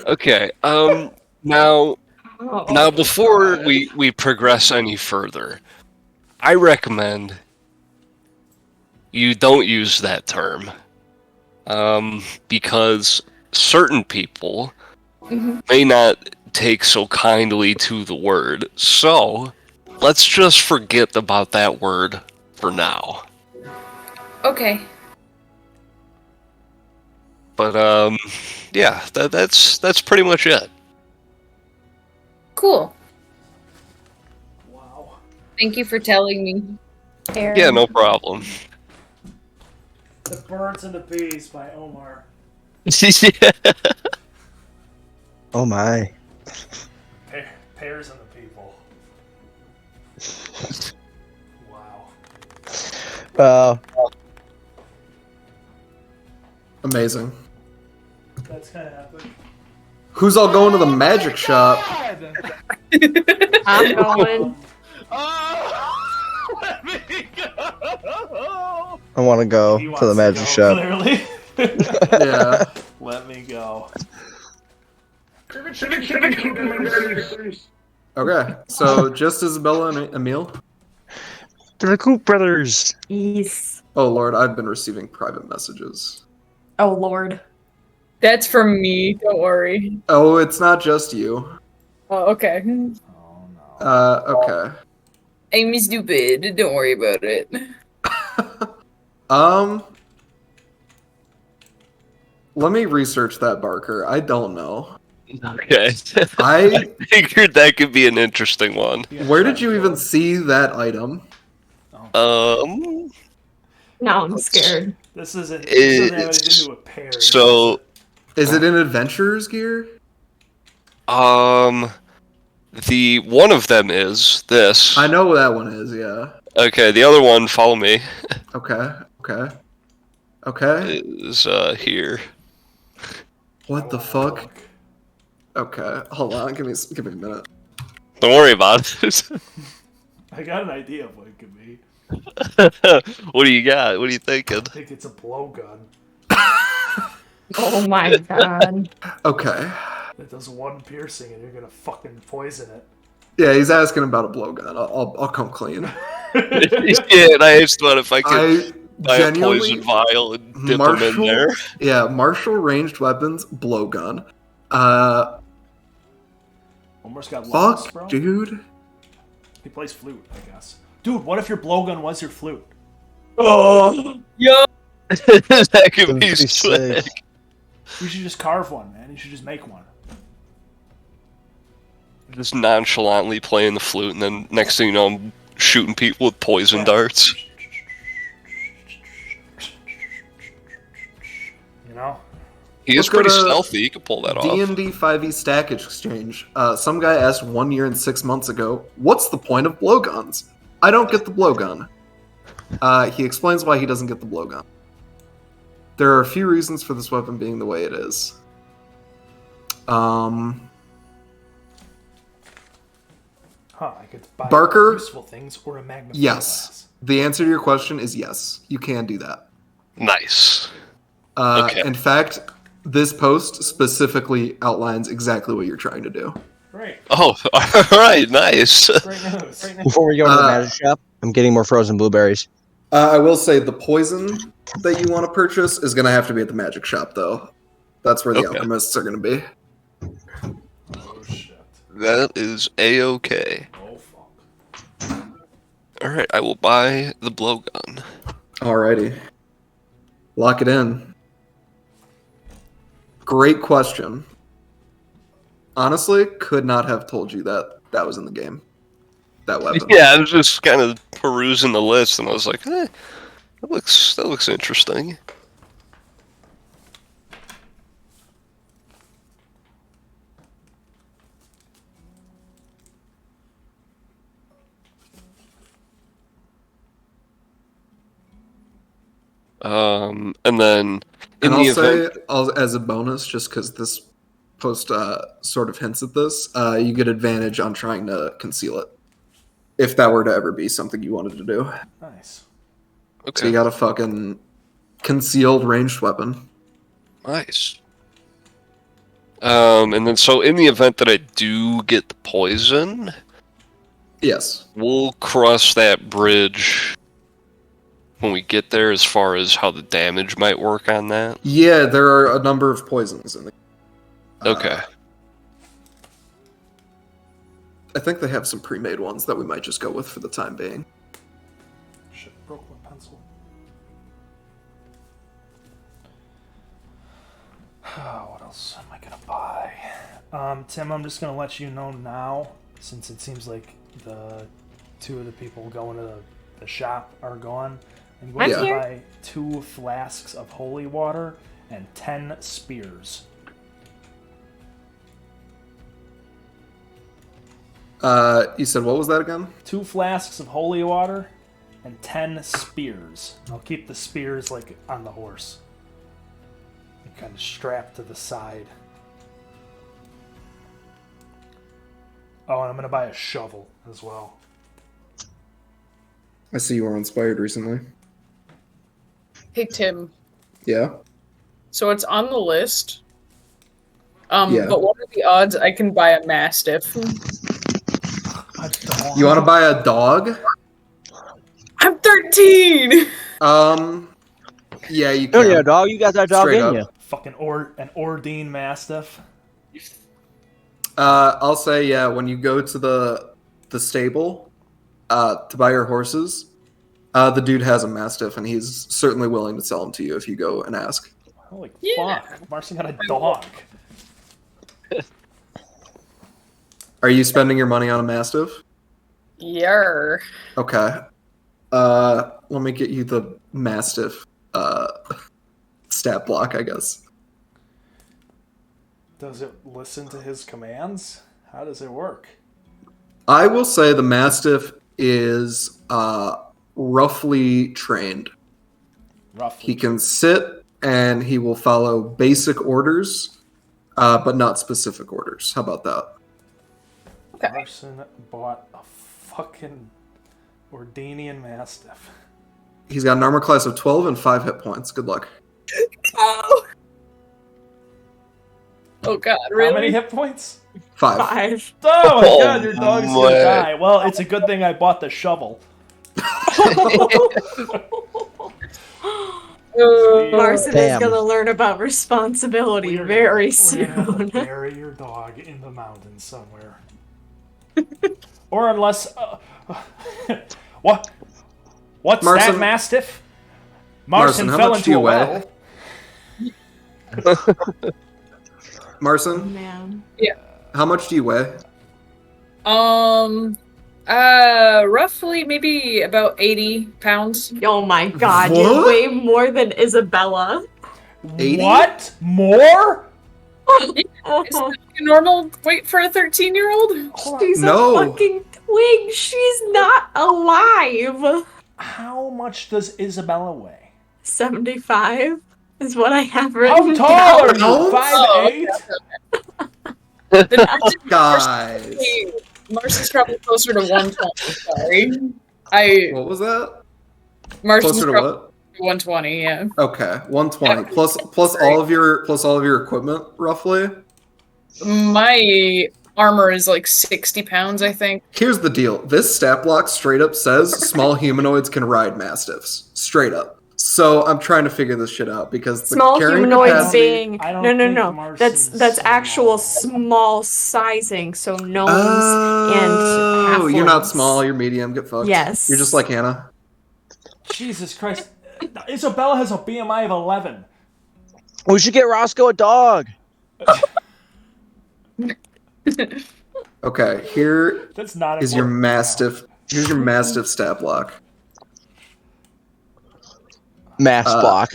Speaker 6: Okay. Now before we progress any further, I recommend you don't use that term. Because certain people may not take so kindly to the word. So, let's just forget about that word for now.
Speaker 5: Okay.
Speaker 6: But yeah, that's pretty much it.
Speaker 5: Cool.
Speaker 3: Wow.
Speaker 5: Thank you for telling me.
Speaker 4: Aaron.
Speaker 6: Yeah, no problem.
Speaker 3: The Birds and the Bees by Omar.
Speaker 2: Oh my.
Speaker 3: Pears and the People. Wow.
Speaker 1: Amazing.
Speaker 3: That's kind of epic.
Speaker 1: Who's all going to the magic shop?
Speaker 4: I'm going.
Speaker 3: Let me go!
Speaker 2: I want to go
Speaker 3: He
Speaker 2: to
Speaker 3: wants
Speaker 2: the
Speaker 3: to
Speaker 2: magic
Speaker 3: go,
Speaker 2: shop.
Speaker 3: Clearly.
Speaker 1: Yeah.
Speaker 3: Let me go.
Speaker 1: Okay. So just Isabella and Emil.
Speaker 2: The Recoup brothers.
Speaker 4: Yes.
Speaker 1: Oh Lord, I've been receiving private messages.
Speaker 4: Oh Lord.
Speaker 5: That's from me. Don't worry.
Speaker 1: Oh, it's not just you.
Speaker 5: Oh, okay.
Speaker 3: Oh no.
Speaker 1: Okay.
Speaker 5: I'm stupid. Don't worry about it.
Speaker 1: Let me research that, Barker. I don't know.
Speaker 6: Okay.
Speaker 1: I
Speaker 6: figured that could be an interesting one.
Speaker 1: Where did you even see that item?
Speaker 4: Now I'm scared.
Speaker 3: This doesn't have anything to do with pears.
Speaker 6: So,
Speaker 1: Is it in Adventurer's Gear?
Speaker 6: the one of them is this.
Speaker 1: I know what that one is, yeah.
Speaker 6: Okay, the other one, follow me,
Speaker 1: Okay.
Speaker 6: is here.
Speaker 1: What the fuck? Okay, hold on, give me a minute.
Speaker 6: Don't worry about it.
Speaker 3: I got an idea of what it could be.
Speaker 6: What do you got? What are you thinking?
Speaker 3: I think it's a blowgun.
Speaker 4: Oh my god.
Speaker 1: Okay.
Speaker 3: That does one piercing and you're gonna fucking poison it.
Speaker 1: Yeah, he's asking about a blowgun. I'll come clean.
Speaker 6: Yeah, and I asked about if I could buy a
Speaker 1: genuinely-
Speaker 6: poison vial and dip them in there.
Speaker 1: Yeah, martial ranged weapons, blowgun.
Speaker 3: Almost got lost, bro.
Speaker 1: Fuck, dude.
Speaker 3: He plays flute, I guess. Dude, what if your blowgun was your flute?
Speaker 6: Oh, yo, that could be
Speaker 2: Pretty
Speaker 6: sick.
Speaker 2: sick.
Speaker 3: You should just carve one, man. You should just make one.
Speaker 6: Just nonchalantly playing the flute, and then next thing you know, I'm shooting people with poison darts.
Speaker 3: You know?
Speaker 6: He is
Speaker 1: Let's go
Speaker 6: pretty
Speaker 1: to
Speaker 6: stealthy. He could pull that off.
Speaker 1: D&D 5e Stack Exchange. Some guy asked 1 year and 6 months ago, what's the point of blowguns? I don't get the blowgun. He explains why he doesn't get the blowgun. There are a few reasons for this weapon being the way it is.
Speaker 3: I could buy
Speaker 1: Barker?
Speaker 3: useful things or a magnifying
Speaker 1: Yes.
Speaker 3: glass.
Speaker 1: The answer to your question is yes. You can do that.
Speaker 6: Nice. Okay.
Speaker 1: In fact, this post specifically outlines exactly what you're trying to do.
Speaker 3: Great.
Speaker 6: Oh, all right, nice.
Speaker 3: Great news.
Speaker 2: Before we go to the magic shop, I'm getting more frozen blueberries.
Speaker 1: I will say the poison that you want to purchase is going to have to be at the magic shop, though. That's where the
Speaker 6: Okay.
Speaker 1: alchemists are going to be.
Speaker 3: Oh, shit.
Speaker 6: That is a-okay.
Speaker 3: Oh, fuck.
Speaker 6: Alright, I will buy the blowgun.
Speaker 1: Alrighty. Lock it in. Great question. Honestly, could not have told you that that was in the game. That weapon.
Speaker 6: Yeah, I was just kind of perusing the list, and I was like, that looks interesting. And then in
Speaker 1: And
Speaker 6: the event,
Speaker 1: as a bonus, just because this post sort of hints at this, you get advantage on trying to conceal it. If that were to ever be something you wanted to do.
Speaker 3: Nice.
Speaker 1: So
Speaker 6: okay,
Speaker 1: you got a fucking concealed ranged weapon.
Speaker 6: nice. And then so in the event that I do get the poison,
Speaker 1: Yes.
Speaker 6: we'll cross that bridge when we get there as far as how the damage might work on that.
Speaker 1: Yeah, there are a number of poisons in the
Speaker 6: Okay.
Speaker 1: I think they have some pre-made ones that we might just go with for the time being.
Speaker 3: Shit, broke my pencil. What else am I gonna buy? Tim, I'm just gonna let you know now, since it seems like the two of the people going to the shop are gone. I'm going
Speaker 1: I'm
Speaker 3: to
Speaker 4: here.
Speaker 3: buy 2 flasks of holy water and 10 spears.
Speaker 1: You said what was that again?
Speaker 3: 2 flasks of holy water and 10 spears. I'll keep the spears like on the horse. And kind of strapped to the side. Oh, and I'm gonna buy a shovel as well.
Speaker 1: I see you were inspired recently.
Speaker 5: Hey Tim,
Speaker 1: Yeah.
Speaker 5: so it's on the list.
Speaker 1: Yeah.
Speaker 5: But what are the odds I can buy a mastiff?
Speaker 3: A dog?
Speaker 1: You want to buy a dog?
Speaker 5: I'm 13.
Speaker 1: Yeah, you
Speaker 2: Oh
Speaker 1: can.
Speaker 2: yeah, dog. You got that dog
Speaker 1: Straight
Speaker 2: in
Speaker 1: up.
Speaker 2: you.
Speaker 3: Fucking an Ordine Mastiff.
Speaker 1: I'll say yeah. When you go to the stable to buy your horses, the dude has a mastiff, and he's certainly willing to sell them to you if you go and ask.
Speaker 3: Holy
Speaker 5: Yeah.
Speaker 3: fuck. Marcy got a dog.
Speaker 1: Are you spending your money on a mastiff?
Speaker 5: Yer.
Speaker 1: Okay. Let me get you the mastiff stat block, I guess.
Speaker 3: Does it listen to his commands? How does it work?
Speaker 1: I will say the mastiff is roughly trained.
Speaker 3: Roughly.
Speaker 1: He can sit and he will follow basic orders, but not specific orders. How about that?
Speaker 5: Okay.
Speaker 3: Marson bought a fucking Ordinian Mastiff.
Speaker 1: He's got an armor class of 12 and 5 hit points. Good luck.
Speaker 5: Oh. Oh god, really?
Speaker 3: How many hit points?
Speaker 1: 5.
Speaker 4: 5.
Speaker 3: Oh my
Speaker 6: Oh,
Speaker 3: god, your dog is gonna
Speaker 6: man.
Speaker 3: die. Well, it's a good thing I bought the shovel.
Speaker 4: Marson is
Speaker 2: Damn.
Speaker 4: gonna learn about responsibility
Speaker 3: We're
Speaker 4: very
Speaker 3: gonna have to
Speaker 4: soon.
Speaker 3: bury your dog in the mountains somewhere. Or unless... what? What's that,
Speaker 1: Marson-
Speaker 3: Mastiff?
Speaker 1: Marson,
Speaker 3: Marson
Speaker 1: how
Speaker 3: fell
Speaker 1: much do
Speaker 3: into
Speaker 1: you
Speaker 3: a
Speaker 1: weigh?
Speaker 3: well.
Speaker 1: Marson,
Speaker 4: Man.
Speaker 1: how much do you weigh?
Speaker 5: Roughly maybe about 80 pounds.
Speaker 4: Oh my god,
Speaker 1: What?
Speaker 4: you're way more than Isabella.
Speaker 1: 80?
Speaker 3: What? More?
Speaker 5: Is that a normal weight for a 13-year-old?
Speaker 4: She's
Speaker 1: No.
Speaker 4: a fucking twig. She's not alive.
Speaker 3: How much does Isabella weigh?
Speaker 4: 75 is what I have
Speaker 3: How
Speaker 4: written
Speaker 3: tall are
Speaker 1: Pounds?
Speaker 3: you? 5'8"?
Speaker 5: Then actually,
Speaker 1: Guys.
Speaker 5: Marston's probably closer to 120. Sorry.
Speaker 1: What was that?
Speaker 5: Marston's
Speaker 1: Closer to
Speaker 5: probably
Speaker 1: what?
Speaker 5: 120, yeah.
Speaker 1: Okay, 120 plus all of your equipment roughly.
Speaker 5: My armor is like 60 pounds, I think.
Speaker 1: Here's the deal. This stat block straight up says small humanoids can ride mastiffs. Straight up. So I'm trying to figure this shit out because the
Speaker 4: Small
Speaker 1: carrying
Speaker 4: humanoids
Speaker 1: capacity-
Speaker 4: being
Speaker 3: I don't
Speaker 4: no
Speaker 3: think
Speaker 4: that's
Speaker 3: Marston's
Speaker 4: actual
Speaker 3: small.
Speaker 4: small sizing, so gnomes
Speaker 1: Oh,
Speaker 4: and
Speaker 1: you're not
Speaker 4: halflings.
Speaker 1: small. You're medium. Get fucked.
Speaker 4: Yes.
Speaker 1: You're just like Hannah.
Speaker 3: Jesus Christ. Isabella has a BMI of 11.
Speaker 2: We should get Roscoe a dog.
Speaker 1: Okay, here
Speaker 3: That's not
Speaker 1: is your
Speaker 3: important.
Speaker 1: mastiff. Here's your mastiff stat block.
Speaker 2: Mass block.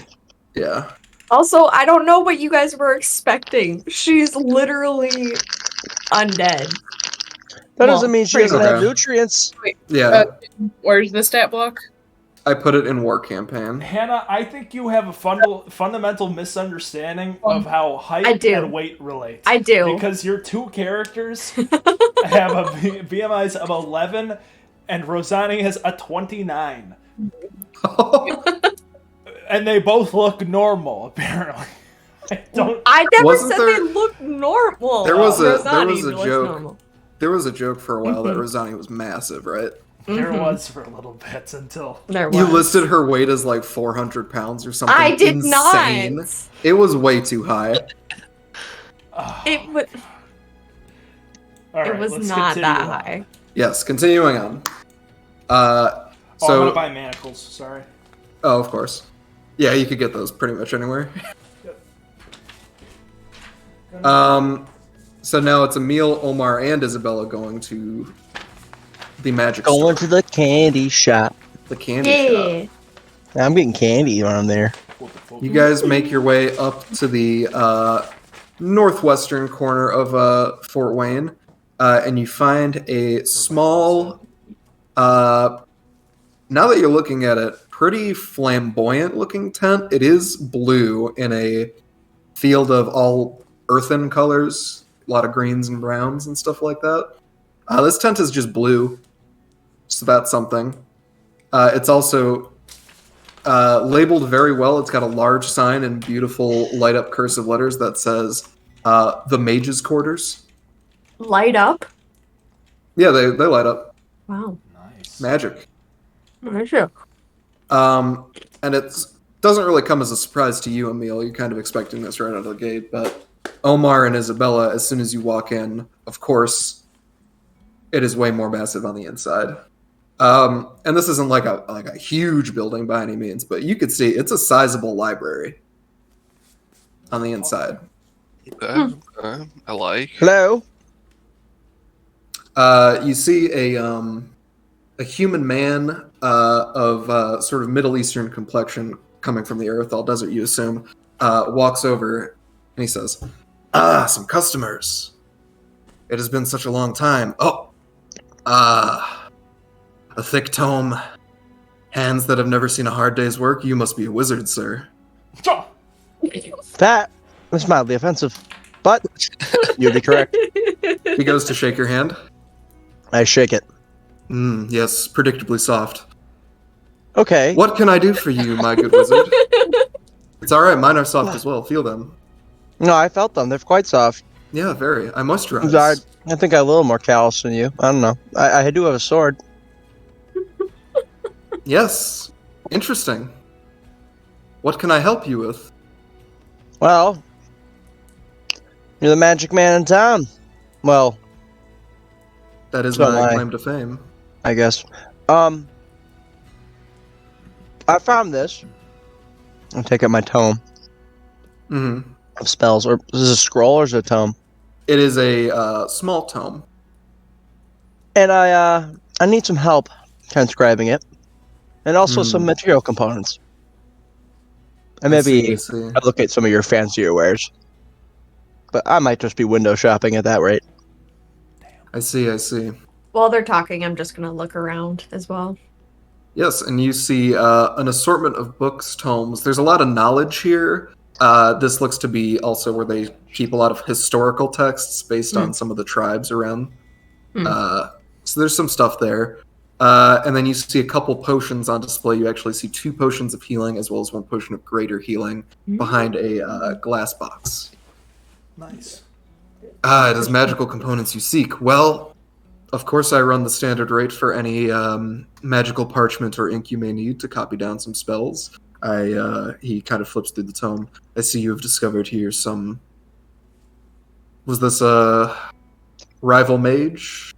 Speaker 1: Yeah.
Speaker 4: Also, I don't know what you guys were expecting. She's literally undead.
Speaker 2: That
Speaker 4: Well,
Speaker 2: doesn't mean she
Speaker 4: pretty
Speaker 2: doesn't
Speaker 1: much.
Speaker 2: have nutrients.
Speaker 1: Yeah.
Speaker 5: Where's the stat block?
Speaker 1: I put it in War Campaign.
Speaker 3: Hannah, I think you have a fundamental misunderstanding of how height
Speaker 4: I do.
Speaker 3: and weight relate.
Speaker 4: I do.
Speaker 3: Because your two characters have a BMIs of 11, and Rosani has a 29. And they both look normal, apparently.
Speaker 4: I never
Speaker 1: Wasn't
Speaker 4: said
Speaker 1: there-
Speaker 4: they look normal.
Speaker 1: There was a
Speaker 4: Rosani looks
Speaker 1: joke.
Speaker 4: normal.
Speaker 1: There was a joke for a while that Rosani was massive, right?
Speaker 3: There was for a little bit until...
Speaker 4: There was.
Speaker 1: You listed her weight as like 400 pounds or something.
Speaker 4: I did
Speaker 1: insane.
Speaker 4: not.
Speaker 1: It was way too high.
Speaker 4: It was.
Speaker 3: All
Speaker 4: It
Speaker 3: right,
Speaker 4: was
Speaker 3: let's
Speaker 4: not
Speaker 3: continue
Speaker 4: that
Speaker 3: on.
Speaker 4: high.
Speaker 1: Yes, continuing on.
Speaker 3: I'm
Speaker 1: So,
Speaker 3: gonna buy manacles, sorry.
Speaker 1: oh, of course. Yeah, you could get those pretty much anywhere. So now it's Emil, Omar, and Isabella going to the magic
Speaker 2: Going
Speaker 1: store,
Speaker 2: to the candy shop.
Speaker 1: the candy shop.
Speaker 2: I'm getting candy when I'm there.
Speaker 1: You guys make your way up to the northwestern corner of Fort Wayne, and you find a small, now that you're looking at it, pretty flamboyant looking tent. It is blue in a field of all earthen colors, a lot of greens and browns and stuff like that. This tent is just blue, so that's something. It's also labeled very well. It's got a large sign in beautiful light up cursive letters that says the Mage's Quarters.
Speaker 4: Light up.
Speaker 1: Yeah, they light up.
Speaker 4: Wow.
Speaker 3: Nice.
Speaker 1: Magic.
Speaker 4: Magic.
Speaker 1: And it doesn't really come as a surprise to you, Emil. You're kind of expecting this right out of the gate. But Omar and Isabella, as soon as you walk in, of course, it is way more massive on the inside. And this isn't like a huge building by any means, but you could see it's a sizable library on the inside.
Speaker 6: I like.
Speaker 2: Hello?
Speaker 1: You see a human man of sort of Middle Eastern complexion coming from the Earthal Desert, you assume, walks over and he says, some customers. It has been such a long time. A thick tome. Hands that have never seen a hard day's work. You must be a wizard, sir.
Speaker 2: That was mildly offensive, but you'd be correct.
Speaker 1: He goes to shake your hand.
Speaker 2: I shake it.
Speaker 1: Yes, predictably soft.
Speaker 2: Okay.
Speaker 1: What can I do for you, my good wizard? It's alright, mine are soft as well. Feel them.
Speaker 2: No, I felt them. They're quite soft.
Speaker 1: Yeah, very. I moisturize.
Speaker 2: I think I'm a little more callous than you. I don't know. I do have a sword.
Speaker 1: Yes. Interesting. What can I help you with?
Speaker 2: Well, you're the magic man in town. Well,
Speaker 1: That is
Speaker 2: So
Speaker 1: my
Speaker 2: I-
Speaker 1: claim to fame.
Speaker 2: I guess. I found this. I'll take out my tome
Speaker 1: hmm
Speaker 2: of spells. Or is this a scroll or is it a tome?
Speaker 1: It is a small tome.
Speaker 2: And I need some help transcribing it. And also some material components. And
Speaker 1: I see,
Speaker 2: maybe
Speaker 1: I see.
Speaker 2: I'll look at some of your fancier wares. But I might just be window shopping at that rate.
Speaker 1: I see, I see.
Speaker 4: While they're talking, I'm just gonna look around as well.
Speaker 1: Yes, and you see an assortment of books, tomes. There's a lot of knowledge here. This looks to be also where they keep a lot of historical texts based on some of the tribes around. So there's some stuff there. And then you see a couple potions on display. You actually see 2 potions of healing as well as 1 potion of greater healing behind a glass box.
Speaker 3: Nice.
Speaker 1: It is magical components you seek. Well, of course I run the standard rate for any magical parchment or ink you may need to copy down some spells. He kind of flips through the tome. I see you have discovered here some... Was this a rival mage?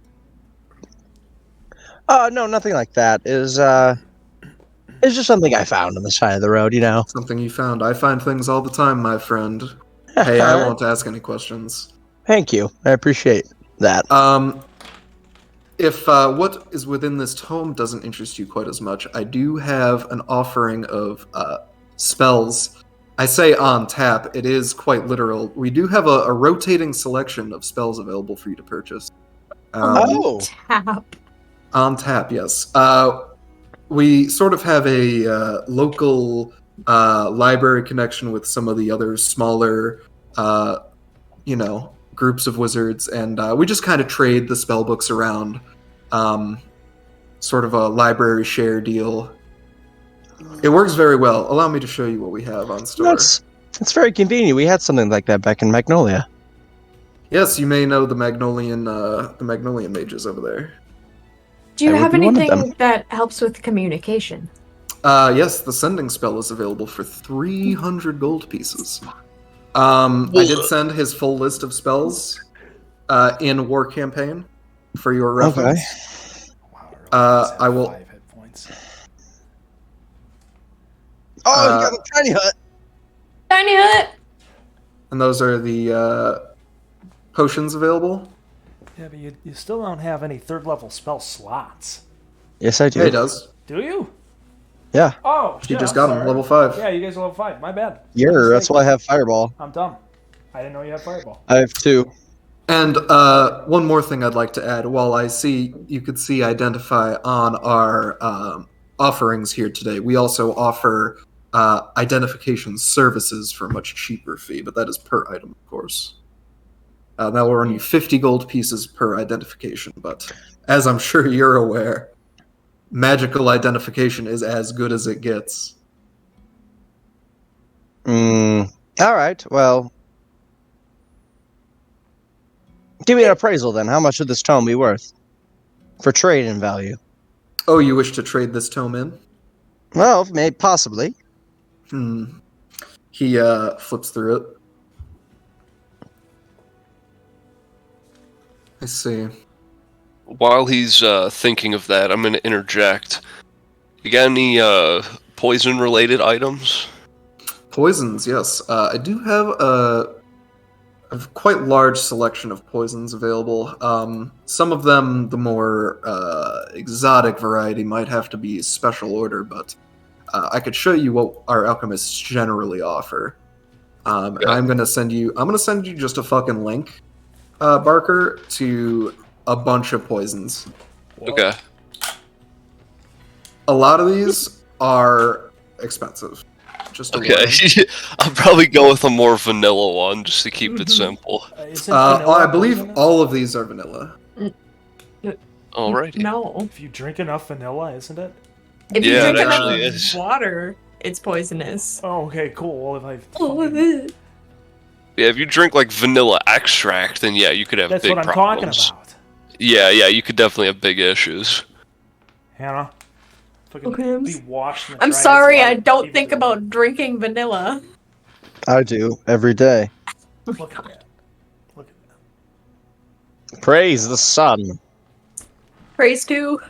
Speaker 2: No, nothing like that. It's just something I found on the side of the road, you know.
Speaker 1: Something you found. I find things all the time, my friend. Hey, I won't ask any questions.
Speaker 2: Thank you. I appreciate that.
Speaker 1: If what is within this tome doesn't interest you quite as much, I do have an offering of spells. I say on tap, it is quite literal. We do have a rotating selection of spells available for you to purchase.
Speaker 2: Oh.
Speaker 4: Tap.
Speaker 1: On tap, yes. we sort of have a local library connection with some of the other smaller, groups of wizards, and we just kind of trade the spell books around, sort of a library share deal. It works very well. Allow me to show you what we have on store.
Speaker 2: That's very convenient. We had something like that back in Magnolia.
Speaker 1: Yes, you may know the Magnolian mages over there.
Speaker 4: Do you
Speaker 2: I would
Speaker 4: have
Speaker 2: be one of
Speaker 4: anything
Speaker 2: them.
Speaker 4: that helps with communication?
Speaker 1: Yes, the sending spell is available for 300 gold pieces. I did send his full list of spells in War Campaign for your reference.
Speaker 3: Wow,
Speaker 1: I will-
Speaker 3: 5 hit points.
Speaker 2: Oh, you got a tiny hut.
Speaker 4: Tiny hut.
Speaker 1: And those are the potions available.
Speaker 3: Yeah, but you still don't have any 3rd level spell slots.
Speaker 2: Yes, I do.
Speaker 1: Yeah, he does.
Speaker 3: Do you?
Speaker 2: Yeah.
Speaker 3: Oh,
Speaker 1: He
Speaker 3: shit,
Speaker 1: just
Speaker 3: I'm
Speaker 1: got him,
Speaker 3: sorry.
Speaker 1: level 5.
Speaker 3: Yeah, you guys are level 5. My bad.
Speaker 2: That's why I have Fireball.
Speaker 3: I'm dumb. I didn't know you had Fireball.
Speaker 2: I have 2.
Speaker 1: And one more thing I'd like to add, while you could see identify on our offerings here today, we also offer identification services for a much cheaper fee, but that is per item, of course. That will run you 50 gold pieces per identification, but as I'm sure you're aware, magical identification is as good as it gets.
Speaker 2: All right. Well, give me an appraisal then. How much would this tome be worth for trade-in value?
Speaker 1: Oh, you wish to trade this tome in?
Speaker 2: Well, maybe possibly.
Speaker 1: He flips through it. I see.
Speaker 6: While he's thinking of that, I'm going to interject. You got any poison-related items?
Speaker 1: Poisons, yes. I do have a quite large selection of poisons available. Some of them, the more exotic variety, might have to be special order, but I could show you what our alchemists generally offer. And I'm gonna send you just a fucking link, Barker, to a bunch of poisons.
Speaker 6: Okay.
Speaker 1: A lot of these are expensive. Just a
Speaker 6: Okay.
Speaker 1: warning.
Speaker 6: I'll probably go with a more vanilla one just to keep it simple.
Speaker 3: Isn't vanilla
Speaker 1: I believe
Speaker 3: poisonous?
Speaker 1: all of these are vanilla.
Speaker 6: Alrighty.
Speaker 4: No.
Speaker 3: If you drink enough vanilla, isn't it?
Speaker 4: If
Speaker 6: Yeah,
Speaker 4: you
Speaker 6: it
Speaker 4: drink
Speaker 6: actually
Speaker 4: enough
Speaker 6: is.
Speaker 4: water, it's poisonous.
Speaker 3: Oh, okay, cool. Well, if I
Speaker 6: Yeah, if you drink like vanilla extract, then yeah, you could have
Speaker 3: that's
Speaker 6: big
Speaker 3: what I'm
Speaker 6: problems.
Speaker 3: talking about.
Speaker 6: Yeah, you could definitely have big issues.
Speaker 3: Hannah, fucking
Speaker 4: Okay,
Speaker 3: be washed. in the
Speaker 4: I'm
Speaker 3: dry as
Speaker 4: sorry,
Speaker 3: light,
Speaker 4: I don't
Speaker 3: even
Speaker 4: think
Speaker 3: though-
Speaker 4: about drinking vanilla.
Speaker 2: I do every day.
Speaker 3: Look at that. Look at that.
Speaker 2: Praise the sun.
Speaker 4: Praise to.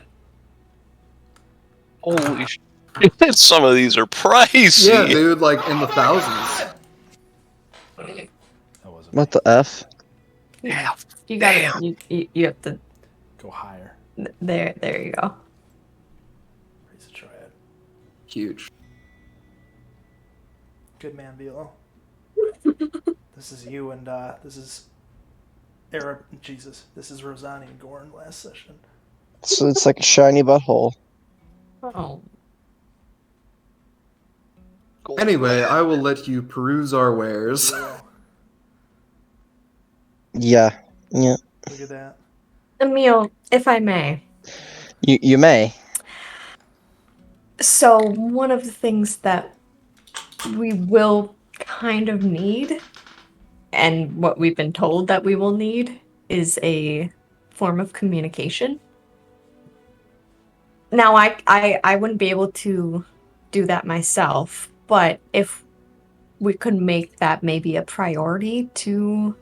Speaker 6: Holy shit. Some of these are pricey.
Speaker 1: Yeah, dude, like in the thousands.
Speaker 3: That wasn't
Speaker 2: What the F?
Speaker 6: Yeah.
Speaker 4: You gotta. You have to.
Speaker 3: go higher.
Speaker 4: There you go.
Speaker 3: Praise the triad.
Speaker 1: Huge.
Speaker 3: Good man, Velo. This is you and this is Arab Jesus. This is Rosani and Gorn last session.
Speaker 2: So it's like a shiny butthole.
Speaker 4: Oh.
Speaker 1: Anyway, I will let you peruse our wares.
Speaker 3: Velo,
Speaker 2: Yeah.
Speaker 3: look at that.
Speaker 4: Emil, if I may.
Speaker 2: You may.
Speaker 4: So, one of the things that we will kind of need, and what we've been told that we will need, is a form of communication. Now, I wouldn't be able to do that myself, but if we could make that maybe a priority to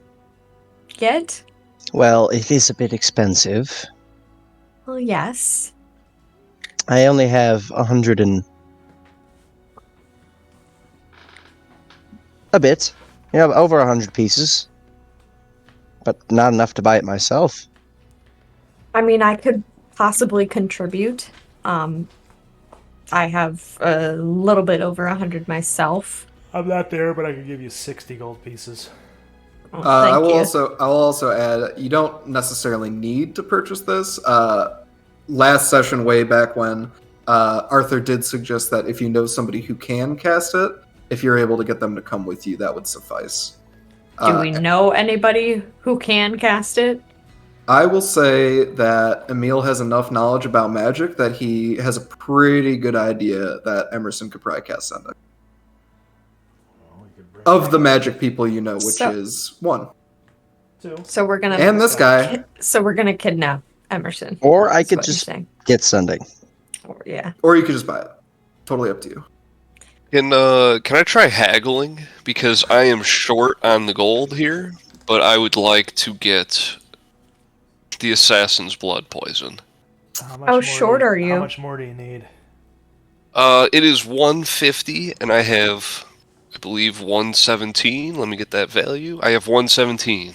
Speaker 4: get,
Speaker 2: Well, it is a bit expensive.
Speaker 4: well, yes.
Speaker 2: I only have 100 and a bit. Yeah, over 100 pieces, but not enough to buy it myself.
Speaker 4: I mean, I could possibly contribute. I have a little bit over 100 myself.
Speaker 3: I'm not there, but I could give you 60 gold pieces.
Speaker 4: Oh,
Speaker 1: I
Speaker 4: thank
Speaker 1: will
Speaker 4: you.
Speaker 1: also add, you don't necessarily need to purchase this. Last session, way back when, Arthur did suggest that if you know somebody who can cast it, if you're able to get them to come with you, that would suffice.
Speaker 4: Do we know anybody who can cast it?
Speaker 1: I will say that Emil has enough knowledge about magic that he has a pretty good idea that Emerson could probably cast Sending. Of the magic people you know, which is 1.
Speaker 3: 2.
Speaker 4: So we're gonna
Speaker 1: And this guy.
Speaker 4: So we're gonna kidnap Emerson.
Speaker 2: Or I
Speaker 4: That's
Speaker 2: could
Speaker 4: what you're
Speaker 2: just
Speaker 4: saying.
Speaker 2: get Sending.
Speaker 4: Yeah.
Speaker 1: Or you could just buy it. Totally up to you.
Speaker 6: Can I try haggling? Because I am short on the gold here, but I would like to get the assassin's blood poison.
Speaker 4: How short are you?
Speaker 3: How much more do you need?
Speaker 6: It is 150, and I have, I believe, 117. Let me get that value. I have 117.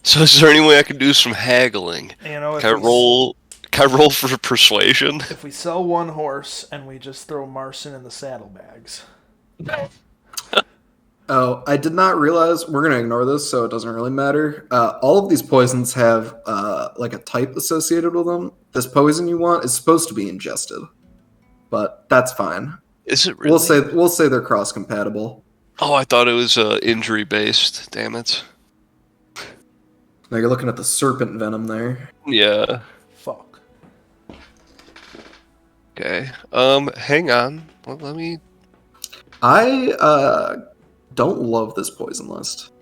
Speaker 6: So is there any way I can do some haggling?
Speaker 3: You know,
Speaker 6: Can I roll for persuasion?
Speaker 3: If we sell one horse and we just throw Marcin in the saddlebags.
Speaker 1: Oh, I did not realize, we're going to ignore this, so it doesn't really matter. All of these poisons have like a type associated with them. This poison you want is supposed to be ingested, but that's fine.
Speaker 6: Is it really?
Speaker 1: We'll say they're cross-compatible.
Speaker 6: Oh, I thought it was injury-based. Damn it.
Speaker 1: Now you're looking at the serpent venom there.
Speaker 6: Yeah.
Speaker 3: Fuck.
Speaker 6: Okay. Hang on. Well, let me...
Speaker 1: I don't love this poison list.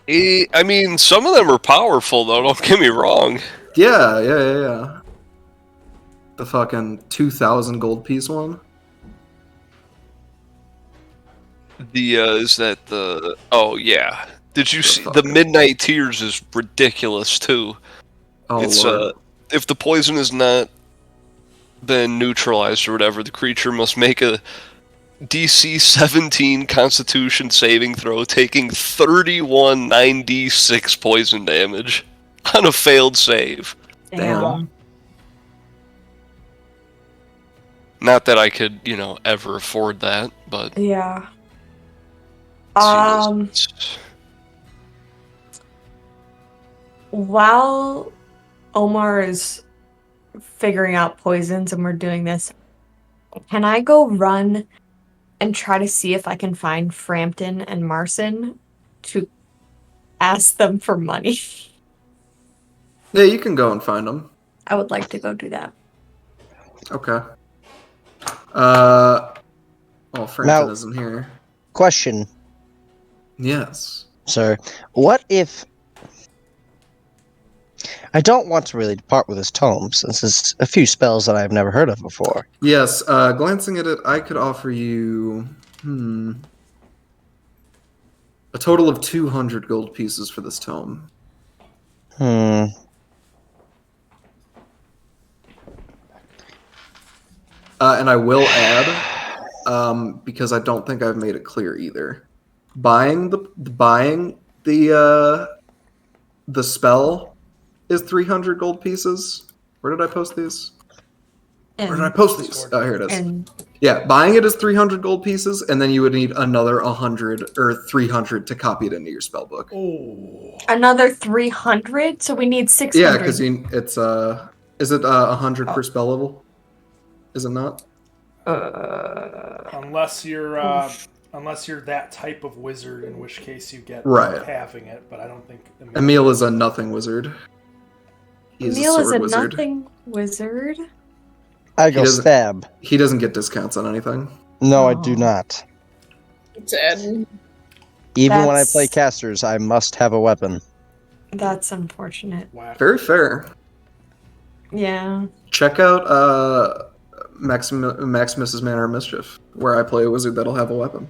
Speaker 6: I mean, some of them are powerful, though. Don't get me wrong.
Speaker 1: Yeah. The fucking 2,000 gold piece one.
Speaker 6: Is that the... Oh, yeah. Did you see...
Speaker 1: fuck
Speaker 6: The
Speaker 1: it.
Speaker 6: Midnight Tears is ridiculous, too.
Speaker 1: Oh,
Speaker 6: It's,
Speaker 1: Lord.
Speaker 6: if the poison has not been neutralized or whatever, the creature must make a DC 17 Constitution saving throw, taking 31 9d6 poison damage on a failed save.
Speaker 1: Damn.
Speaker 6: Not that I could, ever afford that, but...
Speaker 4: Yeah.
Speaker 6: Jesus.
Speaker 4: While Omar is figuring out poisons and we're doing this, can I go run and try to see if I can find Frampton and Marcin to ask them for money?
Speaker 1: Yeah, you can go and find them.
Speaker 4: I would like to go do that.
Speaker 1: Okay. Well, Frampton
Speaker 2: Now-
Speaker 1: isn't here.
Speaker 2: Question,
Speaker 1: Yes.
Speaker 2: sir. What if... I don't want to really depart with this tome, since there's a few spells that I've never heard of before.
Speaker 1: Yes, glancing at it, I could offer you... a total of 200 gold pieces for this tome. And I will add, because I don't think I've made it clear either. Buying the spell is 300 gold pieces. Where did I post these? Where did I post these? Oh, here it is.
Speaker 4: And
Speaker 1: Yeah, buying it is 300 gold pieces, and then you would need another 100 or 300 to copy it into your spell book.
Speaker 3: Oh.
Speaker 4: another 300, so we need 600.
Speaker 1: Yeah, because it's is it 100 per spell level? Is it not?
Speaker 3: Unless you're that type of wizard, in which case you get
Speaker 1: Right.
Speaker 3: halving it, but I don't think
Speaker 1: Emil is a nothing wizard. He's
Speaker 4: Emil
Speaker 1: a
Speaker 4: is
Speaker 1: sword
Speaker 4: a
Speaker 1: wizard.
Speaker 4: nothing wizard.
Speaker 2: I go
Speaker 1: doesn't-
Speaker 2: stab.
Speaker 1: He doesn't get discounts on anything.
Speaker 2: No, I
Speaker 4: Oh.
Speaker 2: do not.
Speaker 5: Sad.
Speaker 2: Even when I
Speaker 4: That's-
Speaker 2: play casters, I must have a weapon.
Speaker 4: That's unfortunate.
Speaker 3: whack.
Speaker 1: Very fair.
Speaker 4: Yeah.
Speaker 1: Check out Maximus's Manor of Mischief, where I play a wizard that'll have a weapon.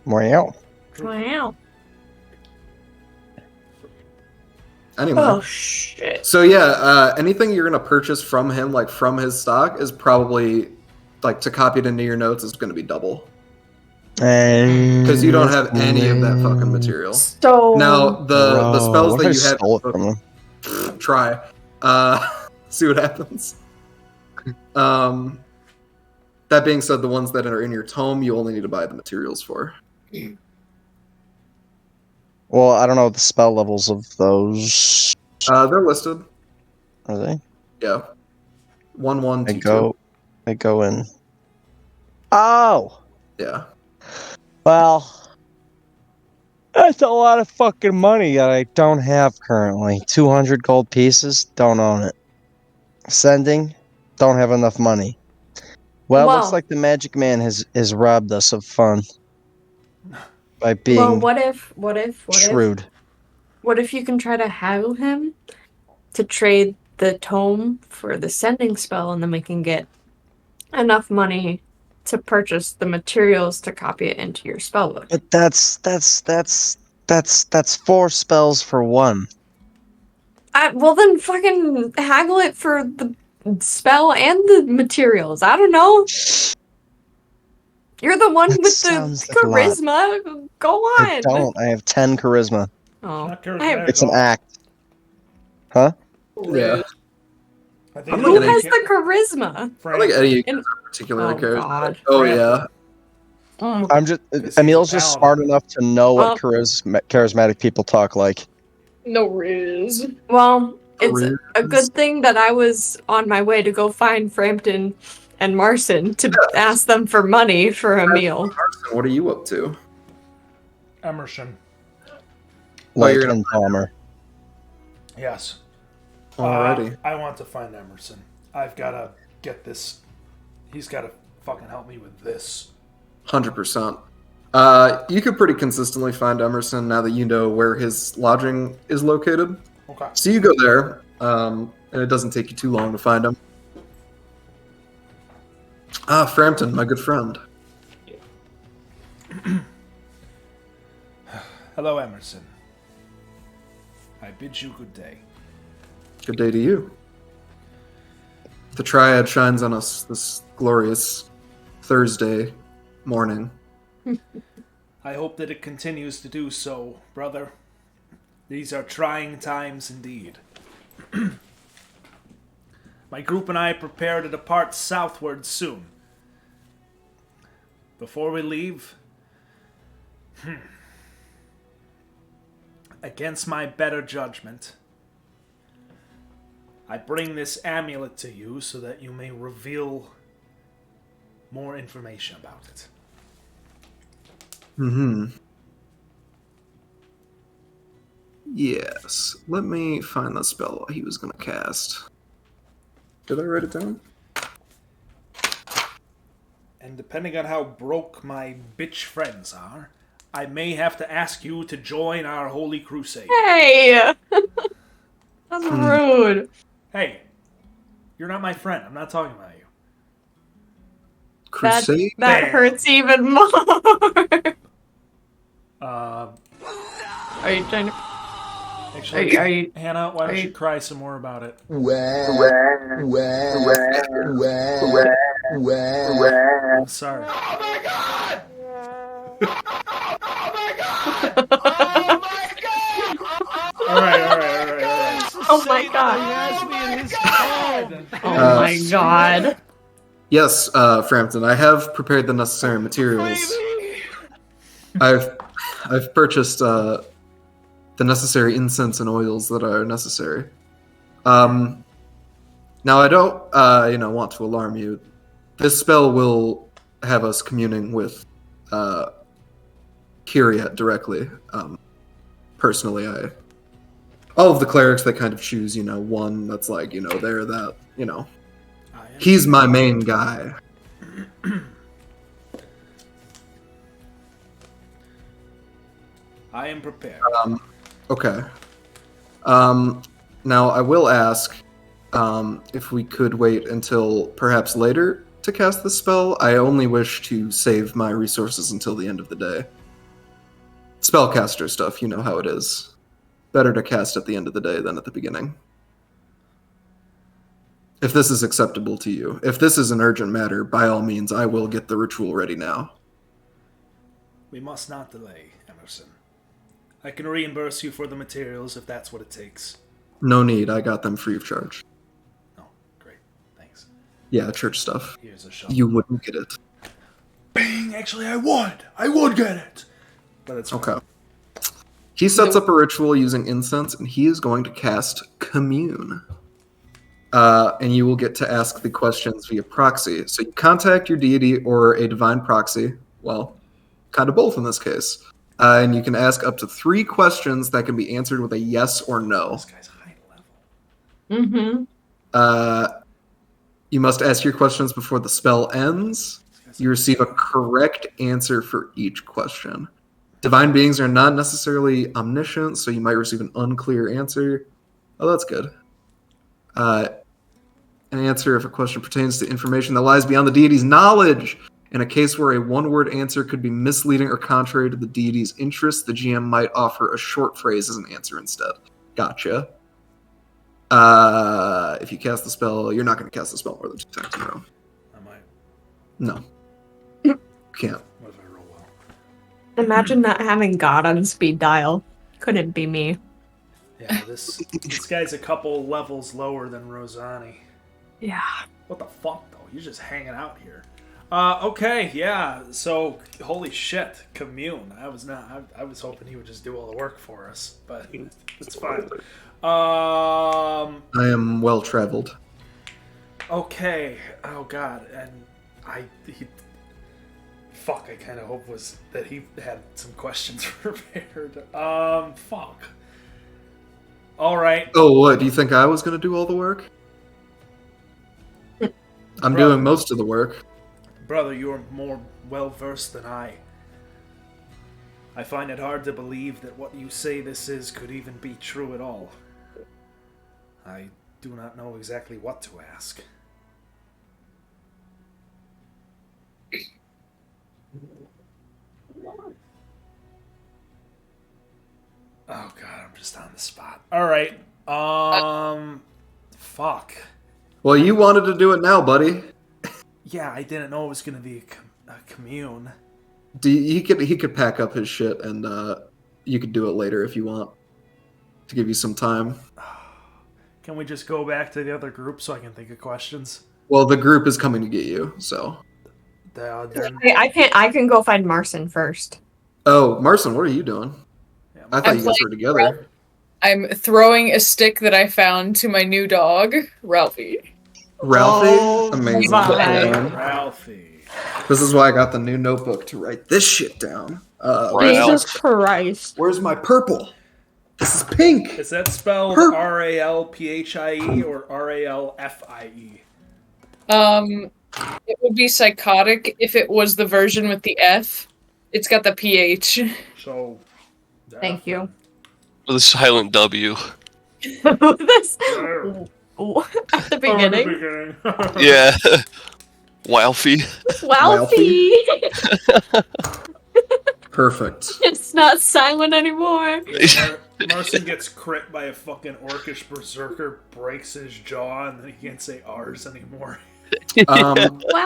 Speaker 2: Wow.
Speaker 4: Wow.
Speaker 1: Anyway.
Speaker 4: Oh shit.
Speaker 1: So yeah, anything you're gonna purchase from him, like from his stock, is probably like to copy it into your notes is gonna be double because you don't have any of that fucking material.
Speaker 4: So
Speaker 1: Now the spells
Speaker 2: what
Speaker 1: that
Speaker 2: if
Speaker 1: you
Speaker 2: I
Speaker 1: have,
Speaker 2: stole it from him?
Speaker 1: try, see what happens. That being said, the ones that are in your tome, you only need to buy the materials for.
Speaker 2: Well, I don't know the spell levels of those.
Speaker 1: They're listed.
Speaker 2: Are they?
Speaker 1: Yeah. 1, 1,
Speaker 2: I
Speaker 1: 2, 2.
Speaker 2: go in. Oh!
Speaker 1: Yeah.
Speaker 2: Well, that's a lot of fucking money that I don't have currently. 200 gold pieces, don't own it. Sending, don't have enough money. Well, it looks
Speaker 4: Well-
Speaker 2: like the magic man has robbed us of fun by
Speaker 4: Well,
Speaker 2: being
Speaker 4: what if
Speaker 2: shrewd.
Speaker 4: what if you can try to haggle him to trade the tome for the sending spell, and then we can get enough money to purchase the materials to copy it into your spellbook.
Speaker 2: But that's 4 spells for one.
Speaker 4: Well, then fucking haggle it for the spell and the materials. I don't know. You're the one
Speaker 2: That
Speaker 4: with the
Speaker 2: sounds like a lot.
Speaker 4: charisma. Go on.
Speaker 2: I don't. I have 10 charisma.
Speaker 4: Oh,
Speaker 3: Not
Speaker 4: I have-
Speaker 3: charismatic
Speaker 2: It's an
Speaker 3: at all.
Speaker 2: act. Huh?
Speaker 1: Yeah.
Speaker 3: I think
Speaker 1: I'm
Speaker 4: who
Speaker 1: looking at
Speaker 4: has
Speaker 1: you.
Speaker 4: the charisma?
Speaker 1: I
Speaker 3: Frank,
Speaker 1: think Eddie
Speaker 4: And-
Speaker 1: particularly
Speaker 4: Oh,
Speaker 1: cares.
Speaker 4: God.
Speaker 1: Oh,
Speaker 3: Frank.
Speaker 1: yeah.
Speaker 2: I'm just.
Speaker 3: he's
Speaker 2: Emil's
Speaker 3: a
Speaker 2: just
Speaker 3: paladin.
Speaker 2: smart enough to know what
Speaker 4: Well-
Speaker 2: charismatic people talk like.
Speaker 5: No riz.
Speaker 4: Well, it's
Speaker 1: Careers.
Speaker 4: a good thing that I was on my way to go find Frampton and Marson to ask them for money for a meal.
Speaker 1: Carson, what are you up to?
Speaker 3: Emerson.
Speaker 2: Like
Speaker 1: you're gonna
Speaker 2: and Palmer.
Speaker 3: Yes.
Speaker 1: Alrighty.
Speaker 3: I want to find Emerson. I've got to get this. He's got to fucking help me with this.
Speaker 1: 100%. You could pretty consistently find Emerson now that you know where his lodging is located.
Speaker 3: Okay.
Speaker 1: So you go there, and it doesn't take you too long to find him. Frampton, my good friend.
Speaker 3: Hello, Emerson. I bid you good day.
Speaker 1: Good day to you. The Triad shines on us this glorious Thursday morning.
Speaker 3: I hope that it continues to do so, brother. These are trying times indeed. My group and I prepare to depart southward soon. Before we leave, against my better judgment, I bring this amulet to you so that you may reveal more information about it.
Speaker 1: Mm-hmm. Yes. Let me find the spell he was going to cast. Did I write it down?
Speaker 3: And depending on how broke my bitch friends are, I may have to ask you to join our holy crusade.
Speaker 4: Hey! That's rude.
Speaker 3: Hey, you're not my friend. I'm not talking about you.
Speaker 1: Crusade?
Speaker 4: That hurts even more. Are you trying to?
Speaker 3: Actually,
Speaker 4: Are you?
Speaker 3: Hannah, why don't
Speaker 4: are
Speaker 3: you
Speaker 4: you-
Speaker 3: cry some more about it? I'm sorry. All right.
Speaker 4: Oh my god. Oh my god.
Speaker 1: Yes, Frampton, I have prepared the necessary materials. I've purchased the necessary incense and oils that are necessary. Now I don't want to alarm you. This spell will have us communing with Kyriat directly. Personally, all of the clerics that kind of choose, one that's like, they're that, he's my main guy.
Speaker 3: I am prepared.
Speaker 1: Okay. Now I will ask if we could wait until perhaps later to cast the spell. I only wish to save my resources until the end of the day. Spellcaster stuff, you know how it is. Better to cast at the end of the day than at the beginning. If this is acceptable to you. If this is an urgent matter, by all means, I will get the ritual ready now.
Speaker 3: We must not delay, Emerson. I can reimburse you for the materials if that's what it takes.
Speaker 1: No need, I got them free of charge.
Speaker 3: Oh, great. Thanks.
Speaker 1: Yeah, church stuff.
Speaker 3: Here's a shot.
Speaker 1: You wouldn't get it.
Speaker 3: Bang! Actually, I would. I would get it. But it's fine.
Speaker 1: Okay. He sets up a ritual using incense, and he is going to cast Commune. And you will get to ask the questions via proxy. So you contact your deity or a divine proxy. Well, kind of both in this case. And you can ask up to 3 questions that can be answered with a yes or no.
Speaker 3: This guy's high level.
Speaker 4: Mm-hmm.
Speaker 1: You must ask your questions before the spell ends. You receive a correct answer for each question. Divine beings are not necessarily omniscient, so you might receive an unclear answer. Oh, that's good. An answer if a question pertains to information that lies beyond the deity's knowledge. In a case where a one-word answer could be misleading or contrary to the deity's interests, the GM might offer a short phrase as an answer instead. Gotcha. If you cast the spell, you're not going to cast the spell more than 2 times in a row.
Speaker 3: I might.
Speaker 1: No. Can't.
Speaker 3: What if I roll well?
Speaker 4: Imagine not having God on speed dial. Couldn't be me.
Speaker 3: Yeah, this guy's a couple levels lower than Rosani.
Speaker 4: Yeah.
Speaker 3: What the fuck, though? You're just hanging out here. Okay, yeah. So, holy shit, Commune. I was hoping he would just do all the work for us, but it's fine.
Speaker 1: I am well traveled.
Speaker 3: Okay. Oh god, and I kind of hope was that he had some questions prepared. Fuck. All right.
Speaker 1: Oh, what? Do you think I was going to do all the work? I'm
Speaker 3: Bro.
Speaker 1: doing most of the work.
Speaker 3: Brother, you are more well-versed than I. I find it hard to believe that what you say this is could even be true at all. I do not know exactly what to ask. Oh god, I'm just on the spot. Alright, fuck.
Speaker 1: Well, you wanted to do it now, buddy.
Speaker 3: Yeah, I didn't know it was gonna be a commune.
Speaker 1: He could pack up his shit and you could do it later if you want. To give you some time.
Speaker 3: Can we just go back to the other group so I can think of questions?
Speaker 1: Well, the group is coming to get you, so.
Speaker 4: I can go find Marson first.
Speaker 1: Oh, Marson, what are you doing?
Speaker 3: Yeah,
Speaker 1: I thought you guys were together.
Speaker 5: I'm throwing a stick that I found to my new dog, Ralphie.
Speaker 1: Ralphie?
Speaker 4: Oh,
Speaker 1: Amazing.
Speaker 4: my.
Speaker 1: Man.
Speaker 3: Ralphie.
Speaker 1: This is why I got the new notebook to write this shit down.
Speaker 4: Jesus Christ.
Speaker 1: Where's my purple? This is pink.
Speaker 3: Is that spelled
Speaker 1: Her-
Speaker 3: R-A-L-P-H-I-E or R-A-L-F-I-E?
Speaker 5: It would be psychotic if it was the version with the F. It's got the PH.
Speaker 3: So...
Speaker 4: Thank you.
Speaker 6: With a silent W.
Speaker 4: This
Speaker 3: There.
Speaker 4: at the beginning.
Speaker 6: Yeah. Walfie.
Speaker 4: Walfie.
Speaker 1: Perfect.
Speaker 4: It's not silent anymore.
Speaker 3: Marson gets crit by a fucking orcish berserker, breaks his jaw, and then he can't say R's anymore.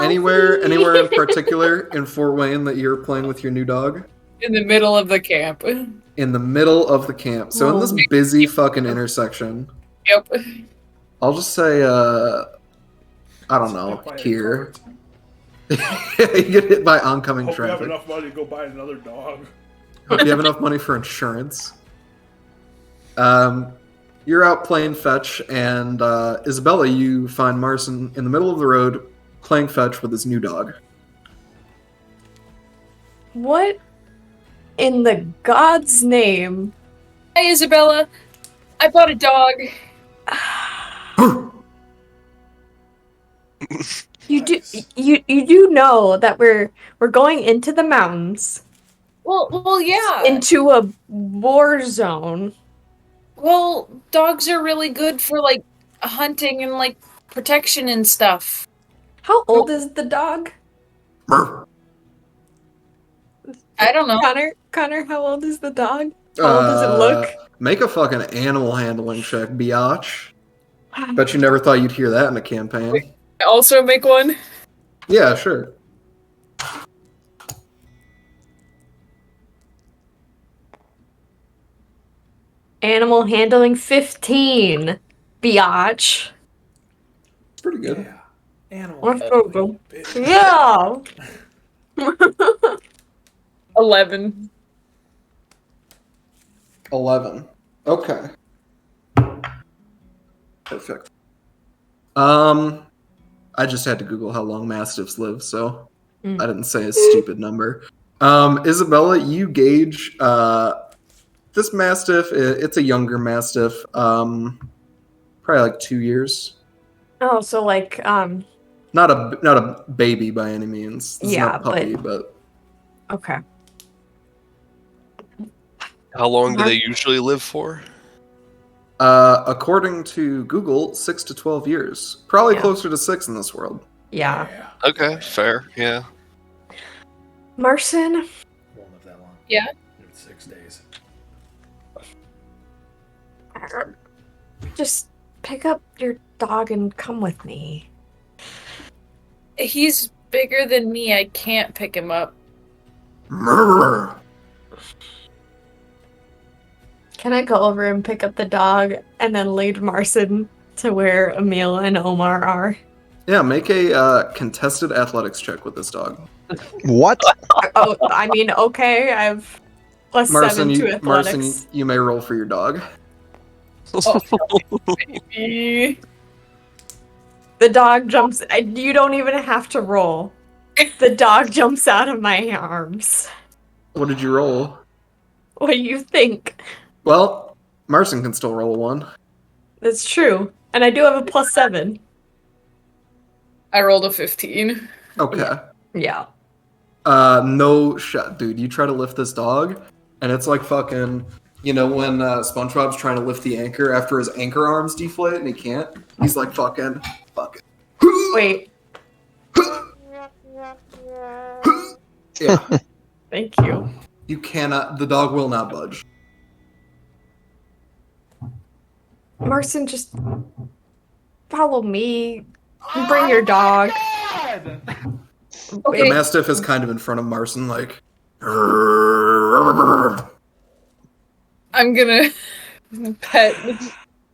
Speaker 1: Anywhere in particular in Fort Wayne that you're playing with your new dog?
Speaker 5: In the middle of the camp.
Speaker 1: In the middle of the camp. So in this busy fucking intersection,
Speaker 5: Yep.
Speaker 1: I'll just say, I don't know,
Speaker 3: Buy a
Speaker 1: here.
Speaker 3: cart.
Speaker 1: You get hit by oncoming
Speaker 3: Hope you have
Speaker 1: traffic.
Speaker 3: enough money to go buy another dog.
Speaker 1: Hope you have enough money for insurance. You're out playing fetch, and Isabella, you find Marson in the middle of the road playing fetch with his new dog.
Speaker 4: What in the God's name?
Speaker 5: Hey, Isabella. I bought a dog.
Speaker 4: You
Speaker 3: Nice.
Speaker 4: do you do know that we're going into the mountains,
Speaker 5: Well, yeah.
Speaker 4: into a war zone.
Speaker 5: Well, dogs are really good for, like, hunting and, like, protection and stuff.
Speaker 4: How old is the dog?
Speaker 1: Murph.
Speaker 5: I don't know.
Speaker 4: Connor, how old is the dog? How old does it look?
Speaker 1: Make a fucking animal handling check, biatch. Bet you never thought you'd hear that in a campaign.
Speaker 5: Also make one.
Speaker 1: Yeah, sure.
Speaker 4: Animal handling 15. Biatch.
Speaker 1: It's pretty good.
Speaker 3: Yeah. Animal.
Speaker 4: Let's go.
Speaker 3: Bitch.
Speaker 4: Yeah.
Speaker 5: 11.
Speaker 1: 11. Okay. Perfect. I just had to Google how long mastiffs live, so
Speaker 4: Mm.
Speaker 1: I didn't say a stupid number. Isabella, you gauge this mastiff. It's a younger mastiff. Probably like 2 years.
Speaker 4: Oh, so like
Speaker 1: Not a baby by any means. This is
Speaker 4: Yeah,
Speaker 1: not a puppy, but
Speaker 4: okay.
Speaker 6: How long do they usually live for?
Speaker 1: according to Google, 6 to 12 years. Probably
Speaker 4: Yeah.
Speaker 1: closer to 6 in this world.
Speaker 4: Yeah.
Speaker 6: Okay, fair. Yeah.
Speaker 4: Marcin,
Speaker 3: Won't live that long.
Speaker 5: Yeah?
Speaker 3: It's 6 days.
Speaker 4: just pick up your dog and come with me.
Speaker 5: He's bigger than me. I can't pick him up.
Speaker 1: Murr.
Speaker 4: Can I go over and pick up the dog and then lead Marcin to where Emil and Omar are?
Speaker 1: Yeah, make a contested athletics check with this dog.
Speaker 2: What?
Speaker 4: Oh, I mean, okay, I've +7
Speaker 1: Marcin,
Speaker 4: to
Speaker 1: you, Marcin,
Speaker 4: athletics.
Speaker 1: you may roll for your dog.
Speaker 5: Eh.
Speaker 4: The dog jumps. You don't even have to roll. The dog jumps out of my arms.
Speaker 1: What did you roll?
Speaker 4: What do you think?
Speaker 1: Well, Marcin can still roll one.
Speaker 4: That's true. And I do have a +7.
Speaker 5: I rolled a 15.
Speaker 1: Okay.
Speaker 4: Yeah.
Speaker 1: No shot, dude. You try to lift this dog, and it's like fucking. You know when SpongeBob's trying to lift the anchor after his anchor arms deflate and he can't? He's like fucking.
Speaker 4: Wait.
Speaker 1: Yeah.
Speaker 4: Thank you.
Speaker 1: You cannot. The dog will not budge.
Speaker 4: Marcin, just follow me. Bring your dog.
Speaker 1: The
Speaker 5: Okay.
Speaker 1: Mastiff is kind of in front of Marcin, like.
Speaker 5: I'm gonna pet,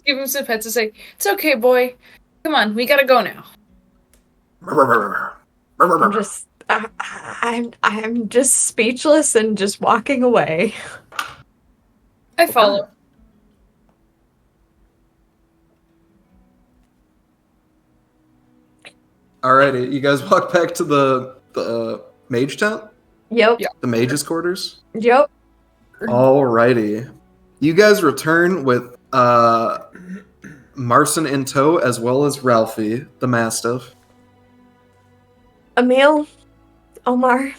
Speaker 5: give him some pets and say, "It's okay, boy. Come on, we gotta go now."
Speaker 4: I'm just. I'm just speechless and just walking away.
Speaker 5: I follow.
Speaker 1: Alrighty, you guys walk back to the mage tent,
Speaker 4: Yep.
Speaker 5: Yeah.
Speaker 1: the mage's quarters.
Speaker 4: Yep.
Speaker 1: Alrighty, you guys return with Marcin in tow as well as Ralphie, the mastiff.
Speaker 4: Emil, Omar,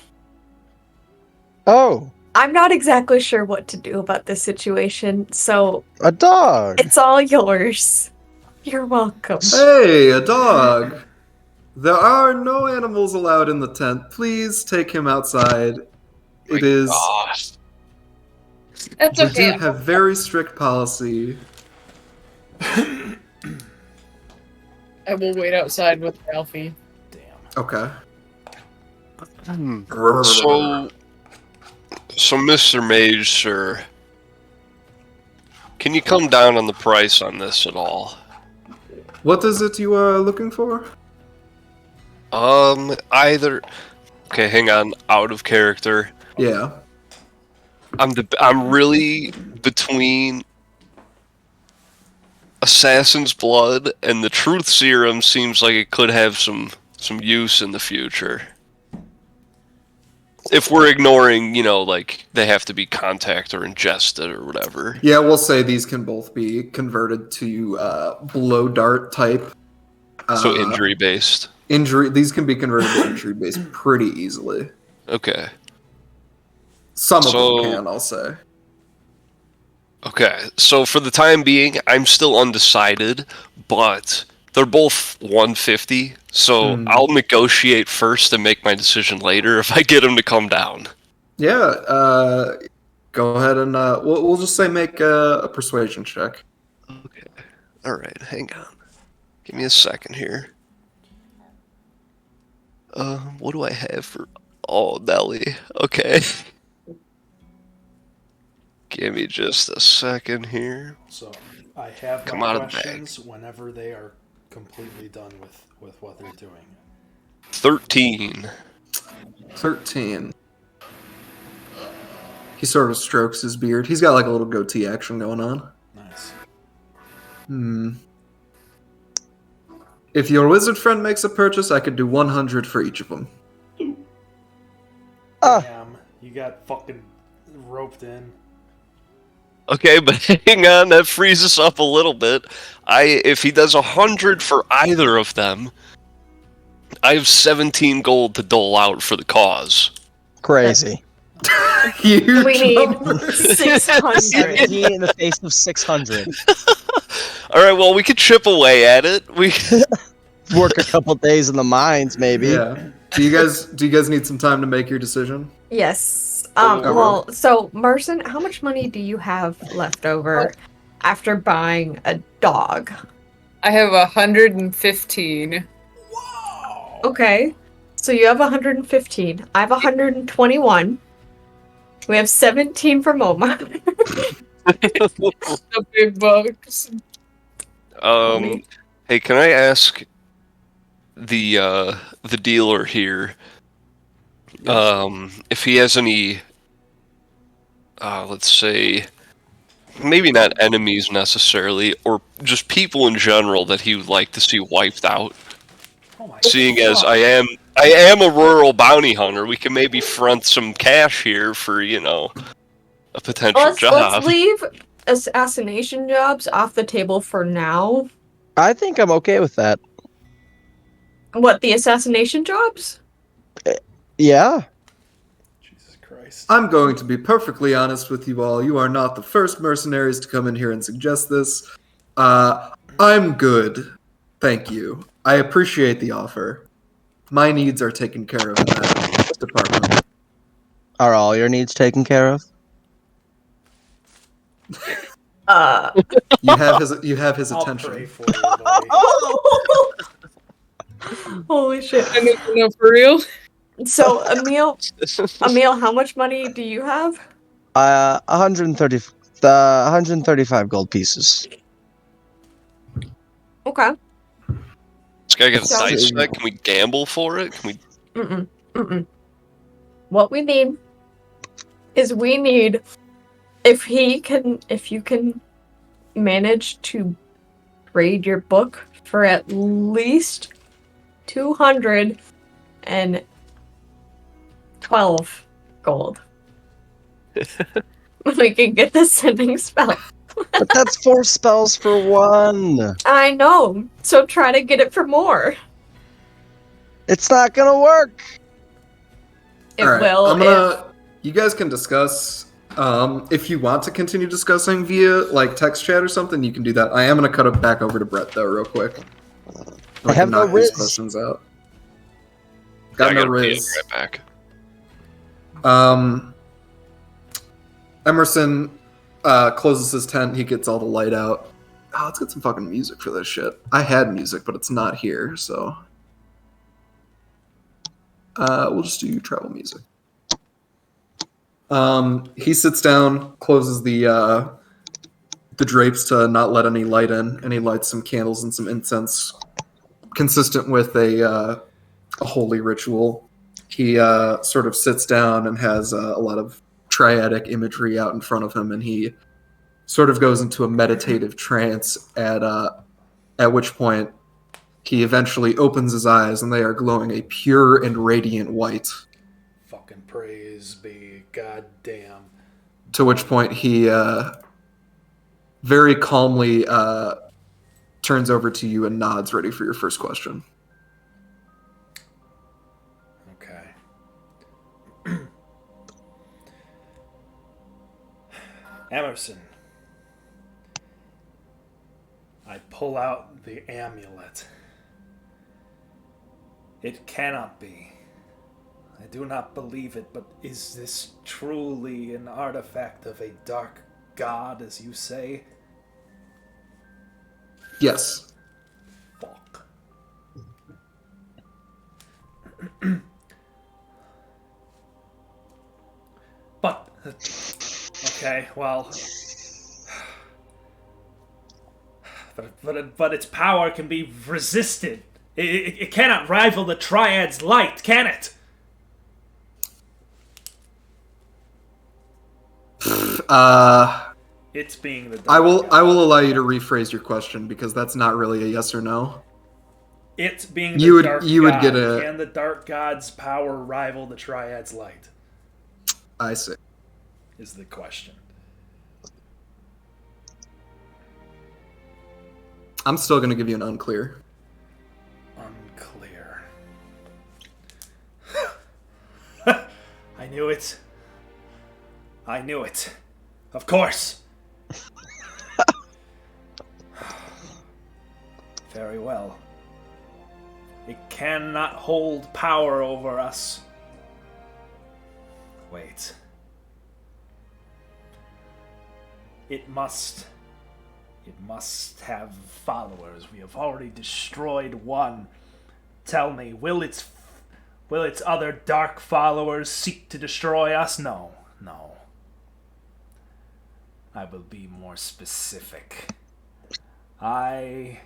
Speaker 2: Oh,
Speaker 4: I'm not exactly sure what to do about this situation, so
Speaker 2: a dog.
Speaker 4: it's all yours. You're welcome.
Speaker 1: Hey, a dog. There are no animals allowed in the tent. Please take him outside. It is.
Speaker 6: Gosh.
Speaker 5: That's
Speaker 1: We
Speaker 5: okay.
Speaker 1: do have very strict policy.
Speaker 5: I will wait outside with Ralphie.
Speaker 3: Damn.
Speaker 1: Okay.
Speaker 6: So, Mr. Mage, sir, can you come down on the price on this at all?
Speaker 1: What is it you are looking for?
Speaker 6: Either. Okay, hang on. Out of character.
Speaker 1: Yeah.
Speaker 6: I'm really between Assassin's Blood and the Truth Serum. Seems like it could have some use in the future. If we're ignoring, like they have to be contact or ingested or whatever.
Speaker 1: Yeah, we'll say these can both be converted to blow dart type.
Speaker 6: So injury based.
Speaker 1: These can be converted to injury based pretty easily.
Speaker 6: Okay.
Speaker 1: Some of
Speaker 6: So-
Speaker 1: them can, I'll say.
Speaker 6: Okay. So for the time being, I'm still undecided, but they're both 150. So I'll negotiate first and make my decision later if I get them to come down.
Speaker 1: Yeah, go ahead and we'll just say make a persuasion check.
Speaker 6: Okay. All right. Hang on. Give me a second here. What do I have for? Oh, Nelly. Okay. Give me just a second here.
Speaker 3: So I have
Speaker 6: Come
Speaker 3: my
Speaker 6: out of the bag.
Speaker 3: questions whenever they are completely done with what they're doing.
Speaker 6: 13.
Speaker 1: 13. He sort of strokes his beard. He's got like a little goatee action going on.
Speaker 3: Nice.
Speaker 1: If your wizard friend makes a purchase, I could do 100 for each of them.
Speaker 3: Damn, you got fucking roped in.
Speaker 6: Okay, but hang on, that frees us up a little bit. If he does 100 for either of them, I have 17 gold to dole out for the cause.
Speaker 2: Crazy.
Speaker 1: Huge
Speaker 4: We need
Speaker 1: number.
Speaker 4: 600.
Speaker 2: 17 in the face of 600.
Speaker 6: All right, well, we could chip away at it. We
Speaker 2: Work a couple days in the mines, maybe.
Speaker 1: Yeah. Do you guys need some time to make your decision?
Speaker 4: Yes.
Speaker 1: Okay.
Speaker 4: Well, so Merson, how much money do you have left over after buying a dog?
Speaker 5: I have 115.
Speaker 4: Okay. So you have 115. I have 121. We have 17 for MoMA.
Speaker 5: The big bucks.
Speaker 6: Hey, can I ask the dealer here if he has any let's say maybe not enemies necessarily, or just people in general that he would like to see wiped out?
Speaker 3: Oh my
Speaker 6: Seeing as
Speaker 3: fuck.
Speaker 6: I am a rural bounty hunter, we can maybe front some cash here for, a potential
Speaker 4: Let's
Speaker 6: job.
Speaker 4: leave assassination jobs off the table for now.
Speaker 2: I think I'm okay with that.
Speaker 4: What, the assassination jobs?
Speaker 2: Yeah.
Speaker 3: Jesus Christ.
Speaker 1: I'm going to be perfectly honest with you all. You are not the first mercenaries to come in here and suggest this. I'm good. Thank you. I appreciate the offer. My needs are taken care of in that department.
Speaker 2: Are all your needs taken care of?
Speaker 1: You have his
Speaker 3: I'll
Speaker 1: attention.
Speaker 3: pray for you, buddy.
Speaker 4: Holy shit.
Speaker 5: No, for real?
Speaker 4: So, Emil, how much money do you have?
Speaker 2: 135 gold pieces.
Speaker 4: Okay.
Speaker 6: This guy got a
Speaker 4: Sounds
Speaker 6: dice
Speaker 2: good.
Speaker 6: set. Can we gamble for it? Can we?
Speaker 4: What we need is if you can manage to trade your book for at least 212 gold. We can get the sending spell.
Speaker 2: But that's 4 spells for 1.
Speaker 4: I know, so try to get it for more.
Speaker 2: It's not gonna work.
Speaker 4: It
Speaker 1: All right,
Speaker 4: will.
Speaker 1: You guys can discuss. If you want to continue discussing via like text chat or something, you can do that. I am gonna cut it back over to Brett though, real quick.
Speaker 2: I have no
Speaker 1: knock these
Speaker 2: riz.
Speaker 1: questions out.
Speaker 6: I
Speaker 1: Got no
Speaker 6: gotta pay it
Speaker 1: riz.
Speaker 6: right back.
Speaker 1: Emerson closes his tent. He gets all the light out. Oh, let's get some fucking music for this shit. I had music, but it's not here, so we'll just do travel music. He sits down, closes the drapes to not let any light in, and he lights some candles and some incense, consistent with a holy ritual. He sort of sits down and has a lot of triadic imagery out in front of him, and he sort of goes into a meditative trance, at which point he eventually opens his eyes, and they are glowing a pure and radiant white.
Speaker 3: Fucking praise be goddamn.
Speaker 1: To which point he very calmly turns over to you and nods, ready for your first question.
Speaker 3: Okay. Emerson. I pull out the amulet. It cannot be. I do not believe it, but is this truly an artifact of a dark god, as you say?
Speaker 1: Yes.
Speaker 3: Fuck. But okay, well, but its power can be resisted. It cannot rival the Triad's light, can it? It's being the dark
Speaker 1: I will
Speaker 3: god.
Speaker 1: allow you to rephrase your question because that's not really a yes or no.
Speaker 3: It being
Speaker 1: You
Speaker 3: the
Speaker 1: would-
Speaker 3: dark
Speaker 1: you would
Speaker 3: god.
Speaker 1: get a-
Speaker 3: Can the dark god's power rival the Triad's light?
Speaker 1: I see.
Speaker 3: Is the question.
Speaker 1: I'm still going to give you an unclear.
Speaker 3: Unclear. I knew it. I knew it. Of course. Very well. It cannot hold power over us. Wait. It must have followers. We have already destroyed one. Tell me, will its other dark followers seek to destroy us? No. I will be more specific. I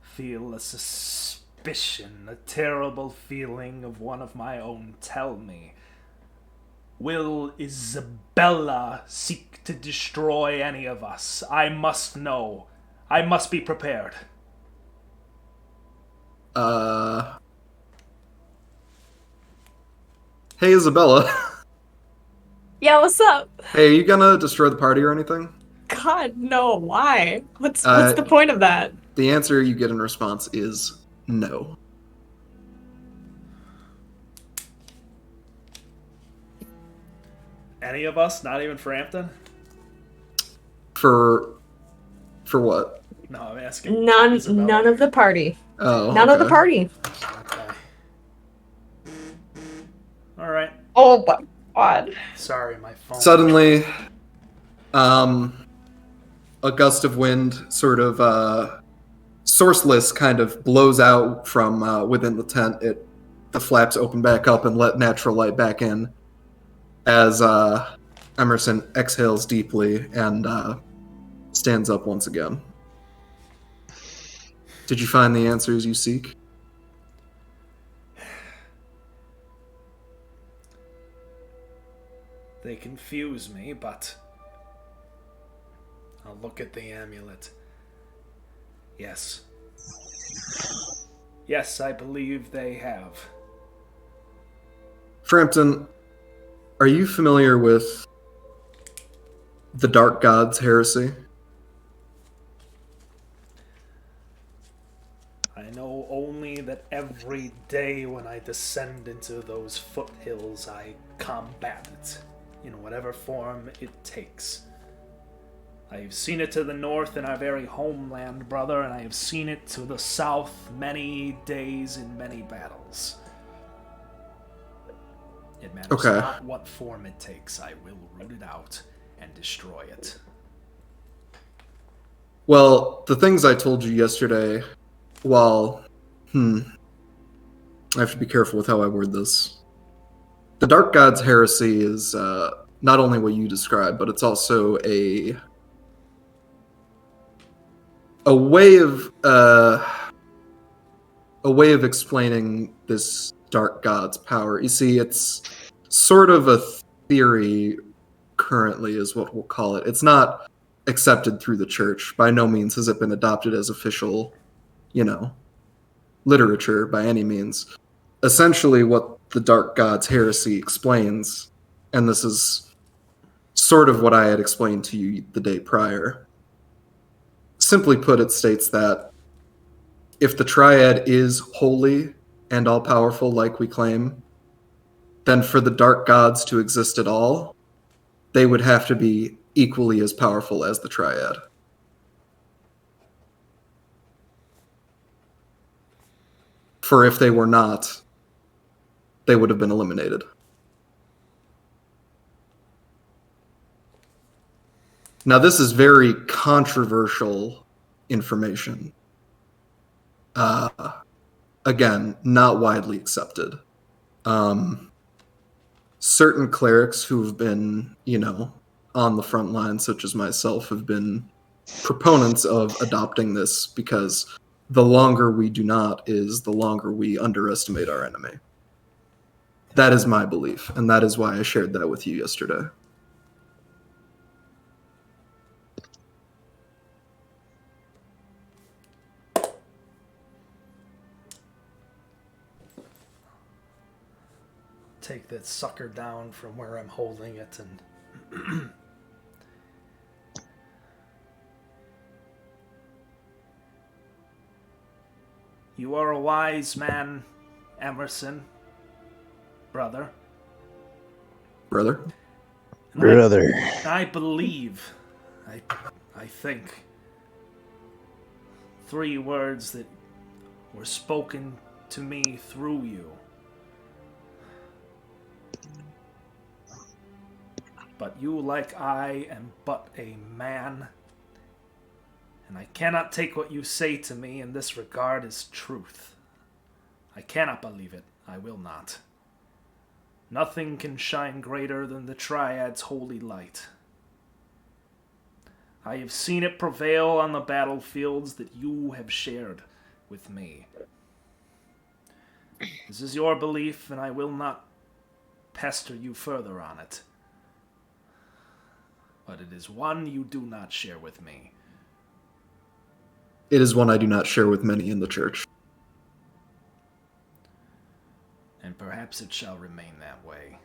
Speaker 3: feel a suspicion, a terrible feeling of one of my own. Tell me, will Isabella seek to destroy any of us? I must know. I must be prepared.
Speaker 1: Hey, Isabella.
Speaker 4: Yeah, what's up?
Speaker 1: Hey, are you gonna destroy the party or anything?
Speaker 4: God, no. Why? What's
Speaker 1: Uh,
Speaker 4: the point of that?
Speaker 1: The answer you get in response is no.
Speaker 3: Any of us? Not even Frampton?
Speaker 1: For what?
Speaker 3: No, I'm asking.
Speaker 4: None
Speaker 3: Isabella.
Speaker 4: none of the party.
Speaker 1: Oh,
Speaker 4: None of the
Speaker 1: okay.
Speaker 4: party.
Speaker 3: Okay. All right.
Speaker 4: Oh my god.
Speaker 3: Sorry, my phone.
Speaker 1: Suddenly, a gust of wind, sort of sourceless, kind of blows out from within the tent. The flaps open back up and let natural light back in as Emerson exhales deeply and stands up once again. Did you find the answers you seek?
Speaker 3: They confuse me, but I'll look at the amulet. Yes. Yes, I believe they have.
Speaker 1: Frampton, are you familiar with the Dark Gods heresy?
Speaker 3: I know only that every day when I descend into those foothills, I combat it in whatever form it takes. I have seen it to the north in our very homeland, brother, and I have seen it to the south many days in many battles. It matters
Speaker 1: Okay.
Speaker 3: not what form it takes. I will root it out and destroy it.
Speaker 1: Well, the things I told you yesterday, while, I have to be careful with how I word this. The Dark Gods heresy is not only what you described, but it's also a way of explaining this Dark God's power. You see, it's sort of a theory currently, is what we'll call it. It's not accepted through the church. By no means has it been adopted as official, literature by any means. Essentially, what the Dark Gods heresy explains, and this is sort of what I had explained to you the day prior. Simply put, it states that if the Triad is holy and all-powerful like we claim, then for the Dark Gods to exist at all, they would have to be equally as powerful as the Triad. For if they were not, they would have been eliminated. Now, this is very controversial information. Again, not widely accepted. Certain clerics who've been, on the front line, such as myself, have been proponents of adopting this because the longer we do not is the longer we underestimate our enemy. That is my belief, and that is why I shared that with you yesterday.
Speaker 3: take this sucker down from where I'm holding it and You are a wise man, Emerson, brother.
Speaker 1: Brother?
Speaker 3: And
Speaker 2: Brother.
Speaker 3: I believe, I think, 3 words that were spoken to me through you. But you, like I, am but a man, and I cannot take what you say to me in this regard as truth. I cannot believe it. I will not. Nothing can shine greater than the Triad's holy light. I have seen it prevail on the battlefields that you have shared with me. This is your belief, and I will not pester you further on it. But it is one you do not share with me.
Speaker 1: It is one I do not share with many in the church.
Speaker 3: And perhaps it shall remain that way.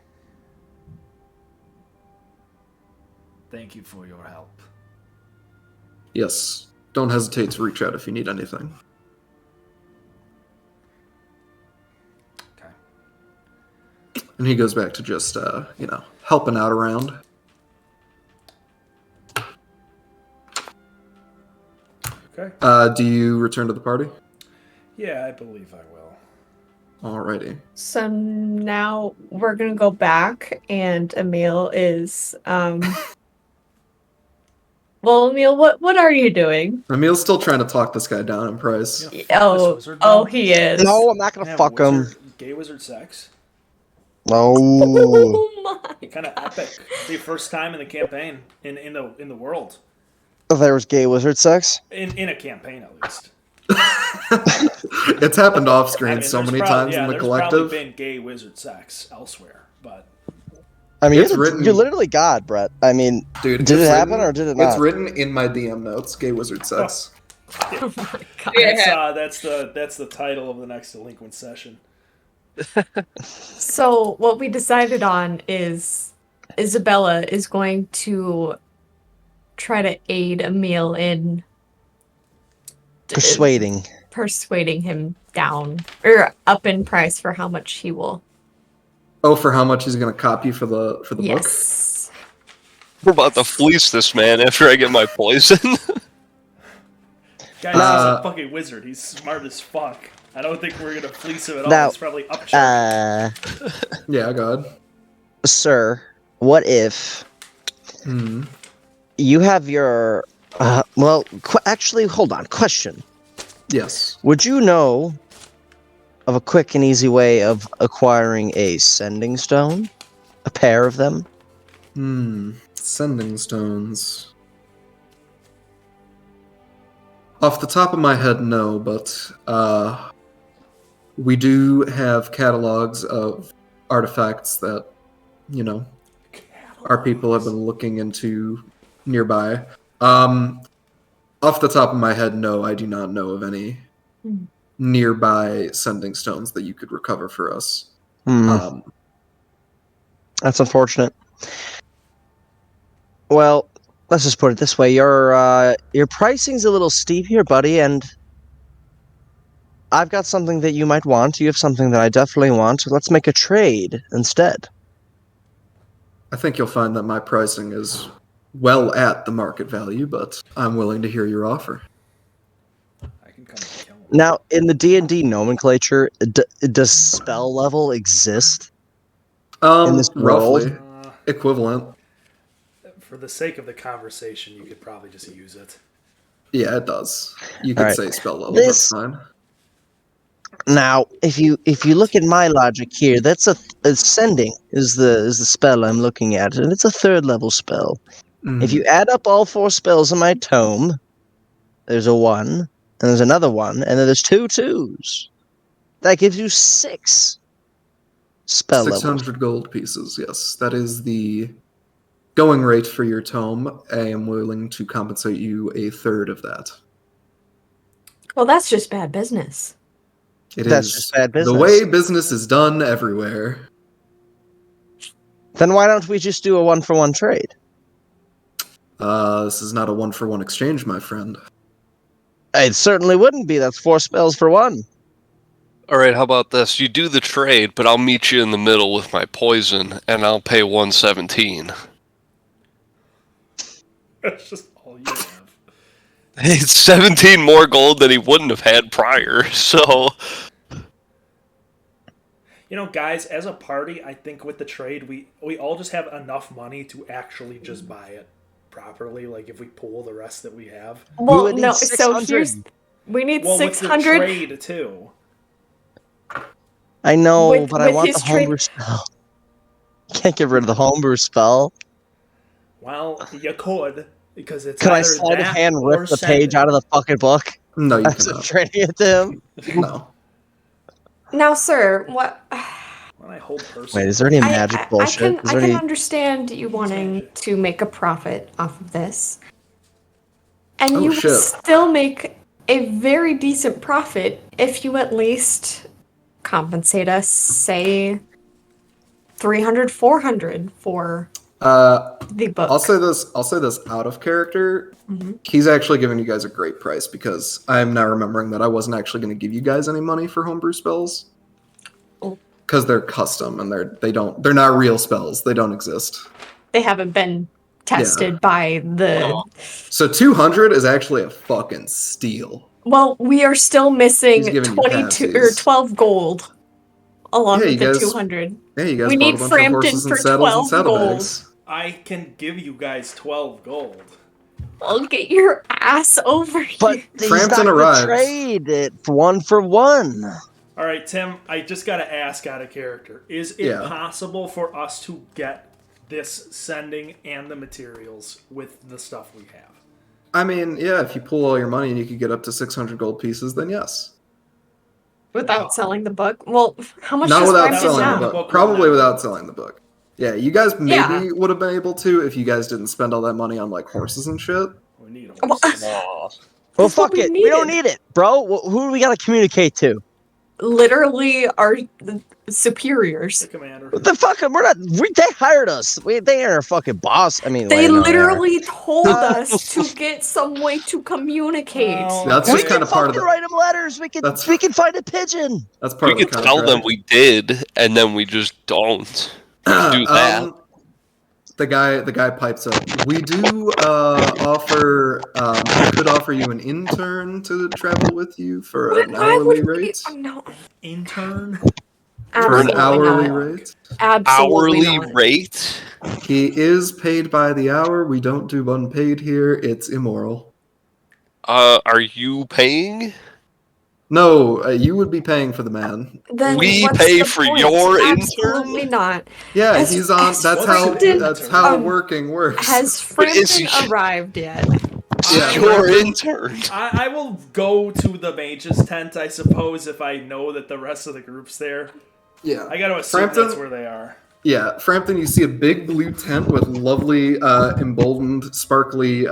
Speaker 3: Thank you for your help.
Speaker 1: Yes. Don't hesitate to reach out if you need anything.
Speaker 3: Okay.
Speaker 1: And he goes back to just, helping out around.
Speaker 3: Okay.
Speaker 1: Do you return to the party?
Speaker 3: Yeah, I believe I will.
Speaker 1: Alrighty.
Speaker 4: So now we're gonna go back, and Emil is Well, Emil, what are you doing?
Speaker 1: Emil's still trying to talk this guy down in price.
Speaker 3: Yeah, fuck this wizard now.
Speaker 4: He is.
Speaker 2: No, I'm not gonna
Speaker 3: Have
Speaker 2: fuck him.
Speaker 3: Gay wizard sex.
Speaker 2: No.
Speaker 4: Oh my!
Speaker 3: Kind of epic. The first time in the campaign in the world.
Speaker 2: There was gay wizard sex.
Speaker 3: In a campaign, at least.
Speaker 1: It's happened off screen
Speaker 3: I mean,
Speaker 1: so
Speaker 3: there's
Speaker 1: many
Speaker 3: probably-
Speaker 1: times in the
Speaker 3: there's
Speaker 1: collective.
Speaker 3: probably been gay wizard sex elsewhere, but
Speaker 2: I mean,
Speaker 1: It's written-
Speaker 2: you're literally God, Brett. I mean,
Speaker 1: Dude,
Speaker 2: did
Speaker 1: it's
Speaker 2: it happen
Speaker 1: written-
Speaker 2: or did it
Speaker 1: It's
Speaker 2: not?
Speaker 1: written in my DM notes. Gay wizard sex.
Speaker 4: Oh my god!
Speaker 3: that's the title of the next delinquent session.
Speaker 4: So what we decided on is Isabella is going to try to aid Emil in persuading him down or up in price for how much he will.
Speaker 1: Oh, for how much he's going to copy for the book?
Speaker 4: Yes.
Speaker 6: We're about to fleece this man after I get my poison.
Speaker 3: Guys, he's a fucking wizard. He's smart as fuck. I don't think we're gonna fleece him at all.
Speaker 2: Now,
Speaker 3: He's probably up chart.
Speaker 1: Yeah, go ahead.
Speaker 2: Sir, what if you have your actually, hold on. Question.
Speaker 1: Yes.
Speaker 2: Would you know of a quick and easy way of acquiring a sending stone? A pair of them?
Speaker 1: Sending stones. Off the top of my head, no, but we do have catalogs of artifacts that, our people have been looking into nearby. Off the top of my head, no, I do not know of any nearby sending stones that you could recover for us.
Speaker 2: That's unfortunate. Well, let's just put it this way: your pricing's a little steep here, buddy, and I've got something that you might want. You have something that I definitely want. Let's make a trade instead.
Speaker 1: I think you'll find that my pricing is well at the market value, but I'm willing to hear your offer.
Speaker 3: I can come and kill him.
Speaker 2: Now, in the D&D nomenclature, does spell level exist? In this world?
Speaker 1: Roughly equivalent.
Speaker 3: For the sake of the conversation, you could probably just use it.
Speaker 1: Yeah, it does. You could
Speaker 2: Alright.
Speaker 1: say spell level.
Speaker 2: This-
Speaker 1: That's fine.
Speaker 2: Now, if you look at my logic here, that's ascending is the spell I'm looking at, and it's a 3rd level spell. If you add up all 4 spells in my tome, there's a 1, and there's another 1, and then there's 2 2s. That gives you 6 spell levels.
Speaker 1: 600 gold pieces, yes. That is the going rate for your tome. I am willing to compensate you a 1/3 of that.
Speaker 4: Well, that's just bad business.
Speaker 1: It
Speaker 2: That's
Speaker 1: is
Speaker 2: just bad business.
Speaker 1: the way business is done everywhere.
Speaker 2: Then why don't we just do a 1-for-1 trade?
Speaker 1: This is not a 1-for-1 exchange, my friend.
Speaker 2: It certainly wouldn't be. That's 4 spells for 1.
Speaker 6: All right, how about this? You do the trade, but I'll meet you in the middle with my poison, and I'll pay 117.
Speaker 3: That's just all you have.
Speaker 6: It's 17 more gold than he wouldn't have had prior, so...
Speaker 3: You know, guys, as a party, I think with the trade, we all just have enough money to actually just buy it properly. Like, if we pool the rest that we have.
Speaker 4: Well,
Speaker 2: would need
Speaker 4: no. So
Speaker 2: 600.
Speaker 4: we need
Speaker 3: Well, with the
Speaker 4: 600.
Speaker 3: trade, too.
Speaker 2: I know,
Speaker 4: With-
Speaker 2: but I
Speaker 4: with
Speaker 2: want
Speaker 4: his
Speaker 2: the homebrew spell. Can't get rid of the homebrew spell.
Speaker 3: Well, you could, because it's
Speaker 2: Can I
Speaker 3: either
Speaker 2: sleight of
Speaker 3: that
Speaker 2: hand
Speaker 3: or
Speaker 2: rip the
Speaker 3: send
Speaker 2: page
Speaker 3: it.
Speaker 2: out of the fucking book?
Speaker 1: No, you
Speaker 2: As I'm
Speaker 1: cannot.
Speaker 2: trading it to him?
Speaker 1: No.
Speaker 4: Now, sir, what?
Speaker 3: When I hold personal.
Speaker 2: Wait, is there any magic
Speaker 4: I
Speaker 2: bullshit?
Speaker 4: can
Speaker 2: Is there any...
Speaker 4: understand you wanting to make a profit off of this, and
Speaker 1: Oh,
Speaker 4: you will
Speaker 1: shit.
Speaker 4: still make a very decent profit if you at least compensate us, say, 300, 400 for the book.
Speaker 1: I'll say this out of character.
Speaker 4: Mhm.
Speaker 1: He's actually giving you guys a great price because I'm now remembering that I wasn't actually going to give you guys any money for homebrew spells.
Speaker 4: Oh.
Speaker 1: Because they're custom and they're not real spells. They don't exist.
Speaker 4: They haven't been tested by the.
Speaker 1: So 200 is actually a fucking steal.
Speaker 4: Well, we are still
Speaker 1: He's
Speaker 4: missing
Speaker 1: giving you
Speaker 4: 22 or
Speaker 1: halvesies.
Speaker 4: 12 gold along
Speaker 1: Yeah,
Speaker 4: with
Speaker 1: you
Speaker 4: the
Speaker 1: guys-
Speaker 4: 200.
Speaker 1: Hey, you guys
Speaker 4: We
Speaker 1: bought
Speaker 4: need
Speaker 1: a bunch
Speaker 4: Frampton
Speaker 1: of horses and
Speaker 4: for
Speaker 1: saddles
Speaker 4: 12
Speaker 1: and saddlebags.
Speaker 3: I can give you guys 12 gold.
Speaker 4: Well, get your ass over here.
Speaker 2: But he's
Speaker 1: Frampton
Speaker 2: not
Speaker 1: arrives.
Speaker 2: gonna trade it 1-for-1.
Speaker 3: All right, Tim, I just got to ask out of character. Is it
Speaker 1: Yeah.
Speaker 3: possible for us to get this sending and the materials with the stuff we have?
Speaker 1: I mean, yeah, if you pool all your money and you could get up to 600 gold pieces, then yes.
Speaker 4: Without selling the book? Well, how much
Speaker 1: Not
Speaker 4: does
Speaker 1: without
Speaker 4: Frampton
Speaker 1: selling
Speaker 4: have?
Speaker 1: the
Speaker 3: book.
Speaker 1: book. Probably without selling the book. Yeah, you guys maybe
Speaker 4: Yeah.
Speaker 1: would have been able to if you guys didn't spend all that money on like horses and shit.
Speaker 3: We need
Speaker 4: Well,
Speaker 3: horses.
Speaker 2: Well,
Speaker 4: That's what
Speaker 2: fuck
Speaker 4: we
Speaker 2: it. We don't
Speaker 4: needed.
Speaker 2: need it, bro. Who do we gotta communicate to?
Speaker 4: Literally our
Speaker 3: the
Speaker 4: superiors.
Speaker 3: commander.
Speaker 2: What the fuck? We're not. They hired us. They ain't our fucking boss. I mean,
Speaker 4: They
Speaker 2: wait, no, they are.
Speaker 4: literally told us to get some way to communicate.
Speaker 3: Well,
Speaker 1: That's
Speaker 2: We
Speaker 1: just
Speaker 3: okay.
Speaker 1: kind
Speaker 2: can
Speaker 1: of part of
Speaker 2: fucking
Speaker 1: the.
Speaker 2: write them letters. We
Speaker 1: That's-
Speaker 2: can find a pigeon.
Speaker 1: That's part
Speaker 6: We
Speaker 1: of the
Speaker 6: could tell them
Speaker 1: contract.
Speaker 6: we did, and then we just don't. Do that.
Speaker 1: The guy pipes up. We do offer. I could offer you an intern to travel with you for an
Speaker 4: Why
Speaker 1: hourly
Speaker 4: would we-
Speaker 1: rate.
Speaker 4: No,
Speaker 3: Intern?
Speaker 1: For an
Speaker 4: absolutely
Speaker 1: hourly
Speaker 4: not.
Speaker 1: rate.
Speaker 4: Absolutely
Speaker 6: Hourly
Speaker 4: not.
Speaker 6: rate?
Speaker 1: He is paid by the hour. We don't do unpaid here. It's immoral.
Speaker 6: Are you paying?
Speaker 1: No, you would be paying for the man.
Speaker 4: Then
Speaker 6: We
Speaker 4: what's
Speaker 6: pay
Speaker 4: the
Speaker 6: for
Speaker 4: point?
Speaker 6: your intern?
Speaker 4: Absolutely not.
Speaker 1: Yeah,
Speaker 4: Has-
Speaker 1: he's on.
Speaker 4: has
Speaker 1: That's
Speaker 3: Frampton-
Speaker 1: how
Speaker 4: um,
Speaker 1: working works.
Speaker 4: Has
Speaker 6: But is
Speaker 4: Frampton
Speaker 6: he-
Speaker 4: arrived yet?
Speaker 1: Yeah,
Speaker 6: Your
Speaker 1: Frampton-
Speaker 6: intern.
Speaker 3: I will go to the mage's tent, I suppose, if I know that the rest of the group's there.
Speaker 1: Yeah.
Speaker 3: I gotta assume
Speaker 1: Frampton-
Speaker 3: that's where they are.
Speaker 1: Yeah, Frampton, you see a big blue tent with lovely, emboldened, sparkly,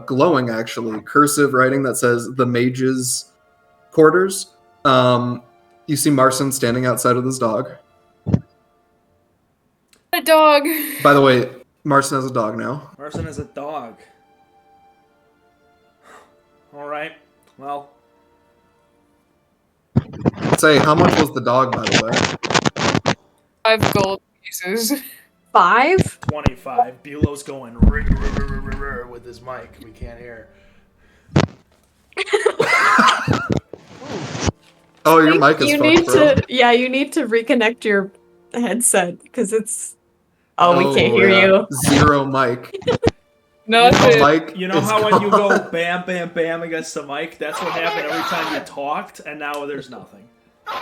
Speaker 1: glowing, actually, cursive writing that says the mage's quarters. You see Marson standing outside with his dog.
Speaker 5: A dog.
Speaker 1: By the way, Marson has a dog now.
Speaker 3: Marson is a dog. Alright, well,
Speaker 1: Say, how much was the dog, by the way?
Speaker 5: 5 gold pieces.
Speaker 4: 5?
Speaker 3: 25. Bulow's going rrr with his mic. We can't hear.
Speaker 1: Oh, your mic is
Speaker 4: You
Speaker 1: fucked,
Speaker 4: need
Speaker 1: bro.
Speaker 4: to. Yeah, you need to reconnect your headset because it's. Oh, we can't hear
Speaker 1: yeah.
Speaker 4: you.
Speaker 1: Zero mic.
Speaker 5: Nothing.
Speaker 1: Mic
Speaker 3: You know
Speaker 1: is
Speaker 3: how when you
Speaker 1: gone.
Speaker 3: go bam, bam, bam against the mic? That's what happened every time you talked, and now there's nothing.
Speaker 4: No.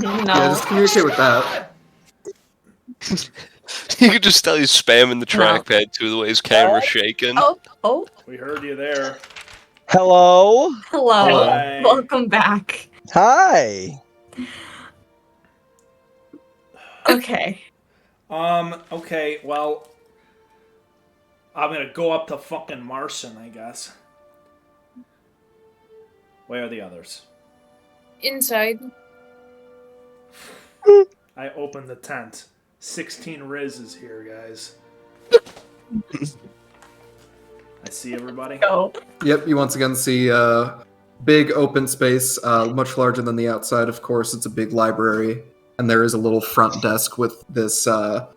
Speaker 1: Yeah, just communicate with that.
Speaker 6: You could just tell he's spamming the trackpad too, the way his camera's shaking.
Speaker 4: Oh,
Speaker 3: We heard you there.
Speaker 2: Hello.
Speaker 4: hello.
Speaker 3: Hi.
Speaker 4: Welcome back.
Speaker 2: Hi.
Speaker 4: Okay.
Speaker 3: Okay, well, I'm gonna go up to fucking Marson, I guess. Where are the others?
Speaker 5: Inside.
Speaker 3: I open the tent. 16 Riz is here, guys. I see everybody.
Speaker 5: Oh.
Speaker 1: Yep, you once again see big open space, much larger than the outside, of course. It's a big library, and there is a little front desk with this Aratholian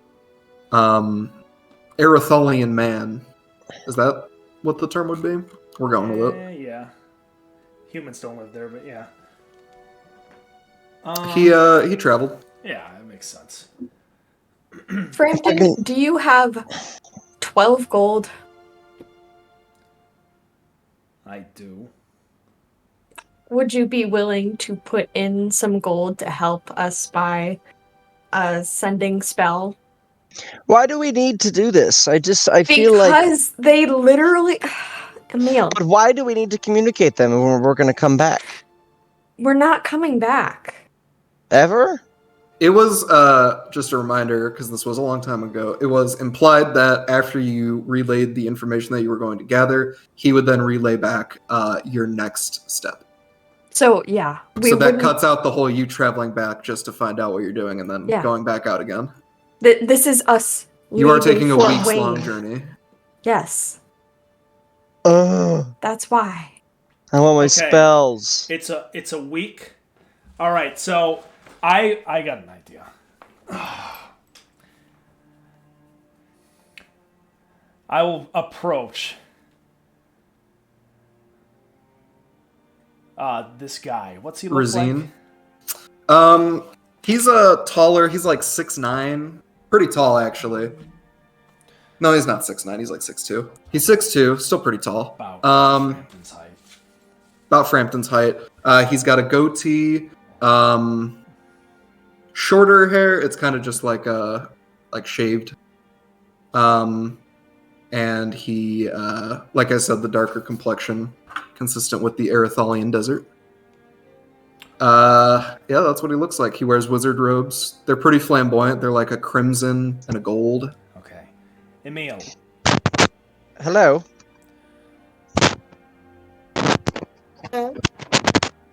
Speaker 1: man. Is that what the term would be? We're going with it.
Speaker 3: Yeah. Humans don't live there, but yeah.
Speaker 1: He traveled.
Speaker 3: Yeah, that makes sense.
Speaker 4: Frampton, do you have 12 gold?
Speaker 3: I do.
Speaker 4: Would you be willing to put in some gold to help us buy a sending spell?
Speaker 2: Why do we need to do this? I feel like.
Speaker 4: Because they literally... Emil,
Speaker 2: But why do we need to communicate them when we're going to come back?
Speaker 4: we're not coming back.
Speaker 2: Ever?
Speaker 1: It was just a reminder, because this was a long time ago. It was implied that after you relayed the information that you were going to gather, he would then relay back your next step.
Speaker 4: So, yeah.
Speaker 1: So that cuts out the whole you traveling back just to find out what you're doing and then
Speaker 4: Yeah.
Speaker 1: going back out again.
Speaker 4: This is us.
Speaker 1: You are
Speaker 4: leaving
Speaker 1: taking a
Speaker 4: Fort
Speaker 1: weeks-long
Speaker 4: Wayne.
Speaker 1: journey.
Speaker 4: Yes,
Speaker 2: Ugh.
Speaker 4: that's why.
Speaker 2: I want my
Speaker 3: Okay.
Speaker 2: spells.
Speaker 3: It's a week. All right, so I got an idea. I will approach this guy. What's he look
Speaker 1: Razine.
Speaker 3: like?
Speaker 1: He's taller. He's like 6'9", pretty tall actually. No, he's not 6'9". He's like 6'2". He's 6'2", still pretty tall.
Speaker 3: About Frampton's height.
Speaker 1: About Frampton's height. He's got a goatee. Shorter hair. It's kind of just like shaved. And he, like I said, the darker complexion, consistent with the Aratholian desert. Yeah, that's what he looks like. He wears wizard robes. They're pretty flamboyant. They're like a crimson and a gold.
Speaker 3: Okay. Emil,
Speaker 2: Hello?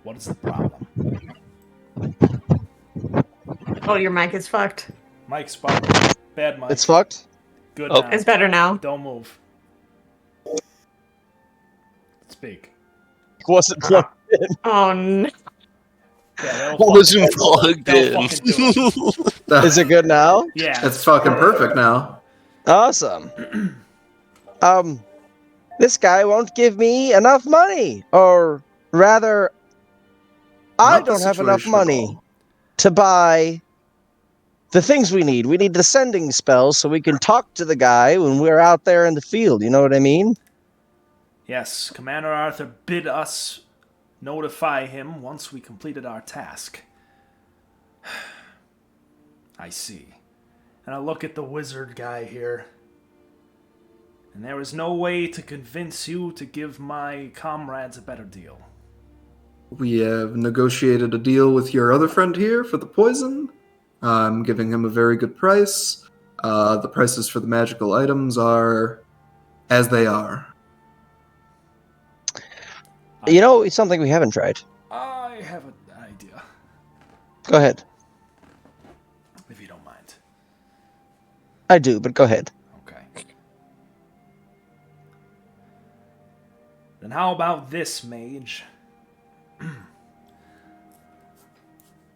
Speaker 3: what is the problem?
Speaker 4: Oh, your mic is fucked.
Speaker 3: Mike's spot. Bad Mike.
Speaker 2: It's fucked?
Speaker 3: Good
Speaker 6: Oh.
Speaker 3: now.
Speaker 4: It's better now.
Speaker 3: Don't move. Speak.
Speaker 2: Wasn't plugged in.
Speaker 4: Oh, no.
Speaker 3: Yeah, they'll
Speaker 6: Wasn't
Speaker 3: fucking-
Speaker 6: plugged
Speaker 3: they'll
Speaker 6: in.
Speaker 3: fucking do it.
Speaker 2: Is it good now?
Speaker 3: Yeah.
Speaker 1: It's fucking perfect now.
Speaker 2: Awesome. This guy won't give me enough money. Or rather, I
Speaker 1: Not the
Speaker 2: don't have enough
Speaker 1: situation at
Speaker 2: money
Speaker 1: all.
Speaker 2: to buy the things we need. We need the sending spell so we can talk to the guy when we're out there in the field. You know what I mean?
Speaker 3: Yes, Commander Arthur bid us notify him once we completed our task. I see. And I look at the wizard guy here. And there is no way to convince you to give my comrades a better deal.
Speaker 1: We have negotiated a deal with your other friend here for the poison. I'm giving him a very good price. The prices for the magical items are as they are.
Speaker 2: You know, it's something we haven't tried.
Speaker 3: I have an idea,
Speaker 2: Go ahead.
Speaker 3: if you don't mind.
Speaker 2: I do, but go ahead.
Speaker 3: Okay. Then how about this, mage?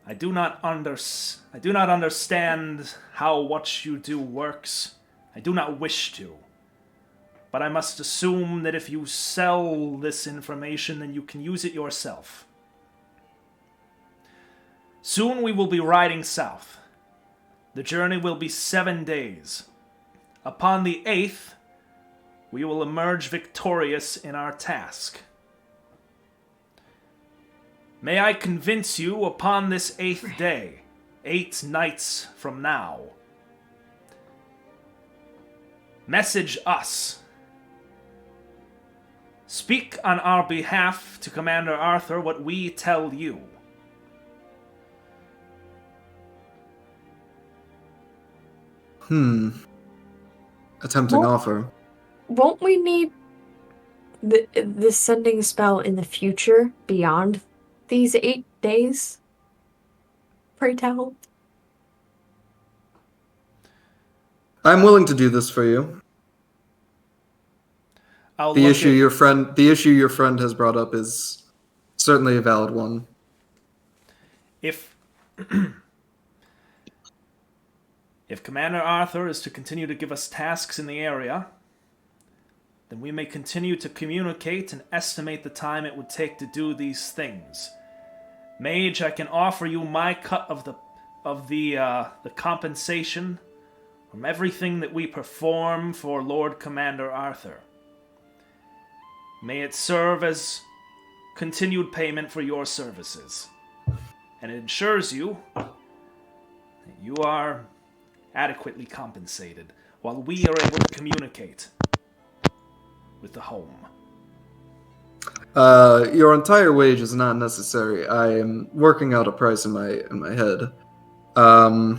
Speaker 3: I do not understand how what you do works. I do not wish to. But I must assume that if you sell this information, then you can use it yourself. Soon we will be riding south. The journey will be 7 days. Upon the 8th, we will emerge victorious in our task. May I convince you upon this 8th day, 8 nights from now. Message us. Speak on our behalf to Commander Arthur what we tell you.
Speaker 1: A tempting
Speaker 4: Well-
Speaker 1: offer.
Speaker 4: Won't we need the sending spell in the future beyond these 8 days? Pray tell.
Speaker 1: I'm willing to do this for you.
Speaker 3: I'll
Speaker 1: The
Speaker 3: look
Speaker 1: issue
Speaker 3: at-
Speaker 1: your friend has brought up is certainly a valid one.
Speaker 3: If if Commander Arthur is to continue to give us tasks in the area, then we may continue to communicate and estimate the time it would take to do these things. Mage, I can offer you my cut of the compensation from everything that we perform for Lord Commander Arthur. May it serve as continued payment for your services. And it ensures you that you are adequately compensated while we are able to communicate with the home.
Speaker 1: Your entire wage is not necessary. I am working out a price in my head. I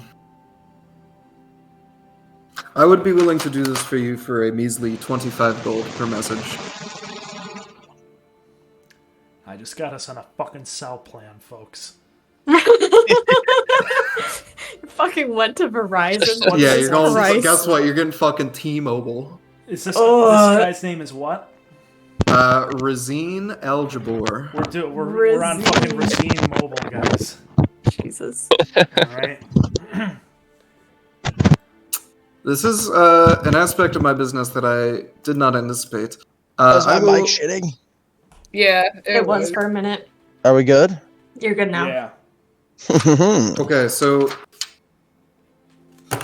Speaker 1: would be willing to do this for you for a measly 25 gold per message.
Speaker 3: I just got us on a fucking cell plan, folks.
Speaker 4: Fucking went to Verizon.
Speaker 1: Yeah, you're going.
Speaker 4: Christ.
Speaker 1: Guess what? You're getting fucking T-Mobile.
Speaker 3: Is this
Speaker 4: Oh.
Speaker 3: this guy's name is what?
Speaker 1: Razine Al Jabor.
Speaker 3: We're on fucking Racine Mobile, guys.
Speaker 4: Jesus.
Speaker 3: Alright.
Speaker 1: This is an aspect of my business that I did not anticipate.
Speaker 2: Was my
Speaker 1: I will-
Speaker 2: mic shitting?
Speaker 5: Yeah,
Speaker 4: It was for a minute.
Speaker 2: Are we good?
Speaker 4: You're good now.
Speaker 3: Yeah.
Speaker 1: Okay, so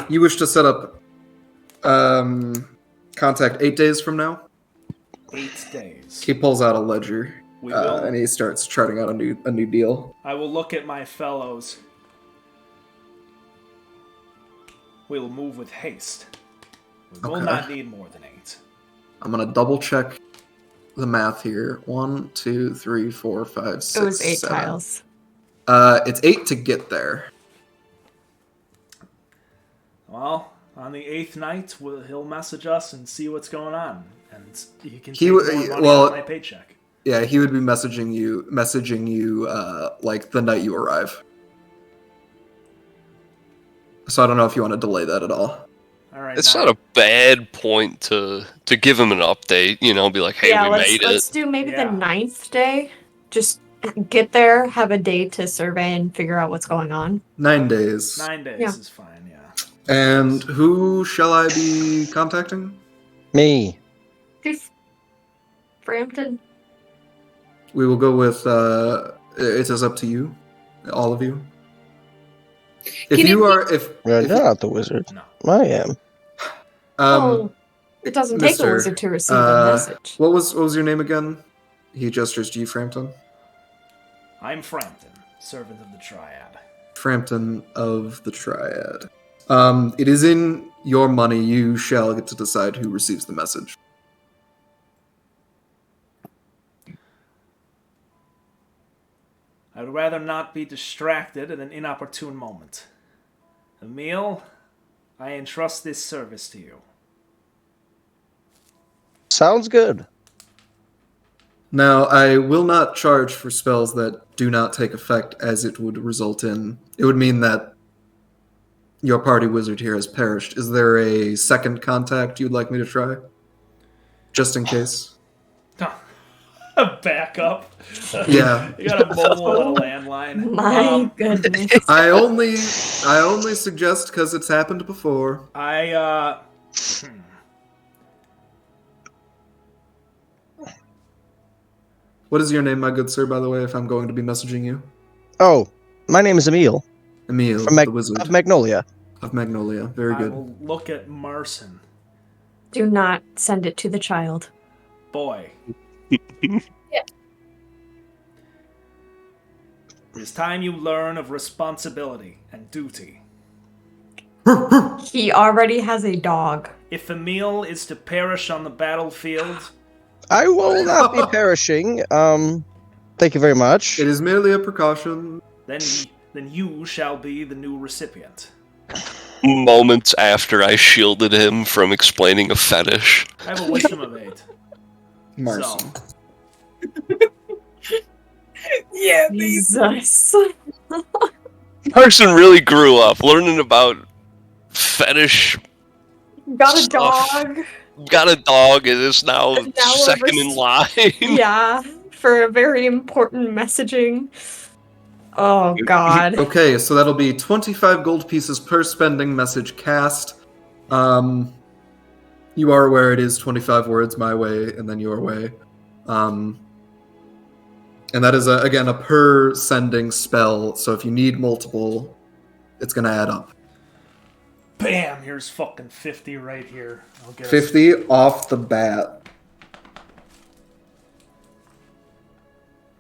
Speaker 1: you wish to set up contact 8 days from now?
Speaker 3: 8 days.
Speaker 1: He pulls out a ledger
Speaker 3: We will.
Speaker 1: and he starts charting out a new deal.
Speaker 3: I will look at my fellows. We will move with haste. We will
Speaker 1: Okay.
Speaker 3: not need more than 8.
Speaker 1: I'm gonna double check the math here. 1, 2, 3, 4, 5, 6.
Speaker 4: It was 8
Speaker 1: 7.
Speaker 4: tiles.
Speaker 1: It's 8 to get there.
Speaker 3: Well, on the 8th night, he'll message us and see what's going on, and he can
Speaker 1: He
Speaker 3: take
Speaker 1: w-
Speaker 3: more money
Speaker 1: well-
Speaker 3: out of my paycheck.
Speaker 1: Yeah, he would be messaging you like the night you arrive. So I don't know if you want to delay that at all.
Speaker 3: All right.
Speaker 6: It's
Speaker 3: now-
Speaker 6: not a bad point to give him an update. You know, be like, "Hey,
Speaker 4: yeah,
Speaker 6: we made
Speaker 4: let's
Speaker 6: it."
Speaker 4: do maybe
Speaker 3: Yeah.
Speaker 4: the 9th day. Just get there, have a day to survey and figure out what's going on.
Speaker 1: 9 days.
Speaker 3: 9 days
Speaker 4: Yeah.
Speaker 3: is fine. Yeah.
Speaker 1: And who shall I be contacting?
Speaker 2: Me.
Speaker 4: Chief Frampton.
Speaker 1: We will go with. It is up to you, all of you. If
Speaker 5: Can
Speaker 1: you
Speaker 5: it
Speaker 1: are, if
Speaker 2: You're not the wizard.
Speaker 3: No.
Speaker 2: I am.
Speaker 4: Oh, it doesn't take a
Speaker 1: Mr.,
Speaker 4: wizard to receive a message.
Speaker 1: what was your name again? He gestures G. Frampton.
Speaker 3: I'm Frampton, servant of the Triad.
Speaker 1: Frampton of the Triad. It is in your money. You shall get to decide who receives the message.
Speaker 3: I'd rather not be distracted at an inopportune moment. Emil, I entrust this service to you.
Speaker 2: Sounds good.
Speaker 1: Now, I will not charge for spells that do not take effect, as it would result in. It would mean that your party wizard here has perished. Is there a second contact you'd like me to try? Just in case?
Speaker 3: Back up.
Speaker 1: Yeah.
Speaker 3: You got a mobile and a landline.
Speaker 4: My goodness.
Speaker 1: I only suggest because it's happened before. What is your name, my good sir, by the way, if I'm going to be messaging you?
Speaker 2: Oh, my name is Emil
Speaker 1: Emil,
Speaker 2: from
Speaker 1: the wizard
Speaker 2: of Magnolia.
Speaker 1: of Magnolia. Very
Speaker 3: I
Speaker 1: good.
Speaker 3: will look at Marson.
Speaker 4: Do not send it to the child.
Speaker 3: Boy.
Speaker 5: Yeah.
Speaker 3: It is time you learn of responsibility and duty.
Speaker 4: He already has a dog.
Speaker 3: If Emil is to perish on the battlefield,
Speaker 2: I will not be perishing. Thank you very much.
Speaker 1: It is merely a precaution.
Speaker 3: then you shall be the new recipient.
Speaker 6: Moments after I shielded him from explaining a fetish.
Speaker 3: I have a wisdom of 8.
Speaker 1: Marson.
Speaker 5: Yeah,
Speaker 4: Jesus.
Speaker 6: Person really grew up learning about fetish
Speaker 4: got a
Speaker 6: stuff.
Speaker 4: dog.
Speaker 6: Got a dog and is now
Speaker 4: Now
Speaker 6: second in line.
Speaker 4: Yeah, for a very important messaging. Oh god.
Speaker 1: Okay, so that'll be 25 gold pieces per spending message cast. You are aware it is 25 words my way, and then your way. And that is, again, a per sending spell, so if you need multiple, it's going to add up.
Speaker 3: Bam! Here's fucking 50 right here. I'll get
Speaker 1: 50 off the bat.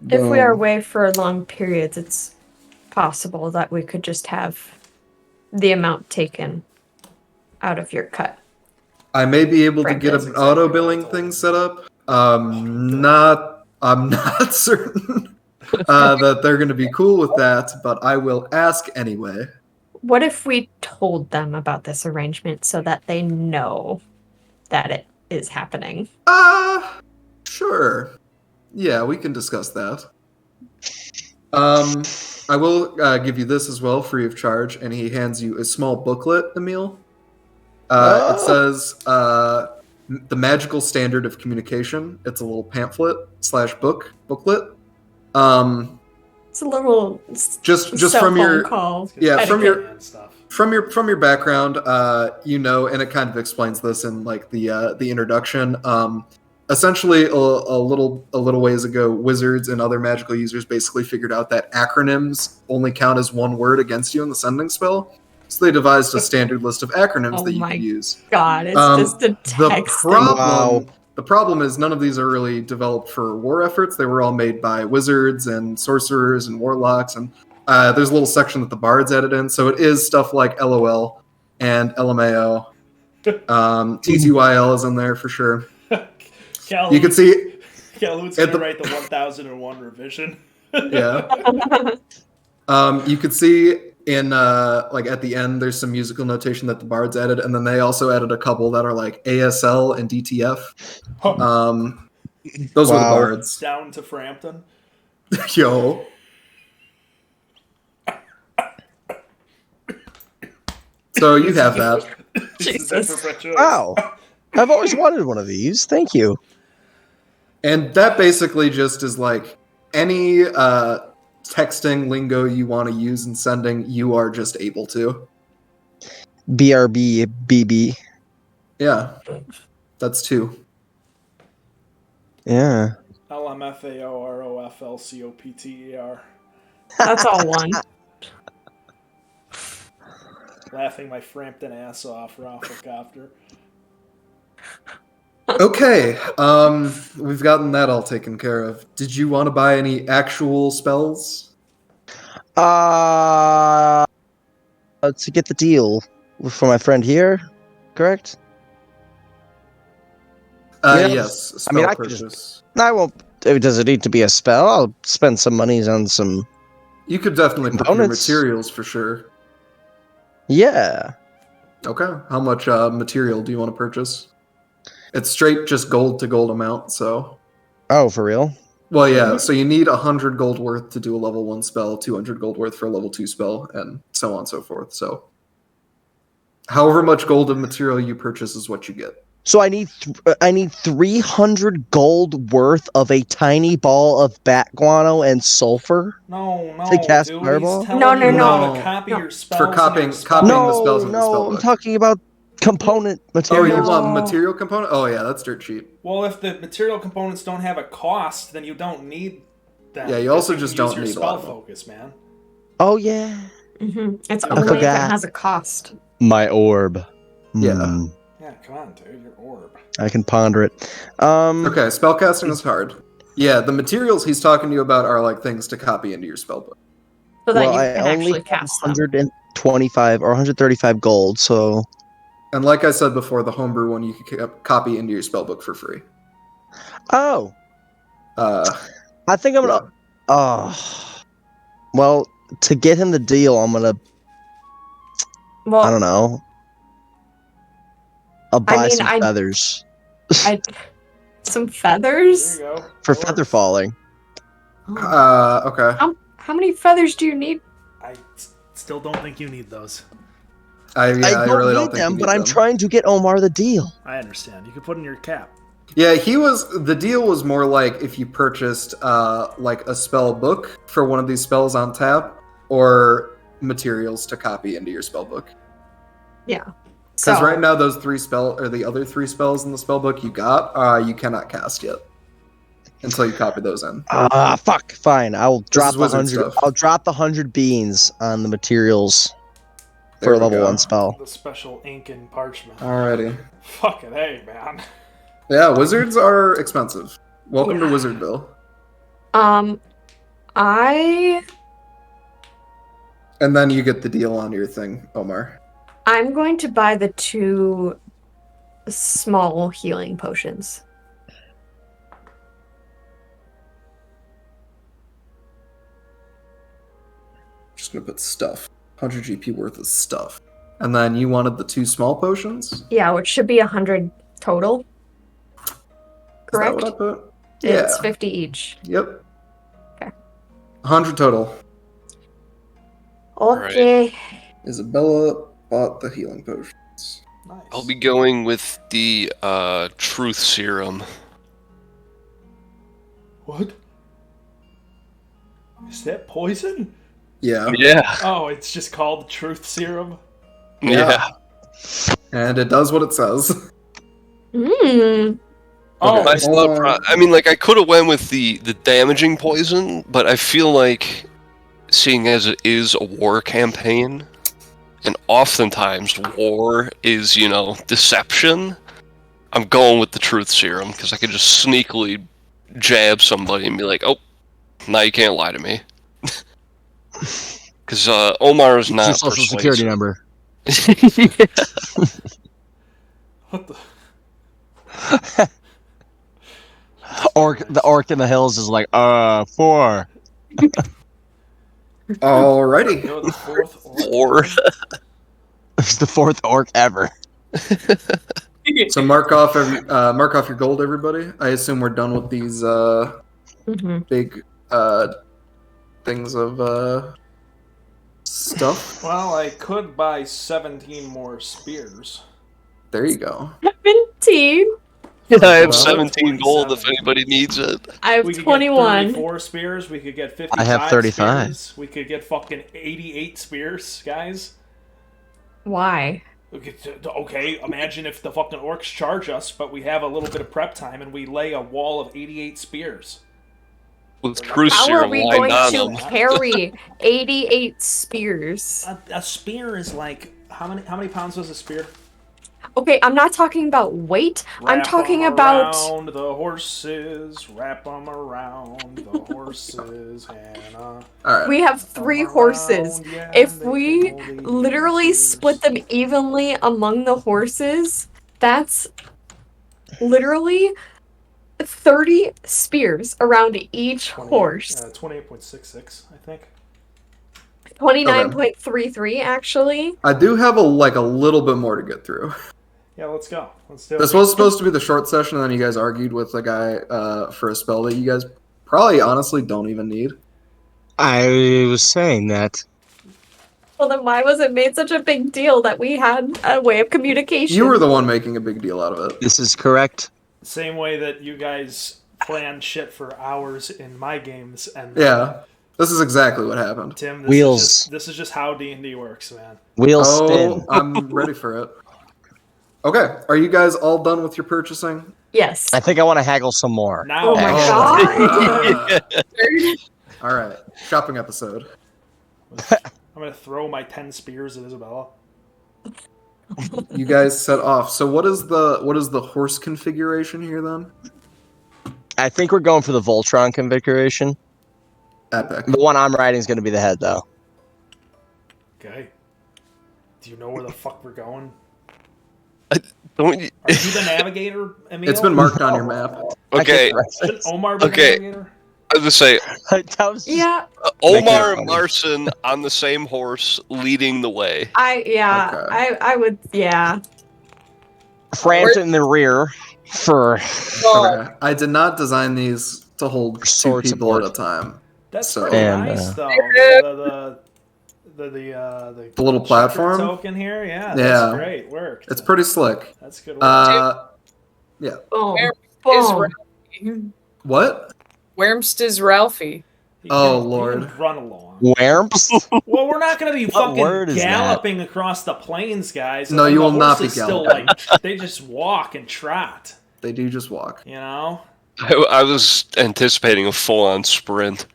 Speaker 4: If we are
Speaker 1: Boom.
Speaker 4: away for long periods, it's possible that we could just have the amount taken out of your cut.
Speaker 1: I may be able to
Speaker 4: Right,
Speaker 1: get
Speaker 3: that's
Speaker 1: an
Speaker 3: exactly what I
Speaker 1: auto-billing
Speaker 3: told
Speaker 1: thing
Speaker 3: him.
Speaker 1: set up. I'm not certain that they're going to be cool with that, but I will ask anyway.
Speaker 4: What if we told them about this arrangement so that they know that it is happening?
Speaker 1: Sure. Yeah, we can discuss that. I will give you this as well, free of charge, and he hands you a small booklet, Emil. It says the magical standard of communication. It's a little pamphlet / booklet.
Speaker 4: It's a little
Speaker 1: Just
Speaker 4: cell
Speaker 1: from your
Speaker 4: phone call.
Speaker 1: yeah, from your
Speaker 3: and stuff.
Speaker 1: from your background, and it kind of explains this in like the introduction. Essentially, a little ways ago, wizards and other magical users basically figured out that acronyms only count as one word against you in the sending spell. So they devised a standard list of acronyms
Speaker 4: Oh
Speaker 1: that you
Speaker 4: my
Speaker 1: can use.
Speaker 4: God, it's just a
Speaker 1: The
Speaker 4: text.
Speaker 1: problem,
Speaker 2: Wow.
Speaker 1: the problem is none of these are really developed for war efforts. They were all made by wizards and sorcerers and warlocks, and there's a little section that the bards added in. So it is stuff like LOL and LMAO. TTYL is in there for sure.
Speaker 3: Cal,
Speaker 1: You can see,
Speaker 3: Calhoun's
Speaker 1: at
Speaker 3: gonna
Speaker 1: the-
Speaker 3: write the 1001 revision.
Speaker 1: yeah. You could see in like at the end, there's some musical notation that the bards added, and then they also added a couple that are like ASL and DTF. Those were the
Speaker 2: Wow.
Speaker 1: bards.
Speaker 3: Down to Frampton.
Speaker 1: Yo. So you have that.
Speaker 4: Jesus.
Speaker 2: Wow. I've always wanted one of these. Thank you.
Speaker 1: And that basically just is like any texting lingo you want to use in sending, you are just able to.
Speaker 2: BRB, BB.
Speaker 1: Yeah. That's 2.
Speaker 2: Yeah.
Speaker 3: LMFAOROFLCOPTER.
Speaker 4: That's all one.
Speaker 3: Laughing my Frampton ass off, Rafflecopter.
Speaker 1: Okay. We've gotten that all taken care of. Did you want to buy any actual spells?
Speaker 2: To get the deal for my friend here, correct? Yeah.
Speaker 1: Yes. Spell
Speaker 2: I mean, I could just-
Speaker 1: purchase.
Speaker 2: I won't. Does it need to be a spell? I'll spend some monies on some.
Speaker 1: You could definitely procure
Speaker 2: Components.
Speaker 1: materials for sure.
Speaker 2: Yeah.
Speaker 1: Okay. How much material do you want to purchase? It's straight just gold to gold amount, so.
Speaker 2: Oh, for real?
Speaker 1: Well, yeah, so you need 100 gold worth to do a level 1 spell, 200 gold worth for a level 2 spell, and so on and so forth. So, however much gold of material you purchase is what you get.
Speaker 2: So I need 300 gold worth of a tiny ball of bat guano and sulfur.
Speaker 3: No,
Speaker 2: To cast
Speaker 3: dude.
Speaker 2: Fireball?
Speaker 3: He's telling
Speaker 4: No,
Speaker 3: you
Speaker 1: no,
Speaker 3: how
Speaker 1: no.
Speaker 3: to copy
Speaker 4: No.
Speaker 3: your spells.
Speaker 1: For
Speaker 3: and
Speaker 1: copying-
Speaker 3: your spell-
Speaker 1: copying the spells in the spell
Speaker 2: I'm
Speaker 1: book.
Speaker 2: talking about component
Speaker 1: Oh,
Speaker 2: materials.
Speaker 1: you want
Speaker 4: No.
Speaker 1: material component? Oh, yeah, that's dirt cheap.
Speaker 3: Well, if the material components don't have a cost, then you don't need them.
Speaker 1: Yeah, you also
Speaker 3: because
Speaker 1: just
Speaker 3: can
Speaker 1: don't
Speaker 3: use
Speaker 1: need a
Speaker 3: your
Speaker 1: lot
Speaker 3: spell
Speaker 1: of them.
Speaker 3: focus, man.
Speaker 2: Oh yeah,
Speaker 4: It's
Speaker 1: I
Speaker 4: only if it
Speaker 2: forgot.
Speaker 4: has a cost.
Speaker 2: my orb.
Speaker 1: Yeah.
Speaker 3: Yeah, come on, dude. Your orb.
Speaker 2: I can ponder it.
Speaker 1: Okay, spellcasting is hard. Yeah, the materials he's talking to you about are like things to copy into your spellbook.
Speaker 4: So that
Speaker 2: well,
Speaker 4: you
Speaker 2: I
Speaker 4: can
Speaker 2: only
Speaker 4: actually
Speaker 2: have
Speaker 4: cast them.
Speaker 2: 125 or 135 gold, so
Speaker 1: And like I said before, the homebrew one you can copy into your spellbook for free.
Speaker 2: oh,
Speaker 1: Uh,
Speaker 2: I think I'm gonna. Well, to get him the deal, I'm gonna.
Speaker 4: Well,
Speaker 2: I don't know. I'll buy
Speaker 4: mean,
Speaker 2: some
Speaker 4: I-
Speaker 2: feathers
Speaker 4: some
Speaker 3: There
Speaker 4: feathers.
Speaker 3: you go.
Speaker 2: for
Speaker 3: Dwarf.
Speaker 2: feather falling.
Speaker 1: okay.
Speaker 4: How many feathers do you need?
Speaker 3: I still don't think you need those.
Speaker 2: I don't
Speaker 1: really
Speaker 2: need
Speaker 1: don't think
Speaker 2: them,
Speaker 1: you
Speaker 2: but
Speaker 1: need
Speaker 2: I'm
Speaker 1: them.
Speaker 2: trying to get Omar the deal.
Speaker 3: I understand. You could put in your cap.
Speaker 1: Yeah, the deal was more like if you purchased like a spell book for one of these spells on tap, or materials to copy into your spell book.
Speaker 4: Yeah.
Speaker 1: Because
Speaker 4: So
Speaker 1: right now those the other 3 spells in the spell book you got, you cannot cast yet until you copy those in.
Speaker 2: Fuck. Fine. I'll drop
Speaker 1: is wizard
Speaker 2: 100.
Speaker 1: stuff.
Speaker 2: I'll drop the 100 beans on the materials
Speaker 1: There
Speaker 2: for a
Speaker 1: we
Speaker 2: level
Speaker 1: go.
Speaker 2: 1 spell.
Speaker 3: The special ink and parchment.
Speaker 1: Alrighty.
Speaker 3: Fucking hey, man.
Speaker 1: Yeah, wizards are expensive. Welcome to
Speaker 4: Yeah.
Speaker 1: Wizardville.
Speaker 4: I
Speaker 1: And then you get the deal on your thing, Omar.
Speaker 4: I'm going to buy the 2 small healing potions.
Speaker 1: Just gonna put stuff. 100 GP worth of stuff. And then you wanted the 2 small potions?
Speaker 4: Yeah, which should be 100 total. Correct?
Speaker 1: Is that what I put?
Speaker 4: It's
Speaker 1: Yeah.
Speaker 4: 50 each.
Speaker 1: Yep.
Speaker 4: Okay.
Speaker 1: 100 total.
Speaker 4: Okay.
Speaker 1: Isabella bought the healing potions.
Speaker 3: Nice.
Speaker 6: I'll be going with the truth serum.
Speaker 3: What? Is that poison?
Speaker 1: Yeah.
Speaker 6: Yeah.
Speaker 3: Oh, it's just called truth serum.
Speaker 6: Yeah.
Speaker 1: And it does what it says.
Speaker 4: Hmm.
Speaker 3: Oh,
Speaker 6: I still I mean, like, I could have went with the damaging poison, but I feel like, seeing as it is a war campaign, and oftentimes war is, deception, I'm going with the truth serum, because I could just sneakily jab somebody and be like, oh, now you can't lie to me. Because Omar is
Speaker 2: It's
Speaker 6: not
Speaker 2: your social security number.
Speaker 3: what the?
Speaker 2: The orc in the hills is like, 4.
Speaker 1: Alrighty.
Speaker 3: You're the 4th orc.
Speaker 6: Or
Speaker 2: It's the 4th orc ever.
Speaker 1: So mark off your gold, everybody. I assume we're done with these big things of stuff.
Speaker 3: Well, I could buy 17 more spears.
Speaker 1: There you go.
Speaker 4: 17.
Speaker 6: I have
Speaker 1: Well,
Speaker 6: 17 gold if
Speaker 3: 27.
Speaker 6: anybody needs it.
Speaker 4: I have
Speaker 3: We could
Speaker 4: 21.
Speaker 3: get 34 spears. We could get 55
Speaker 2: I have 35.
Speaker 3: spears. We could get fucking 88 spears, guys.
Speaker 4: Why?
Speaker 3: Okay, imagine if the fucking orcs charge us, but we have a little bit of prep time and we lay a wall of 88 spears.
Speaker 6: With truth
Speaker 4: How are
Speaker 6: serum
Speaker 4: we
Speaker 6: lined
Speaker 4: going
Speaker 6: on
Speaker 4: to
Speaker 6: them.
Speaker 4: carry 88 spears?
Speaker 3: A spear is like how many pounds was a spear?
Speaker 4: Okay, I'm not talking about weight. I'm
Speaker 3: Wrap
Speaker 4: talking
Speaker 3: 'em
Speaker 4: about.
Speaker 3: around the horses, wrap them around the horses, Hannah.
Speaker 1: Alright.
Speaker 4: We have 3 horses. If we literally split them evenly among the horses, that's literally 30 spears around each horse.
Speaker 3: 28.66, I think.
Speaker 4: 29.33 actually.
Speaker 1: I do have a little bit more to get through.
Speaker 3: Yeah, let's go. Let's do it.
Speaker 1: This was supposed to be the short session, and then you guys argued with the guy for a spell that you guys probably honestly don't even need.
Speaker 2: I was saying that.
Speaker 4: Well, then why was it made such a big deal that we had a way of communication?
Speaker 1: You were the one making a big deal out of it.
Speaker 2: This is correct.
Speaker 3: Same way that you guys plan shit for hours in my games, and
Speaker 1: Yeah. This is exactly what happened.
Speaker 3: Tim,
Speaker 2: Wheels.
Speaker 3: This is just how D&D works, man.
Speaker 2: Wheels
Speaker 1: Oh,
Speaker 2: spin.
Speaker 1: I'm ready for it. Okay, are you guys all done with your purchasing?
Speaker 4: Yes.
Speaker 2: I think I want to haggle some more.
Speaker 3: Now,
Speaker 4: Oh my god.
Speaker 1: All right, shopping episode.
Speaker 3: I'm gonna throw my 10 spears at Isabella.
Speaker 1: You guys set off. So what is the horse configuration here then?
Speaker 2: I think we're going for the Voltron configuration.
Speaker 1: Epic.
Speaker 2: The one I'm riding is going to be the head, though.
Speaker 3: Okay. Do you know where the fuck we're going?
Speaker 6: Don't you-
Speaker 3: Are you the navigator, Emil?
Speaker 1: It's been marked on your map.
Speaker 6: Okay,
Speaker 3: Shouldn't Omar be
Speaker 6: Okay.
Speaker 3: the navigator?
Speaker 6: I was gonna say
Speaker 2: That was just-
Speaker 4: Yeah,
Speaker 6: Omar
Speaker 2: funny.
Speaker 6: and Larson on the same horse, leading the way.
Speaker 1: Okay.
Speaker 4: I would, yeah.
Speaker 2: Frant in the rear for
Speaker 1: Okay. I did not design these to hold two
Speaker 2: Sword
Speaker 1: people
Speaker 2: support.
Speaker 1: at a time.
Speaker 3: That's
Speaker 1: So-
Speaker 3: pretty
Speaker 2: And,
Speaker 3: nice, though. the
Speaker 1: little
Speaker 3: checker
Speaker 1: platform?
Speaker 3: token here. Yeah,
Speaker 1: Yeah.
Speaker 3: that's great work.
Speaker 1: It's pretty slick.
Speaker 3: That's good work.
Speaker 4: Boom.
Speaker 5: Where is
Speaker 4: Boom.
Speaker 5: Ralphie?
Speaker 1: What?
Speaker 5: Where's is Ralphie?
Speaker 3: He
Speaker 1: Oh,
Speaker 3: can
Speaker 1: Lord.
Speaker 3: run along.
Speaker 2: Wherms?
Speaker 3: Well, we're not going to be
Speaker 2: What word
Speaker 3: fucking
Speaker 2: is that?
Speaker 3: galloping across the plains, guys.
Speaker 1: No,
Speaker 3: And
Speaker 1: you
Speaker 3: the
Speaker 1: will not be
Speaker 3: horses still,
Speaker 1: galloping.
Speaker 3: like, they just walk and trot.
Speaker 1: They do just walk.
Speaker 3: You know.
Speaker 6: I was anticipating a full-on sprint.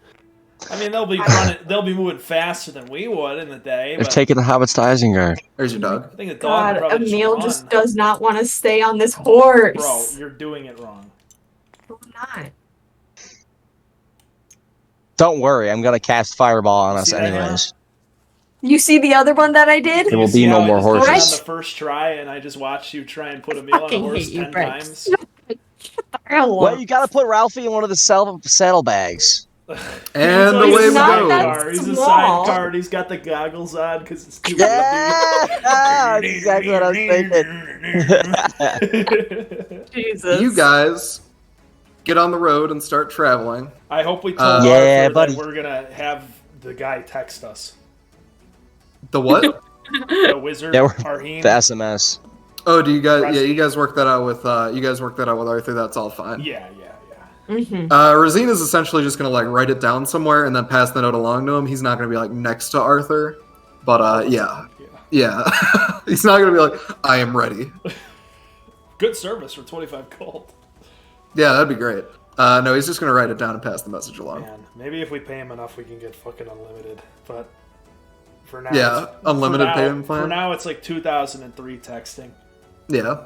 Speaker 3: I mean, they'll be running. They'll be moving faster than we would in the day.
Speaker 2: They're
Speaker 3: But
Speaker 2: taking the hobbits to Isengard.
Speaker 1: There's your dog.
Speaker 3: I think the dog
Speaker 4: God,
Speaker 3: would probably
Speaker 4: Emil
Speaker 3: just
Speaker 4: just
Speaker 3: run.
Speaker 4: does not want to stay on this horse.
Speaker 3: Bro, you're doing it wrong.
Speaker 4: I'm not.
Speaker 2: Don't worry, I'm gonna cast Fireball on
Speaker 3: You
Speaker 2: us
Speaker 3: see that,
Speaker 2: anyways.
Speaker 4: You see the other one that I did?
Speaker 2: There will
Speaker 3: You see
Speaker 2: be no
Speaker 3: how I
Speaker 2: more
Speaker 3: just did it
Speaker 2: horses.
Speaker 3: on the first try, and I just watched you try and put Emil on a
Speaker 4: fucking
Speaker 3: horse
Speaker 4: hate you,
Speaker 3: 10
Speaker 4: Brett.
Speaker 3: times.
Speaker 2: Well, you gotta put Ralphie in one of the saddlebags.
Speaker 1: And
Speaker 3: He's
Speaker 1: away
Speaker 3: like
Speaker 1: we
Speaker 3: a
Speaker 4: not
Speaker 1: go.
Speaker 4: that
Speaker 3: sidecar. He's a
Speaker 4: small.
Speaker 3: sidecar. He's got the goggles on because it's too
Speaker 2: Yeah, that's exactly what I was thinking.
Speaker 4: Jesus.
Speaker 1: You guys get on the road and start traveling.
Speaker 3: I hope we told
Speaker 2: Yeah,
Speaker 3: Arthur
Speaker 2: buddy.
Speaker 3: that we're gonna have the guy text us.
Speaker 1: The what?
Speaker 3: The wizard,
Speaker 2: Yeah, we're-
Speaker 3: Arheen.
Speaker 2: The SMS.
Speaker 1: Oh, do you guys? Yeah,
Speaker 3: Rosine.
Speaker 1: you guys work that out with. You guys work that out with Arthur. That's all fine.
Speaker 3: Yeah.
Speaker 4: Mm-hmm.
Speaker 1: Rosine is essentially just gonna like write it down somewhere and then pass the note along to him. He's not gonna be like next to Arthur, but yeah. He's not gonna be like, I am ready.
Speaker 3: Good service for 25 gold.
Speaker 1: Yeah, that'd be great. No, he's just gonna write it down and pass the message along.
Speaker 3: Man, maybe if we pay him enough, we can get fucking unlimited. But for now,
Speaker 1: Yeah,
Speaker 3: it's-
Speaker 1: unlimited
Speaker 3: for now-
Speaker 1: payment plan?
Speaker 3: For now, it's like 2003 texting.
Speaker 1: Yeah.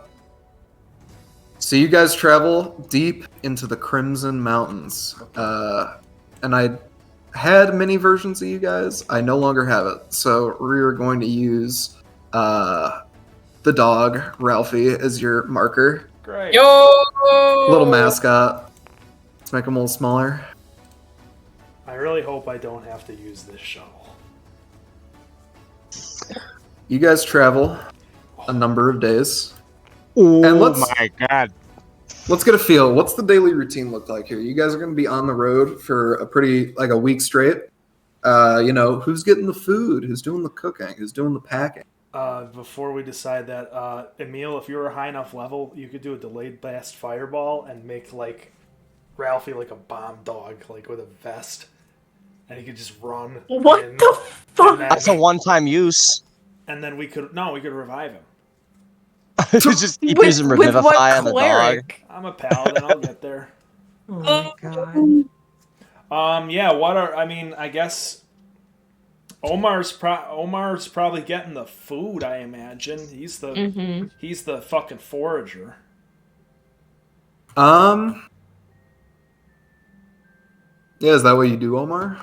Speaker 1: So you guys travel deep into the Crimson Mountains, and I had many versions of you guys. I no longer have it, so we're going to use the dog Ralphie as your marker,
Speaker 3: Great.
Speaker 5: Yo!
Speaker 1: little mascot. Let's make him a little smaller.
Speaker 3: I really hope I don't have to use this shuttle.
Speaker 1: You guys travel a number of days.
Speaker 2: Oh
Speaker 1: And let's-
Speaker 2: my god.
Speaker 1: Let's get a feel. What's the daily routine look like here? You guys are going to be on the road for a week straight. Who's getting the food? Who's doing the cooking? Who's doing the packing?
Speaker 3: Before we decide that, Emil, if you were a high enough level, you could do a delayed blast fireball and make like Ralphie like a bomb dog, like with a vest, and he could just run.
Speaker 4: What
Speaker 3: in,
Speaker 4: the fuck?
Speaker 3: and then-
Speaker 2: That's a one-time use.
Speaker 3: And then we could revive him.
Speaker 2: Just keep using Revivify on the dog.
Speaker 4: cleric?
Speaker 3: I'm a paladin. I'll get there.
Speaker 4: Oh my god.
Speaker 3: Yeah. I guess Omar's probably getting the food. I imagine he's the
Speaker 4: Mm-hmm.
Speaker 3: he's the fucking forager.
Speaker 1: Yeah, is that what you do, Omar?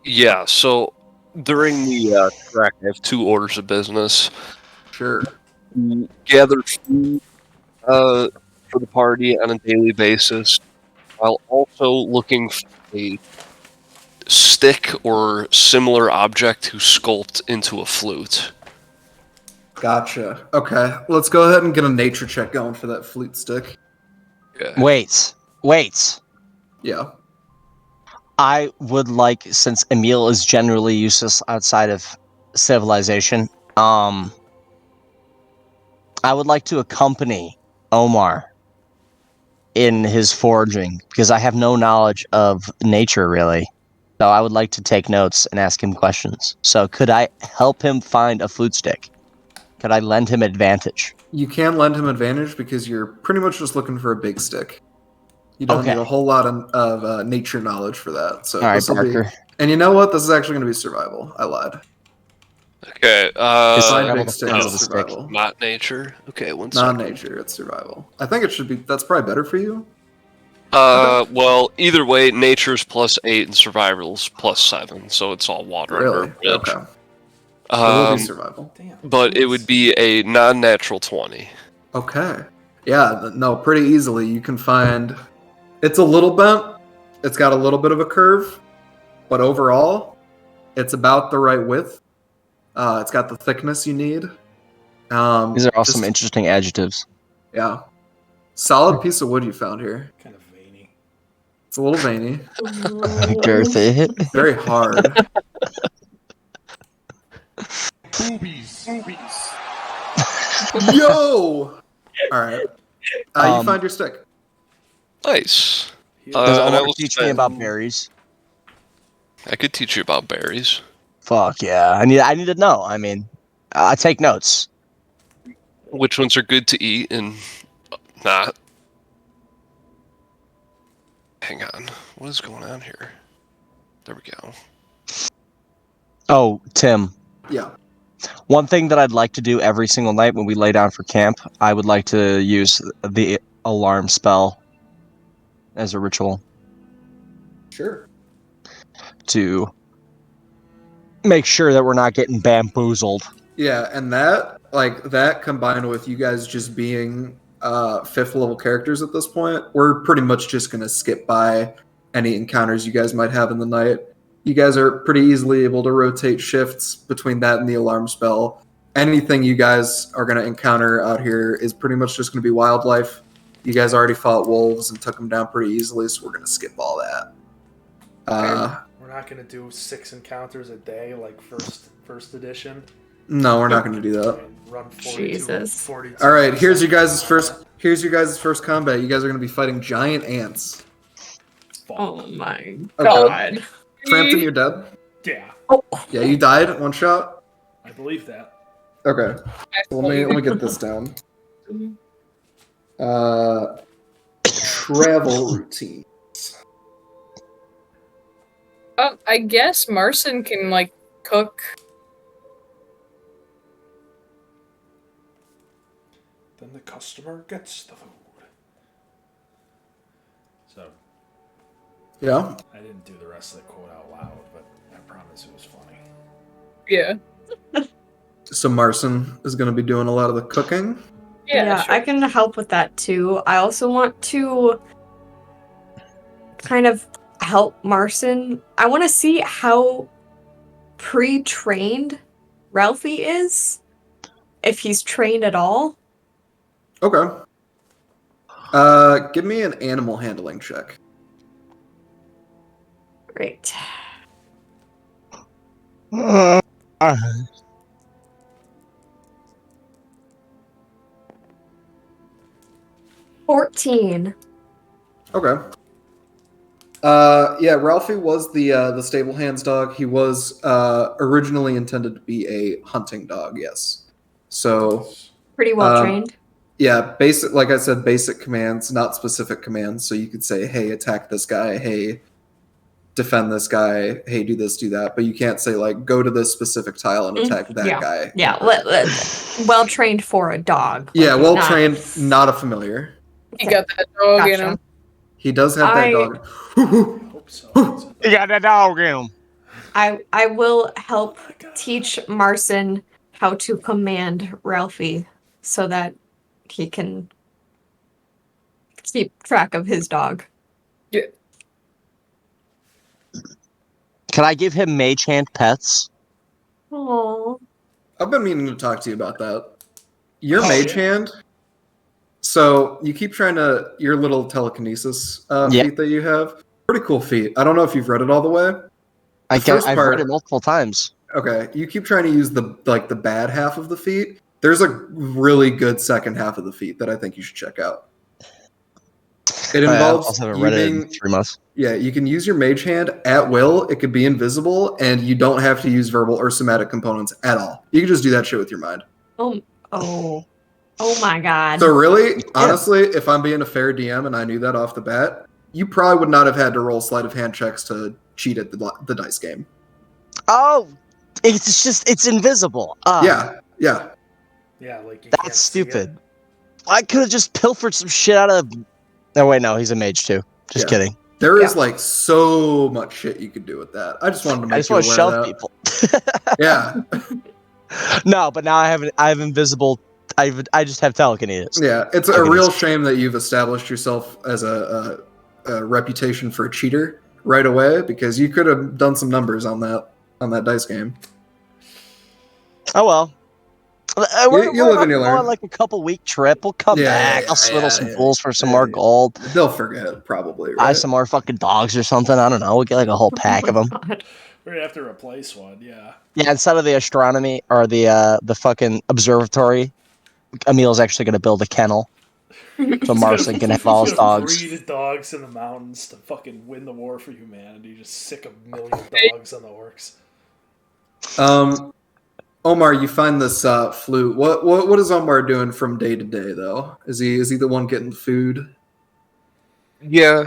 Speaker 6: Yeah, so during the trek, I have 2 orders of business.
Speaker 1: Sure.
Speaker 6: Gather food for the party on a daily basis, while also looking for a stick or similar object to sculpt into a flute.
Speaker 1: Gotcha. Okay, let's go ahead and get a nature check going for that flute stick.
Speaker 6: Yeah.
Speaker 2: Wait.
Speaker 1: Yeah.
Speaker 2: I would like, since Emil is generally useless outside of civilization, I would like to accompany Omar in his foraging, because I have no knowledge of nature, really. So I would like to take notes and ask him questions. So could I help him find a flute stick? Could I lend him advantage?
Speaker 1: You can lend him advantage because you're pretty much just looking for a big stick. You don't
Speaker 2: Okay.
Speaker 1: need a whole lot of nature knowledge for that. So
Speaker 2: All right,
Speaker 1: this'll be-
Speaker 2: Parker.
Speaker 1: and you know what? This is actually going to be survival. I lied.
Speaker 6: Okay,
Speaker 2: Is
Speaker 1: Find
Speaker 2: survival
Speaker 1: big
Speaker 2: the
Speaker 1: stick
Speaker 2: friends
Speaker 1: is
Speaker 2: of the stick?
Speaker 1: survival.
Speaker 6: not nature. Okay, one
Speaker 1: Not
Speaker 6: second.
Speaker 1: nature, it's survival. I think it should be. That's probably better for you.
Speaker 6: Well, either way, nature's +8 and survival's +7, so it's all water under a
Speaker 1: Really?
Speaker 6: bridge.
Speaker 1: Okay. So it will be
Speaker 6: Um,
Speaker 1: survival.
Speaker 3: Damn.
Speaker 6: but it would be a non-natural 20.
Speaker 1: Okay. Yeah, no, pretty easily. You can find. It's a little bent. It's got a little bit of a curve, but overall, it's about the right width. It's got the thickness you need.
Speaker 2: These are all some
Speaker 1: just-
Speaker 2: interesting adjectives.
Speaker 1: Yeah. Solid piece of wood you found here.
Speaker 3: Kind of veiny.
Speaker 1: It's a little veiny.
Speaker 2: Girthy.
Speaker 1: Very hard. Yo! Alright. You find your stick.
Speaker 6: Nice.
Speaker 2: Does
Speaker 6: and I
Speaker 2: Omar
Speaker 6: will
Speaker 2: teach me
Speaker 6: spend-
Speaker 2: about berries?
Speaker 6: I could teach you about berries.
Speaker 2: Fuck yeah! I need to know. I mean, I take notes.
Speaker 6: Which ones are good to eat and not? Hang on. What is going on here? There we go.
Speaker 2: Oh, Tim.
Speaker 1: Yeah.
Speaker 2: One thing that I'd like to do every single night when we lay down for camp, I would like to use the alarm spell as a ritual
Speaker 1: Sure.
Speaker 2: to make sure that we're not getting bamboozled.
Speaker 1: Yeah, and that combined with you guys just being 5th level characters at this point, we're pretty much just gonna skip by any encounters you guys might have in the night. You guys are pretty easily able to rotate shifts between that and the alarm spell. Anything you guys are gonna encounter out here is pretty much just gonna be wildlife. You guys already fought wolves and took them down pretty easily, so we're gonna skip all that.
Speaker 3: We're not gonna do 6 encounters a day like first edition.
Speaker 1: No, we're not gonna do that.
Speaker 3: And run 42,
Speaker 4: Jesus.
Speaker 3: 42
Speaker 1: All right, here's your guys' first combat. You guys are gonna be fighting giant ants.
Speaker 4: Oh my
Speaker 1: Okay.
Speaker 4: god.
Speaker 1: Frampton, you're dead.
Speaker 3: Yeah,
Speaker 1: Yeah, you died one shot.
Speaker 3: I believe that.
Speaker 1: Okay, so let me get this down. Travel routine.
Speaker 5: I guess Marcin can like cook.
Speaker 3: Then the customer gets the food. So
Speaker 1: Yeah.
Speaker 3: I didn't do the rest of the quote out loud, but I promise it was funny.
Speaker 5: Yeah.
Speaker 1: So Marcin is going to be doing a lot of the cooking.
Speaker 5: Yeah. Sure.
Speaker 4: I can help with that too. I also want to kind of help Marcin. I want to see how pre-trained Ralphie is, if he's trained at all.
Speaker 1: Okay. Give me an animal handling check.
Speaker 4: Great.
Speaker 2: Uh,
Speaker 4: 14.
Speaker 1: Okay. Yeah, Ralphie was the stable hands dog. He was originally intended to be a hunting dog. Yes. So
Speaker 4: Pretty well trained.
Speaker 1: yeah, basic, like I said, basic commands, not specific commands. So you could say, "Hey, attack this guy." "Hey, defend this guy." "Hey, do this, do that." But you can't say like, "Go to this specific tile and attack that guy."
Speaker 4: Yeah, well trained for a dog.
Speaker 1: Yeah,
Speaker 4: Like,
Speaker 1: well
Speaker 4: not-
Speaker 1: trained, not a familiar.
Speaker 5: He got that dog in him.
Speaker 1: He does have that dog.
Speaker 3: Hope so.
Speaker 2: you got that dog in him.
Speaker 4: I will help teach Marcin how to command Ralphie so that he can keep track of his dog.
Speaker 2: Can I give him mage hand pets?
Speaker 4: Oh,
Speaker 1: I've been meaning to talk to you about that. Your mage hand. So you keep trying to your little telekinesis
Speaker 2: Yeah.
Speaker 1: feat that you have. Pretty cool feat. I don't know if you've read it all the way.
Speaker 2: I've
Speaker 1: first
Speaker 2: read
Speaker 1: part-
Speaker 2: it multiple times.
Speaker 1: Okay, you keep trying to use the bad half of the feat. There's a really good second half of the feat that I think you should check out. It
Speaker 2: I
Speaker 1: involves
Speaker 2: also haven't
Speaker 1: you
Speaker 2: read it in
Speaker 1: being,
Speaker 2: 3 months.
Speaker 1: yeah, you can use your mage hand at will. It could be invisible, and you don't have to use verbal or somatic components at all. You can just do that shit with your mind.
Speaker 4: oh my god.
Speaker 1: So really, honestly, if I'm being a fair DM and I knew that off the bat, you probably would not have had to roll sleight of hand checks to cheat at the dice game.
Speaker 2: Oh, it's invisible.
Speaker 1: Yeah.
Speaker 3: Yeah, like you can't
Speaker 2: That's
Speaker 3: see it.
Speaker 2: stupid. I could have just pilfered some shit out of. No, wait, no, he's a mage too. Just
Speaker 1: Yeah.
Speaker 2: kidding.
Speaker 1: There is like so much shit you could do with that. I just wanted to make
Speaker 2: I just
Speaker 1: you
Speaker 2: want to
Speaker 1: aware
Speaker 2: shove
Speaker 1: of that.
Speaker 2: people.
Speaker 1: Yeah,
Speaker 2: No, but now I have invisible. I just have telekinesis.
Speaker 1: yeah. It's a real shame that you've established yourself as a reputation for a cheater right away, because you could have done some numbers on that dice game.
Speaker 2: Oh well.
Speaker 1: You live and you
Speaker 2: Go
Speaker 1: learn.
Speaker 2: on like a couple-week trip. We'll come back. I'll swindle some fools for some more gold.
Speaker 1: They'll forget, probably,
Speaker 2: Buy
Speaker 1: right?
Speaker 2: some more fucking dogs or something. I don't know. We'll get like a whole pack of them.
Speaker 4: God.
Speaker 3: We're gonna have to replace one. Yeah.
Speaker 2: Yeah, instead of the astronomy or the fucking observatory, Emil's actually going to build a kennel. So Marson can have all his
Speaker 3: He's gonna
Speaker 2: dogs.
Speaker 3: breed dogs in the mountains to fucking win the war for humanity. Just sick of million dogs on the orcs.
Speaker 1: Omar, you find this flute. What is Omar doing from day to day though? Is he the one getting the food?
Speaker 6: Yeah.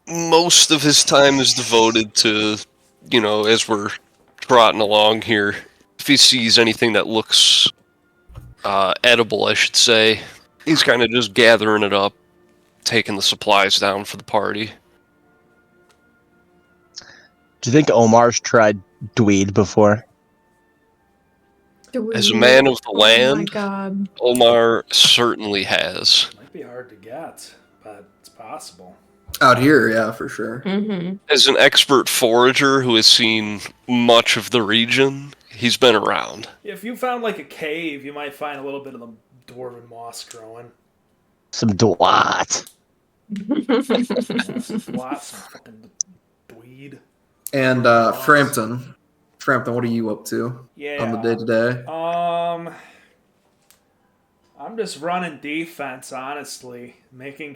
Speaker 6: Most of his time is devoted to, as we're trotting along here, if he sees anything that looks edible, I should say, he's kind of just gathering it up, taking the supplies down for the party.
Speaker 2: Do you think Omar's tried dweed before?
Speaker 6: As a man of the
Speaker 4: Oh my
Speaker 6: land,
Speaker 4: god.
Speaker 6: Omar certainly has.
Speaker 3: Might be hard to get, but it's possible.
Speaker 1: Out here, yeah, for sure.
Speaker 4: Mm-hmm.
Speaker 6: As an expert forager who has seen much of the region, he's been around.
Speaker 3: If you found like a cave, you might find a little bit of the dwarven moss growing.
Speaker 2: Some dwat.
Speaker 3: Lots of fucking dweed.
Speaker 1: And Frampton, what are you up to
Speaker 3: Yeah.
Speaker 1: on the day to day?
Speaker 3: I'm just running defense, honestly. Keeping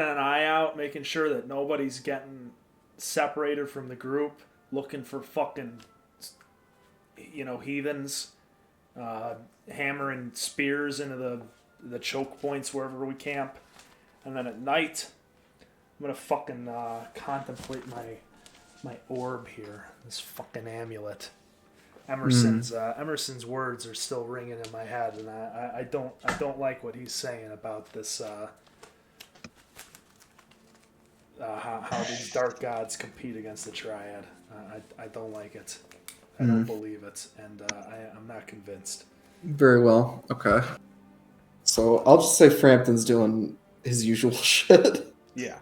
Speaker 3: an eye out, making sure that nobody's getting separated from the group, looking for fucking, heathens, hammering spears into the choke points wherever we camp. And then at night, I'm gonna fucking contemplate my orb here, this fucking amulet. Emerson's words are still ringing in my head, and I don't like what he's saying about this. How these dark gods compete against the triad. I don't like it. I don't believe it, and I'm not convinced.
Speaker 1: Very well. Okay. So I'll just say Frampton's doing his usual shit.
Speaker 3: Yeah.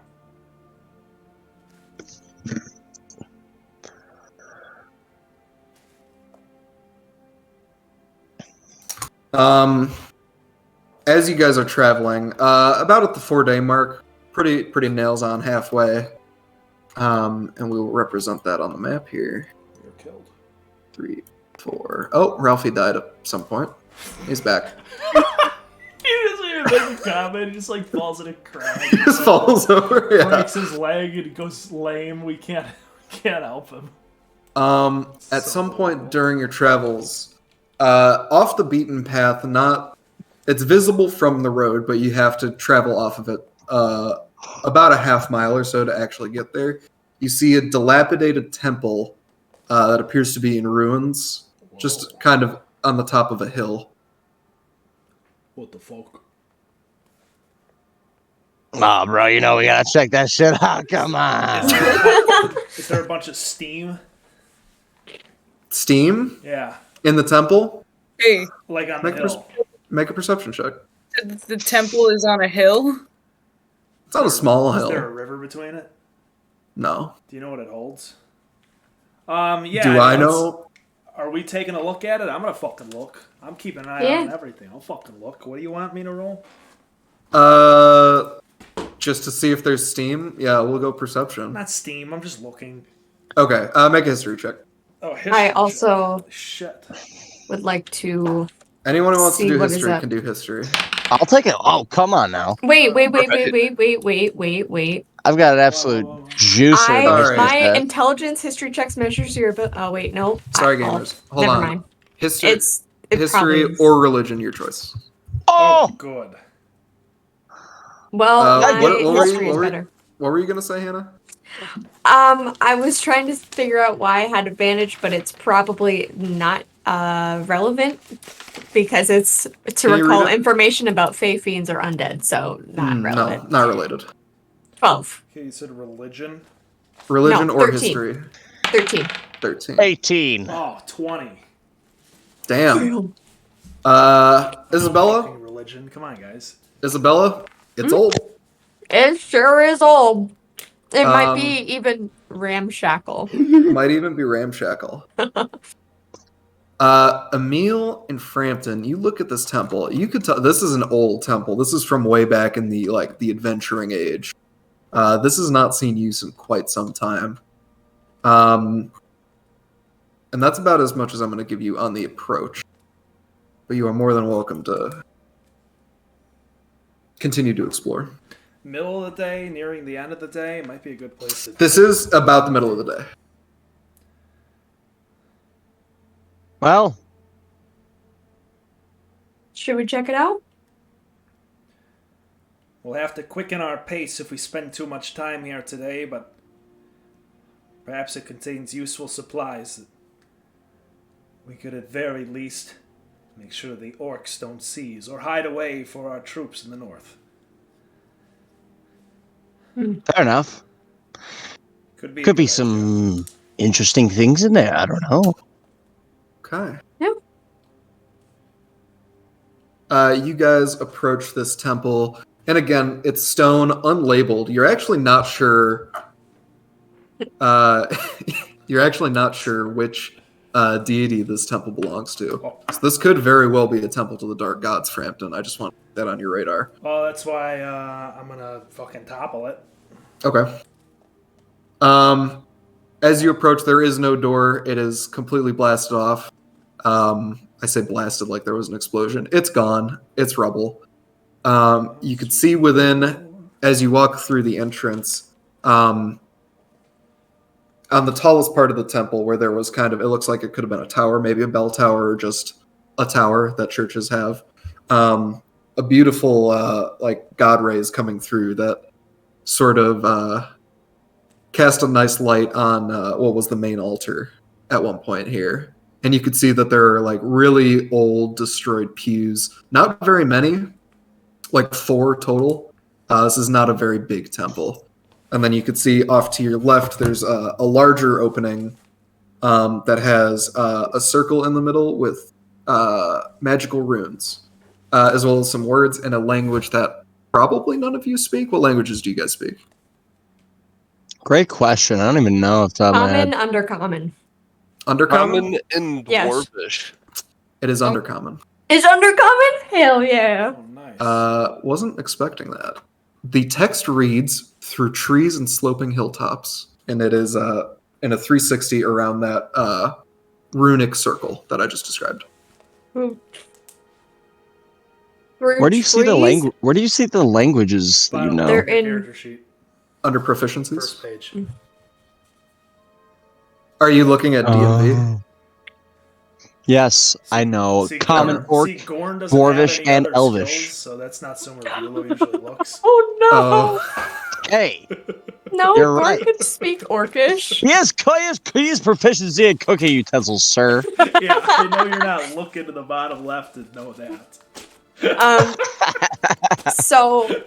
Speaker 1: As you guys are traveling, about at the 4-day mark, pretty nails on halfway. And we'll represent that on the map here.
Speaker 3: You're killed.
Speaker 1: 3, 4. Oh, Ralphie died at some point. He's back.
Speaker 3: He doesn't even make a comment. He just like falls in a crack.
Speaker 1: He just falls over. Yeah.
Speaker 3: Breaks his leg and he goes lame. We can't help him.
Speaker 1: At some point during your travels, off the beaten path, it's visible from the road, but you have to travel off of it about a half mile or so to actually get there. You see a dilapidated temple that appears to be in ruins, just kind of on the top of a hill.
Speaker 3: What the fuck?
Speaker 2: Oh, bro, we gotta check that shit out. Come on.
Speaker 3: Is there a bunch of steam?
Speaker 1: Steam
Speaker 3: Yeah.
Speaker 1: in the temple?
Speaker 5: Hey,
Speaker 3: Like on the hill.
Speaker 1: Make a perception check.
Speaker 5: the temple is on a hill.
Speaker 1: It's on a small
Speaker 3: Is there a
Speaker 1: hill.
Speaker 3: river between it?
Speaker 1: No.
Speaker 3: Do you know what it holds? Yeah.
Speaker 1: Do I
Speaker 3: it's-
Speaker 1: know?
Speaker 3: Are we taking a look at it? I'm gonna fucking look. I'm keeping an eye
Speaker 4: Yeah.
Speaker 3: on everything. I'll fucking look. What do you want me to roll?
Speaker 1: Just to see if there's steam. Yeah, we'll go perception.
Speaker 3: Not steam. I'm just looking.
Speaker 1: Okay. Make a history check.
Speaker 3: Oh, history.
Speaker 4: I also
Speaker 3: check. Shit.
Speaker 4: would like to.
Speaker 1: Anyone who wants to
Speaker 4: See,
Speaker 1: do
Speaker 4: what is
Speaker 1: history
Speaker 4: that?
Speaker 1: can do history.
Speaker 2: I'll take it. Oh, come on now.
Speaker 4: Wait.
Speaker 2: I've got an absolute juicer. in this
Speaker 1: Alright.
Speaker 4: My
Speaker 2: head.
Speaker 4: intelligence history checks measures your. Oh wait, no.
Speaker 1: Sorry,
Speaker 4: I'll-
Speaker 1: gamers. Hold
Speaker 4: never
Speaker 1: on.
Speaker 4: mind.
Speaker 1: History,
Speaker 4: It
Speaker 1: history
Speaker 4: probably is.
Speaker 1: or religion, your choice.
Speaker 3: Oh,
Speaker 2: Oh,
Speaker 3: good.
Speaker 4: Well,
Speaker 1: what
Speaker 4: my
Speaker 1: were you-
Speaker 4: history is
Speaker 1: what were you-
Speaker 4: better.
Speaker 1: What were you gonna say, Hannah?
Speaker 4: I was trying to figure out why I had advantage, but it's probably not relevant because it's to
Speaker 1: Can you
Speaker 4: recall
Speaker 1: read it?
Speaker 4: information about Fey Fiends or undead, so not relevant.
Speaker 1: No, not related.
Speaker 4: 12.
Speaker 3: Okay, you said religion.
Speaker 1: Religion
Speaker 4: No,
Speaker 1: or
Speaker 4: 13.
Speaker 1: history.
Speaker 4: 13.
Speaker 1: 13.
Speaker 2: 18.
Speaker 3: Oh, 20.
Speaker 1: Damn. Isabella?
Speaker 3: Fucking religion. Come on, guys.
Speaker 1: Isabella? It's old.
Speaker 4: It sure is old. It might be
Speaker 1: Um,
Speaker 4: even ramshackle.
Speaker 1: Might even be ramshackle. Emil and Frampton, you look at this temple. You could tell this is an old temple. This is from way back in the adventuring age. This has not seen use in quite some time. And that's about as much as I'm going to give you on the approach. But you are more than welcome to continue to explore.
Speaker 3: Middle of the day, nearing the end of the day, might be a good place to.
Speaker 1: This is about the middle of the day.
Speaker 2: Well,
Speaker 4: Should we check it out?
Speaker 3: We'll have to quicken our pace if we spend too much time here today, but perhaps it contains useful supplies that we could at very least make sure the orcs don't seize or hide away for our troops in the north.
Speaker 2: fair enough.
Speaker 3: Could be, a
Speaker 2: Could be
Speaker 3: good idea.
Speaker 2: some interesting things in there. I don't know.
Speaker 1: Okay.
Speaker 4: Yeah.
Speaker 1: You guys approach this temple, and again, it's stone, unlabeled. You're actually not sure. You're actually not sure which deity this temple belongs to.
Speaker 3: Oh.
Speaker 1: So this could very well be a temple to the dark gods, Frampton. I just want to put that on your radar.
Speaker 3: Well, that's why I'm gonna fucking topple it.
Speaker 1: Okay. As you approach, there is no door. It is completely blasted off. I say blasted like there was an explosion. It's gone. It's rubble. You could see within, as you walk through the entrance, on the tallest part of the temple, where there was kind of, it looks like it could have been a tower, maybe a bell tower, or just a tower that churches have. A beautiful, god rays coming through that sort of cast a nice light on what was the main altar at one point here. And you could see that there are really old, destroyed pews. Not very many, 4 total. This is not a very big temple. And then you could see off to your left, there's a larger opening that has a circle in the middle with magical runes, as well as some words in a language that probably none of you speak. What languages do you guys speak?
Speaker 2: Great question. I don't even know if that
Speaker 4: Common, undercommon.
Speaker 1: Undercommon?
Speaker 6: Common and
Speaker 4: Yes.
Speaker 6: dwarvish.
Speaker 1: It is undercommon.
Speaker 4: Is undercommon? Hell yeah.
Speaker 3: Oh, nice.
Speaker 1: Wasn't expecting that. The text reads, "Through trees and sloping hilltops," and it is in a 360 around that runic circle that I just described.
Speaker 2: Where do you see the language? Where do you see the languages that you
Speaker 3: Bottom
Speaker 2: know?
Speaker 4: They're
Speaker 3: of the
Speaker 4: in-
Speaker 3: character sheet,
Speaker 1: Under proficiencies?
Speaker 3: first page.
Speaker 1: Are you looking at DMV?
Speaker 2: Oh. Yes, I know.
Speaker 3: See,
Speaker 2: Common,
Speaker 3: Gorn-
Speaker 2: orc,
Speaker 3: see, Gorn doesn't
Speaker 2: dwarvish,
Speaker 3: have any
Speaker 2: and
Speaker 3: other
Speaker 2: elvish.
Speaker 3: skills, so that's not somewhere Bulow usually looks.
Speaker 4: Oh no!
Speaker 1: Oh.
Speaker 2: Hey,
Speaker 4: No,
Speaker 2: You're
Speaker 4: Gorn
Speaker 2: right.
Speaker 4: can speak Orcish.
Speaker 2: he has proficiency in cooking utensils, sir.
Speaker 3: Yeah, I know you're not looking to the bottom left to know that.
Speaker 4: So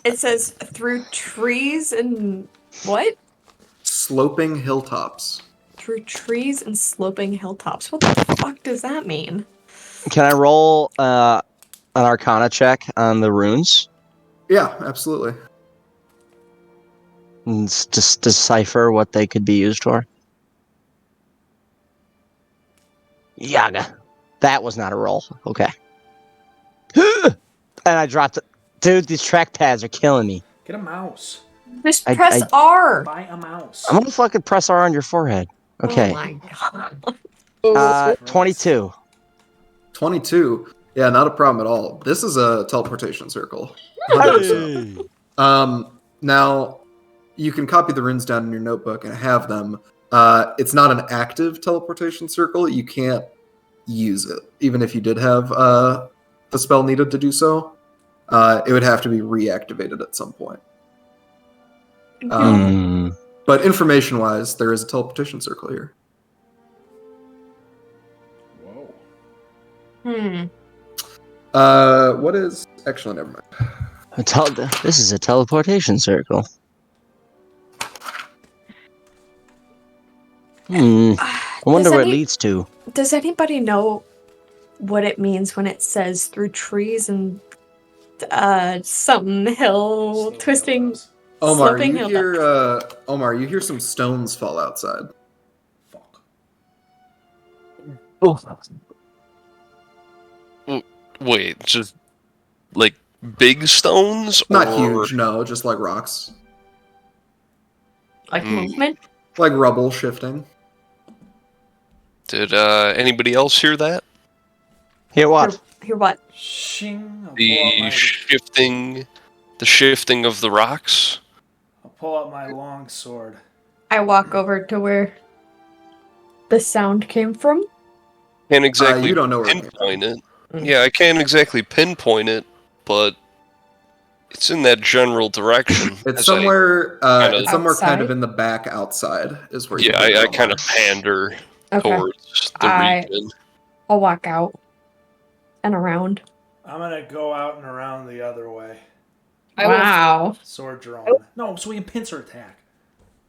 Speaker 4: it says through trees and what?
Speaker 1: Sloping hilltops.
Speaker 4: Through trees and sloping hilltops. What the fuck does that mean?
Speaker 2: Can I roll an Arcana check on the runes
Speaker 1: Yeah, absolutely.
Speaker 2: and just decipher what they could be used for? Yaga, that was not a roll. Okay. And I dropped it. Dude, these trackpads are killing me.
Speaker 3: Get a mouse.
Speaker 4: Just
Speaker 2: I-
Speaker 4: press R.
Speaker 3: Buy a mouse.
Speaker 2: I'm gonna fucking press R on your forehead. Okay.
Speaker 4: Oh my god.
Speaker 2: 22.
Speaker 1: 22. Yeah, not a problem at all. This is a teleportation circle. 100%. Now, you can copy the runes down in your notebook and have them. It's not an active teleportation circle. You can't use it. Even if you did have the spell needed to do so, it would have to be reactivated at some point. But information-wise, there is a teleportation circle here.
Speaker 3: Whoa.
Speaker 1: What is... Actually, never mind.
Speaker 2: This is a teleportation circle. I wonder where it leads to.
Speaker 4: Does anybody know what it means when it says through trees and something hill
Speaker 3: Sloping
Speaker 4: twisting?
Speaker 3: hilltops.
Speaker 1: Omar,
Speaker 4: Sloping
Speaker 1: you hear some stones fall outside.
Speaker 3: Fuck.
Speaker 6: Wait, just like big stones?
Speaker 1: Not
Speaker 6: or...
Speaker 1: huge, no, just like rocks.
Speaker 4: Like
Speaker 6: Hmm.
Speaker 4: movement.
Speaker 1: Like rubble shifting.
Speaker 6: Did anybody else hear that?
Speaker 2: Hear what?
Speaker 4: Hear what?
Speaker 3: Shing. I'll pull,
Speaker 6: The shifting of the rocks?
Speaker 3: I'll pull out my long sword.
Speaker 4: I walk over to where the sound came from.
Speaker 6: Can't exactly
Speaker 1: you don't know where it came
Speaker 6: pinpoint it.
Speaker 4: Mm.
Speaker 6: Yeah, I can't exactly pinpoint it, but it's in that general direction.
Speaker 1: It's
Speaker 6: as
Speaker 1: somewhere.
Speaker 6: kinda-
Speaker 1: It's somewhere kind of
Speaker 4: Outside?
Speaker 1: in the back outside is where.
Speaker 6: Yeah,
Speaker 1: you think
Speaker 6: I
Speaker 1: Omar.
Speaker 6: kind of pander
Speaker 4: Okay.
Speaker 6: towards the
Speaker 4: I-
Speaker 6: region.
Speaker 4: I'll walk out and around.
Speaker 3: I'm gonna go out and around the other way.
Speaker 5: I will
Speaker 4: Wow.
Speaker 3: Sword drawn. No, so we can pincer attack.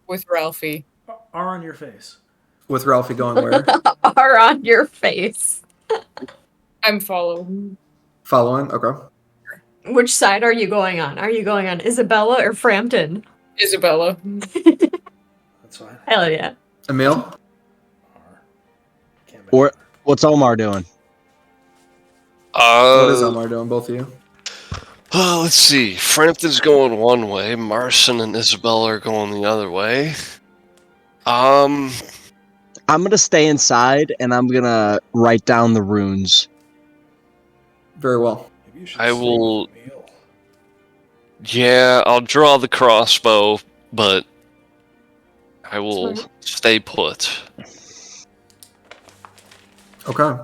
Speaker 5: with Ralphie.
Speaker 3: R on your face.
Speaker 1: With Ralphie going where?
Speaker 4: Are on your face.
Speaker 5: I'm following.
Speaker 1: Following. Okay.
Speaker 4: Which side are you going on? Are you going on Isabella or Frampton?
Speaker 5: Isabella.
Speaker 3: That's fine.
Speaker 4: Hell yeah.
Speaker 1: Emil.
Speaker 3: R. Can't make
Speaker 2: Or
Speaker 3: it.
Speaker 2: what's Omar doing?
Speaker 1: What is Omar doing? Both of you.
Speaker 6: Let's see. Frampton's going one way. Marson and Isabella are going the other way.
Speaker 2: I'm gonna stay inside and I'm gonna write down the runes.
Speaker 1: Very well.
Speaker 3: Maybe you should
Speaker 6: I
Speaker 3: stay
Speaker 6: will-
Speaker 3: with Emil.
Speaker 6: Yeah, I'll draw the crossbow, but I will
Speaker 4: Smart.
Speaker 6: stay put.
Speaker 1: Okay.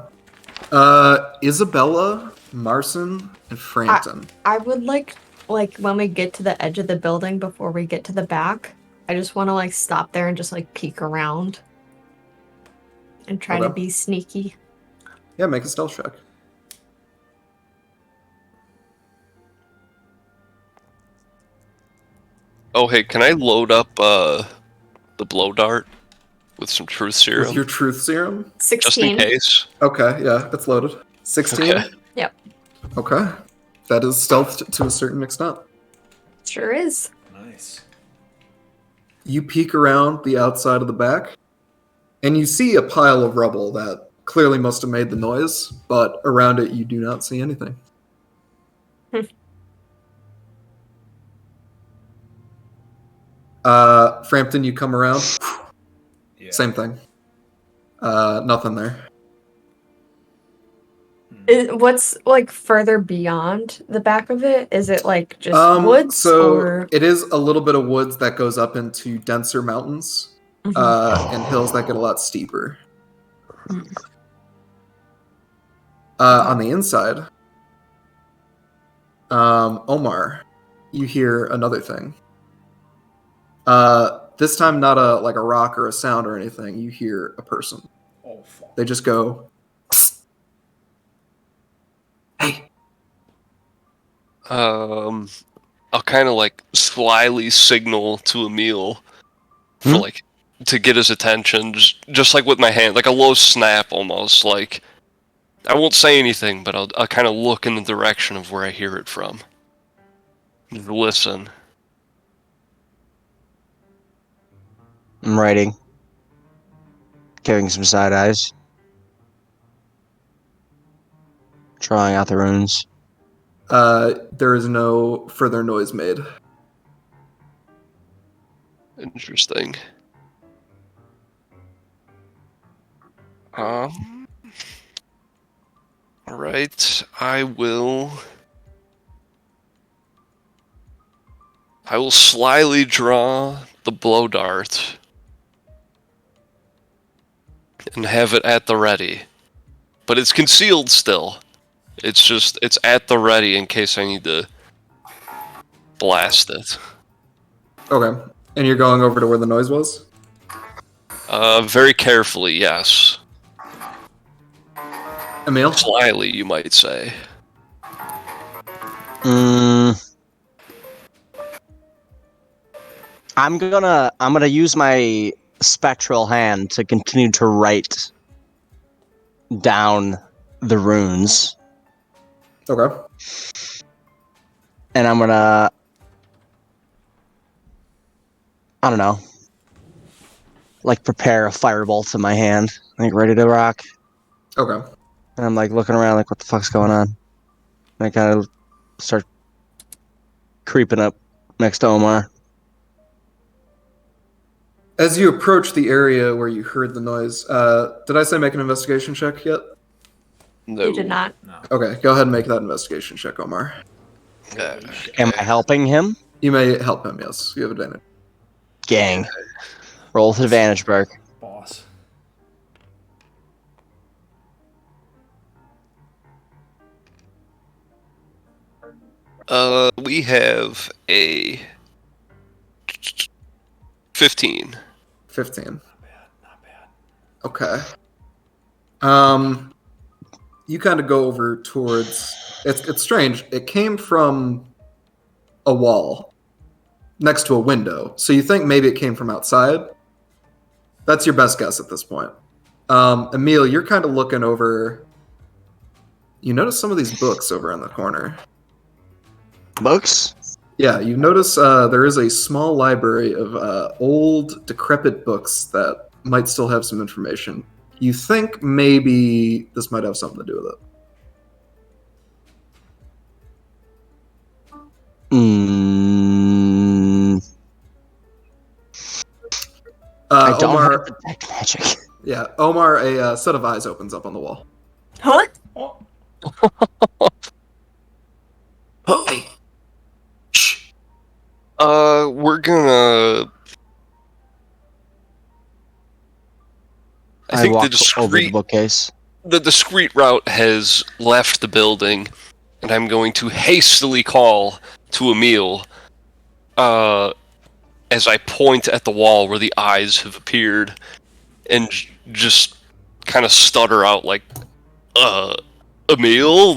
Speaker 1: Isabella, Marson, and Frampton.
Speaker 4: I would like when we get to the edge of the building before we get to the back, I just want to like stop there and just like peek around and try to
Speaker 1: Okay.
Speaker 4: be sneaky.
Speaker 1: Yeah, make a stealth check.
Speaker 6: Oh, hey, can I load up the blow dart with some truth serum?
Speaker 1: With your truth serum.
Speaker 6: Just in
Speaker 4: 16.
Speaker 6: case.
Speaker 1: Okay, yeah, it's loaded. 16?
Speaker 6: Okay.
Speaker 4: Yep.
Speaker 1: Okay. That is stealth to a certain extent.
Speaker 4: Sure is.
Speaker 3: Nice.
Speaker 1: You peek around the outside of the back, and you see a pile of rubble that clearly must have made the noise, but around it you do not see anything. Frampton, you come around.
Speaker 3: Yeah.
Speaker 1: Same thing. Nothing there.
Speaker 4: What's like further beyond the back of it? Is it like just woods
Speaker 1: So
Speaker 4: or
Speaker 1: it is a little bit of woods that goes up into denser mountains
Speaker 4: Mhm.
Speaker 1: and hills that get a lot steeper.
Speaker 4: Mm.
Speaker 1: On the inside, Omar, you hear another thing. This time, not a rock or a sound or anything. You hear a person.
Speaker 3: Oh fuck.
Speaker 1: They just go, "Psst. Hey."
Speaker 6: I'll kind of like slyly signal to Emil for like to get his attention, just like with my hand, like a low snap almost. Like I won't say anything, but I'll kind of look in the direction of where I hear it from. Just listen.
Speaker 2: I'm writing. Giving some side eyes. Drawing out the runes.
Speaker 1: There is no further noise made.
Speaker 6: Interesting. All right, I will slyly draw the blow dart and have it at the ready. But it's concealed still. It's at the ready in case I need to blast it.
Speaker 1: Okay. And you're going over to where the noise was?
Speaker 6: Very carefully, yes.
Speaker 1: Emil?
Speaker 6: Slyly, you might say.
Speaker 2: I'm gonna use my spectral hand to continue to write down the runes,
Speaker 1: Okay.
Speaker 2: and I'm gonna, I don't know, like prepare a firebolt in my hand, like ready to rock.
Speaker 1: Okay.
Speaker 2: And I'm like looking around, like, what the fuck's going on? And I kind of start creeping up next to Omar.
Speaker 1: As you approach the area where you heard the noise, did I say make an investigation check yet?
Speaker 6: No.
Speaker 4: You did not.
Speaker 1: Okay, go ahead and make that investigation check, Omar.
Speaker 2: Am I helping him?
Speaker 1: You may help him, yes. You have advantage.
Speaker 2: Gang. Roll with advantage, Burke.
Speaker 3: Boss.
Speaker 6: We have a 15.
Speaker 1: 15.
Speaker 3: Not bad. Not bad.
Speaker 1: Okay. You kind of go over towards. It's strange. It came from a wall next to a window, so you think maybe it came from outside. That's your best guess at this point. Emil, you're kind of looking over. You notice some of these books over in the corner.
Speaker 2: Books?
Speaker 1: Yeah, you notice there is a small library of old, decrepit books that might still have some information. You think maybe this might have something to do with it.
Speaker 2: I don't
Speaker 1: Omar,
Speaker 2: have detect magic.
Speaker 1: yeah, Omar, a set of eyes opens up on the wall.
Speaker 4: Huh?
Speaker 3: Oh,
Speaker 6: Hey. Shh. We're gonna. I think
Speaker 2: walk
Speaker 6: the
Speaker 2: over the
Speaker 6: discreet
Speaker 2: bookcase.
Speaker 6: the discreet route has left the building, and I'm going to hastily call to Emil. As I point at the wall where the eyes have appeared, and just kind of stutter out like, Emil,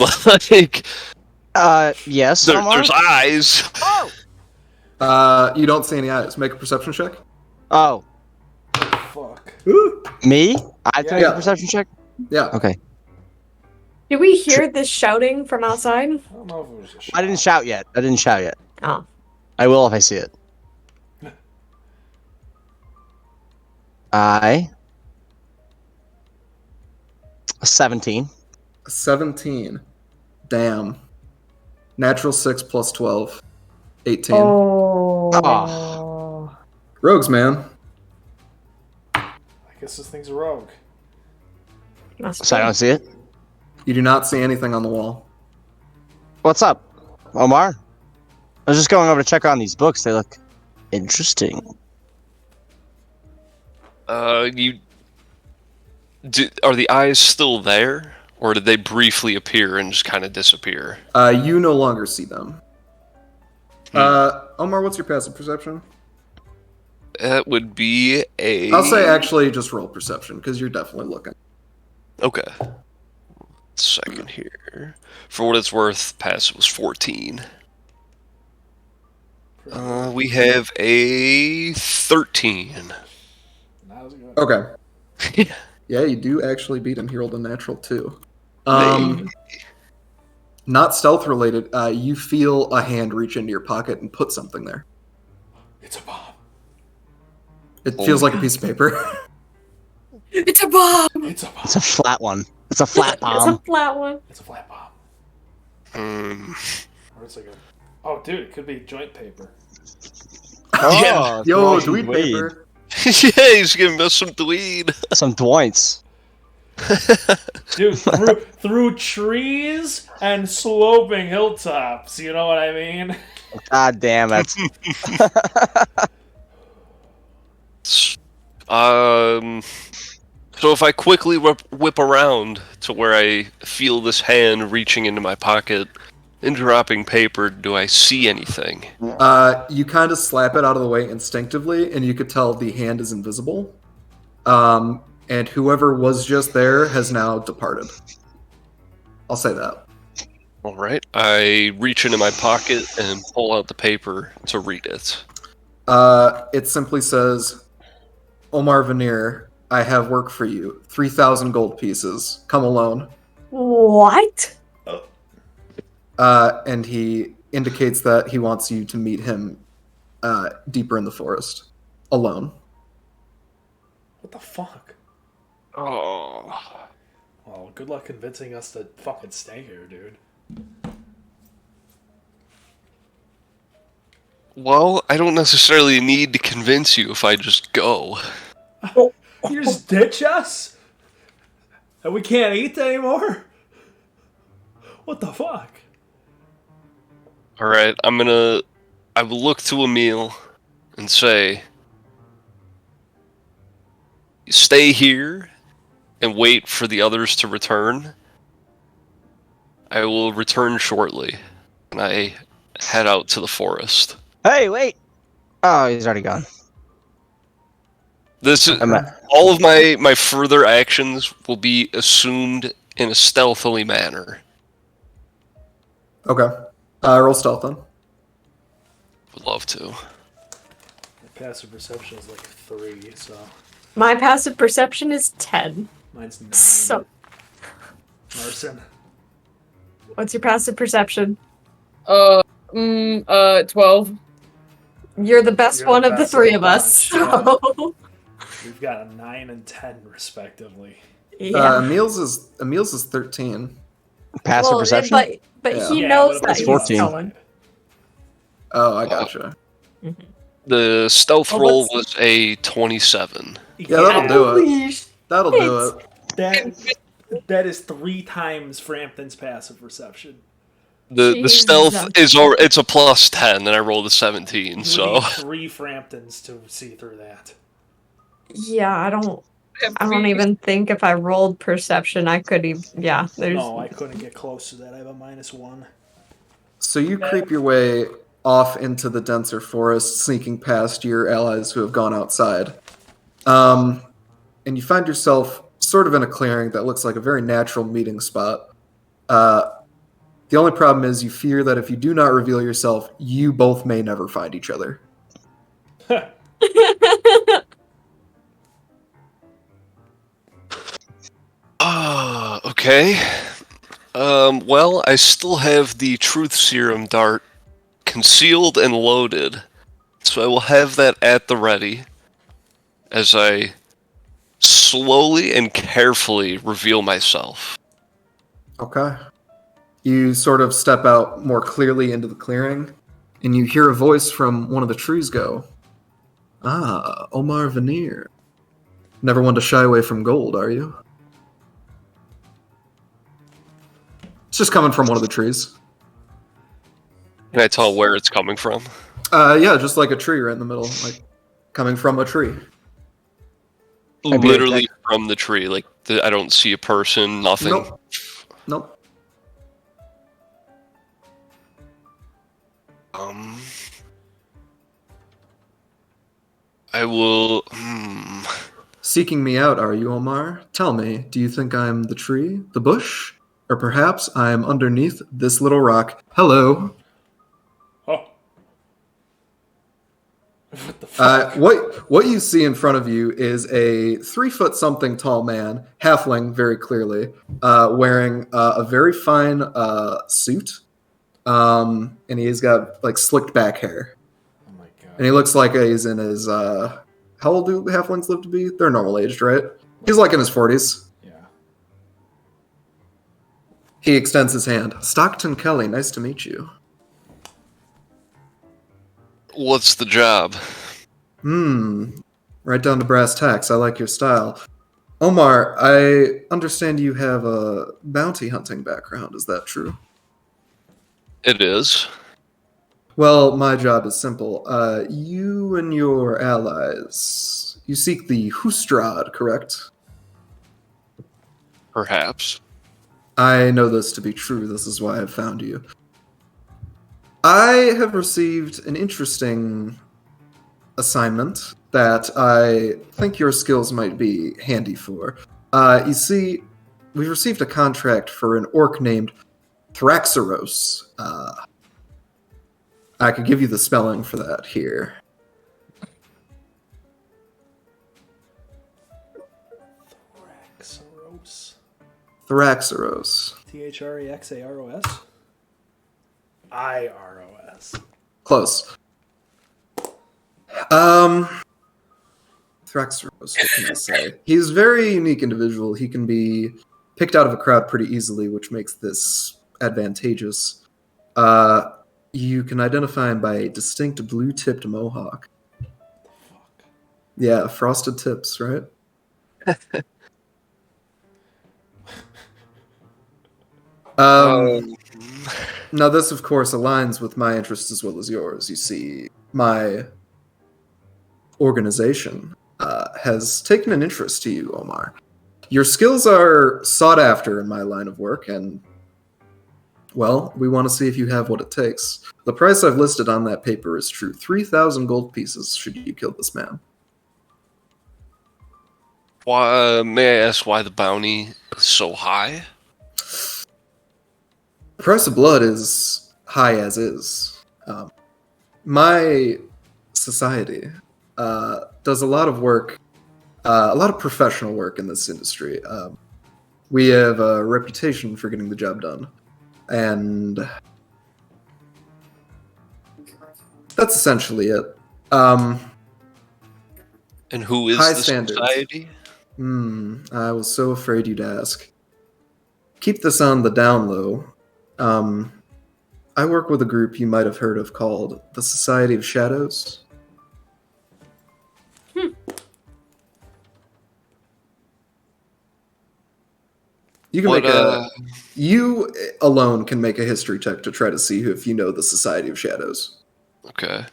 Speaker 6: like.
Speaker 2: Yes, Omar?
Speaker 6: There's eyes.
Speaker 1: You don't see any eyes. Make a perception check.
Speaker 2: Oh,
Speaker 3: fuck.
Speaker 2: me? I have to make
Speaker 1: Yeah.
Speaker 2: a perception check?
Speaker 1: Yeah.
Speaker 2: Okay.
Speaker 4: Did we hear this shouting from outside?
Speaker 3: I don't know if it was a shot.
Speaker 2: I didn't shout yet.
Speaker 4: Oh.
Speaker 2: I will if I see it. I 17.
Speaker 1: 17. Damn. Natural 6 plus 12. 18.
Speaker 4: Oh.
Speaker 1: Rogues, man.
Speaker 3: I guess this thing's a rogue.
Speaker 4: Must
Speaker 2: So I
Speaker 4: be.
Speaker 2: don't see it.
Speaker 1: You do not see anything on the wall.
Speaker 2: What's up, Omar? I was just going over to check on these books. They look interesting.
Speaker 6: Are the eyes still there, or did they briefly appear and just kind of disappear?
Speaker 1: You no longer see them. Omar, what's your passive perception?
Speaker 6: That would be a.
Speaker 1: I'll say actually just roll perception, because you're definitely looking.
Speaker 6: Okay. Second here. For what it's worth, passive was 14. We have a 13.
Speaker 3: Not as good.
Speaker 1: Okay. Yeah, you do actually beat him. He rolled a natural 2. Not stealth related. You feel a hand reach into your pocket and put something there.
Speaker 3: It's a bomb.
Speaker 1: It feels like a piece of paper.
Speaker 5: It's a bomb!
Speaker 3: It's a bomb.
Speaker 2: It's a flat one. It's a flat
Speaker 4: It's
Speaker 2: bomb.
Speaker 4: a flat one.
Speaker 3: It's a flat bomb.
Speaker 6: Hmm.
Speaker 3: Or it's like a. Oh, dude, it could be joint paper.
Speaker 2: Oh,
Speaker 1: Yo,
Speaker 2: some
Speaker 1: dweeb paper.
Speaker 6: Yeah, he's giving us some dweed.
Speaker 2: Some dwints.
Speaker 3: Dude, through trees and sloping hilltops. You know what I mean?
Speaker 2: God damn it.
Speaker 6: So if I quickly whip around to where I feel this hand reaching into my pocket and dropping paper, do I see anything?
Speaker 1: You kind of slap it out of the way instinctively, and you could tell the hand is invisible. And whoever was just there has now departed. I'll say that.
Speaker 6: All right. I reach into my pocket and pull out the paper to read it.
Speaker 1: It simply says, Omar Veneer, I have work for you. 3,000 gold pieces. Come alone.
Speaker 4: What?
Speaker 1: And he indicates that he wants you to meet him deeper in the forest. Alone.
Speaker 3: What the fuck?
Speaker 6: Oh.
Speaker 3: Well, good luck convincing us to fucking stay here, dude.
Speaker 6: Well, I don't necessarily need to convince you if I just go.
Speaker 3: You just ditch us? And we can't eat anymore? What the fuck?
Speaker 6: Alright, I will look to Emil and say, stay here and wait for the others to return. I will return shortly, and I head out to the forest.
Speaker 2: Hey, wait! Oh, he's already gone.
Speaker 6: This is
Speaker 2: I'm at-
Speaker 6: all of my further actions will be assumed in a stealthily manner.
Speaker 1: Okay. Roll stealth then.
Speaker 6: Would love to.
Speaker 3: My passive perception is like 3, so
Speaker 4: My passive perception is 10.
Speaker 3: mine's 9.
Speaker 4: So,
Speaker 3: Marcin.
Speaker 4: what's your passive perception?
Speaker 5: 12.
Speaker 4: You're the best
Speaker 3: You're
Speaker 4: one
Speaker 3: the
Speaker 4: of the
Speaker 3: best
Speaker 4: three
Speaker 3: of
Speaker 4: of
Speaker 3: the
Speaker 4: us.
Speaker 3: bunch,
Speaker 4: So,
Speaker 3: We've got a 9 and 10 respectively.
Speaker 4: yeah.
Speaker 1: Emil's is 13.
Speaker 2: Passive
Speaker 4: Well,
Speaker 2: perception?
Speaker 4: But
Speaker 1: Yeah.
Speaker 4: he
Speaker 3: Yeah,
Speaker 4: knows
Speaker 3: but
Speaker 4: that
Speaker 3: it's
Speaker 4: he's
Speaker 2: 14.
Speaker 4: going.
Speaker 1: Oh, I gotcha.
Speaker 6: The stealth
Speaker 4: Oh,
Speaker 6: roll
Speaker 4: what's-
Speaker 6: was a 27.
Speaker 1: Yeah, that'll do it.
Speaker 4: Holy sh-
Speaker 1: That'll do it.
Speaker 3: That is 3 times Frampton's passive perception.
Speaker 6: The stealth
Speaker 4: Jesus.
Speaker 6: it's a plus 10, and I rolled a 17.
Speaker 3: You
Speaker 6: So
Speaker 3: would need 3 Framptons to see through that.
Speaker 4: Yeah, I don't even think if I rolled perception I could even. Yeah, there's.
Speaker 3: No, I couldn't get close to that. I have a -1.
Speaker 1: So you creep your way off into the denser forest, sneaking past your allies who have gone outside. And you find yourself sort of in a clearing that looks like a very natural meeting spot. The only problem is you fear that if you do not reveal yourself, you both may never find each other.
Speaker 6: Okay. Well, I still have the truth serum dart concealed and loaded, so I will have that at the ready as I slowly and carefully reveal myself.
Speaker 1: Okay. You sort of step out more clearly into the clearing, and you hear a voice from one of the trees go, "Ah, Omar Veneer. Never one to shy away from gold, are you?" It's just coming from one of the trees.
Speaker 6: Can I tell where it's coming from?
Speaker 1: Yeah, just like a tree right in the middle, like coming from a tree.
Speaker 2: Maybe
Speaker 6: Literally from the tree. Like, I don't see a person, nothing.
Speaker 1: Nope. Nope.
Speaker 6: I will.
Speaker 1: Seeking me out, are you, Omar? Tell me, do you think I'm the tree, the bush, or perhaps I am underneath this little rock? Hello.
Speaker 3: Oh. What the fuck?
Speaker 1: What you see in front of you is a 3 foot something tall man, halfling very clearly, wearing a very fine suit, and he's got like slicked back hair,
Speaker 3: Oh my god.
Speaker 1: and he looks like he's in his how old do halflings live to be? They're normal aged, right? He's like in his 40s.
Speaker 3: Yeah.
Speaker 1: He extends his hand. Stockton Kelly, nice to meet you.
Speaker 6: What's the job?
Speaker 1: Right down to brass tacks. I like your style. Omar, I understand you have a bounty hunting background. Is that true?
Speaker 6: It is.
Speaker 1: Well, my job is simple. You and your allies, you seek the Hustrad, correct?
Speaker 6: Perhaps.
Speaker 1: I know this to be true. This is why I've found you. I have received an interesting assignment that I think your skills might be handy for. You see, we've received a contract for an orc named Thraxeros. I could give you the spelling for that here.
Speaker 3: Thraxaros.
Speaker 1: Thraxeros.
Speaker 3: Thraxaros? IROS.
Speaker 1: Close. Thraxeros, what can I say? He's a very unique individual. He can be picked out of a crowd pretty easily, which makes this advantageous. You can identify him by a distinct blue-tipped mohawk. Yeah, frosted tips, right? Now, this, of course, aligns with my interests as well as yours. You see, my organization has taken an interest to you, Omar. Your skills are sought after in my line of work, and, well, we want to see if you have what it takes. The price I've listed on that paper is true. 3,000 gold pieces should you kill this man.
Speaker 6: Why, may I ask why the bounty is so high?
Speaker 1: The price of blood is high as is. My society does a lot of work, a lot of professional work in this industry. We have a reputation for getting the job done. And that's essentially it.
Speaker 6: And who is
Speaker 1: High
Speaker 6: the
Speaker 1: standards.
Speaker 6: society?
Speaker 1: I was so afraid you'd ask. Keep this on the down low. I work with a group you might have heard of called the Society of Shadows. You can you alone can make a history check to try to see if you know the Society of Shadows.
Speaker 6: Okay.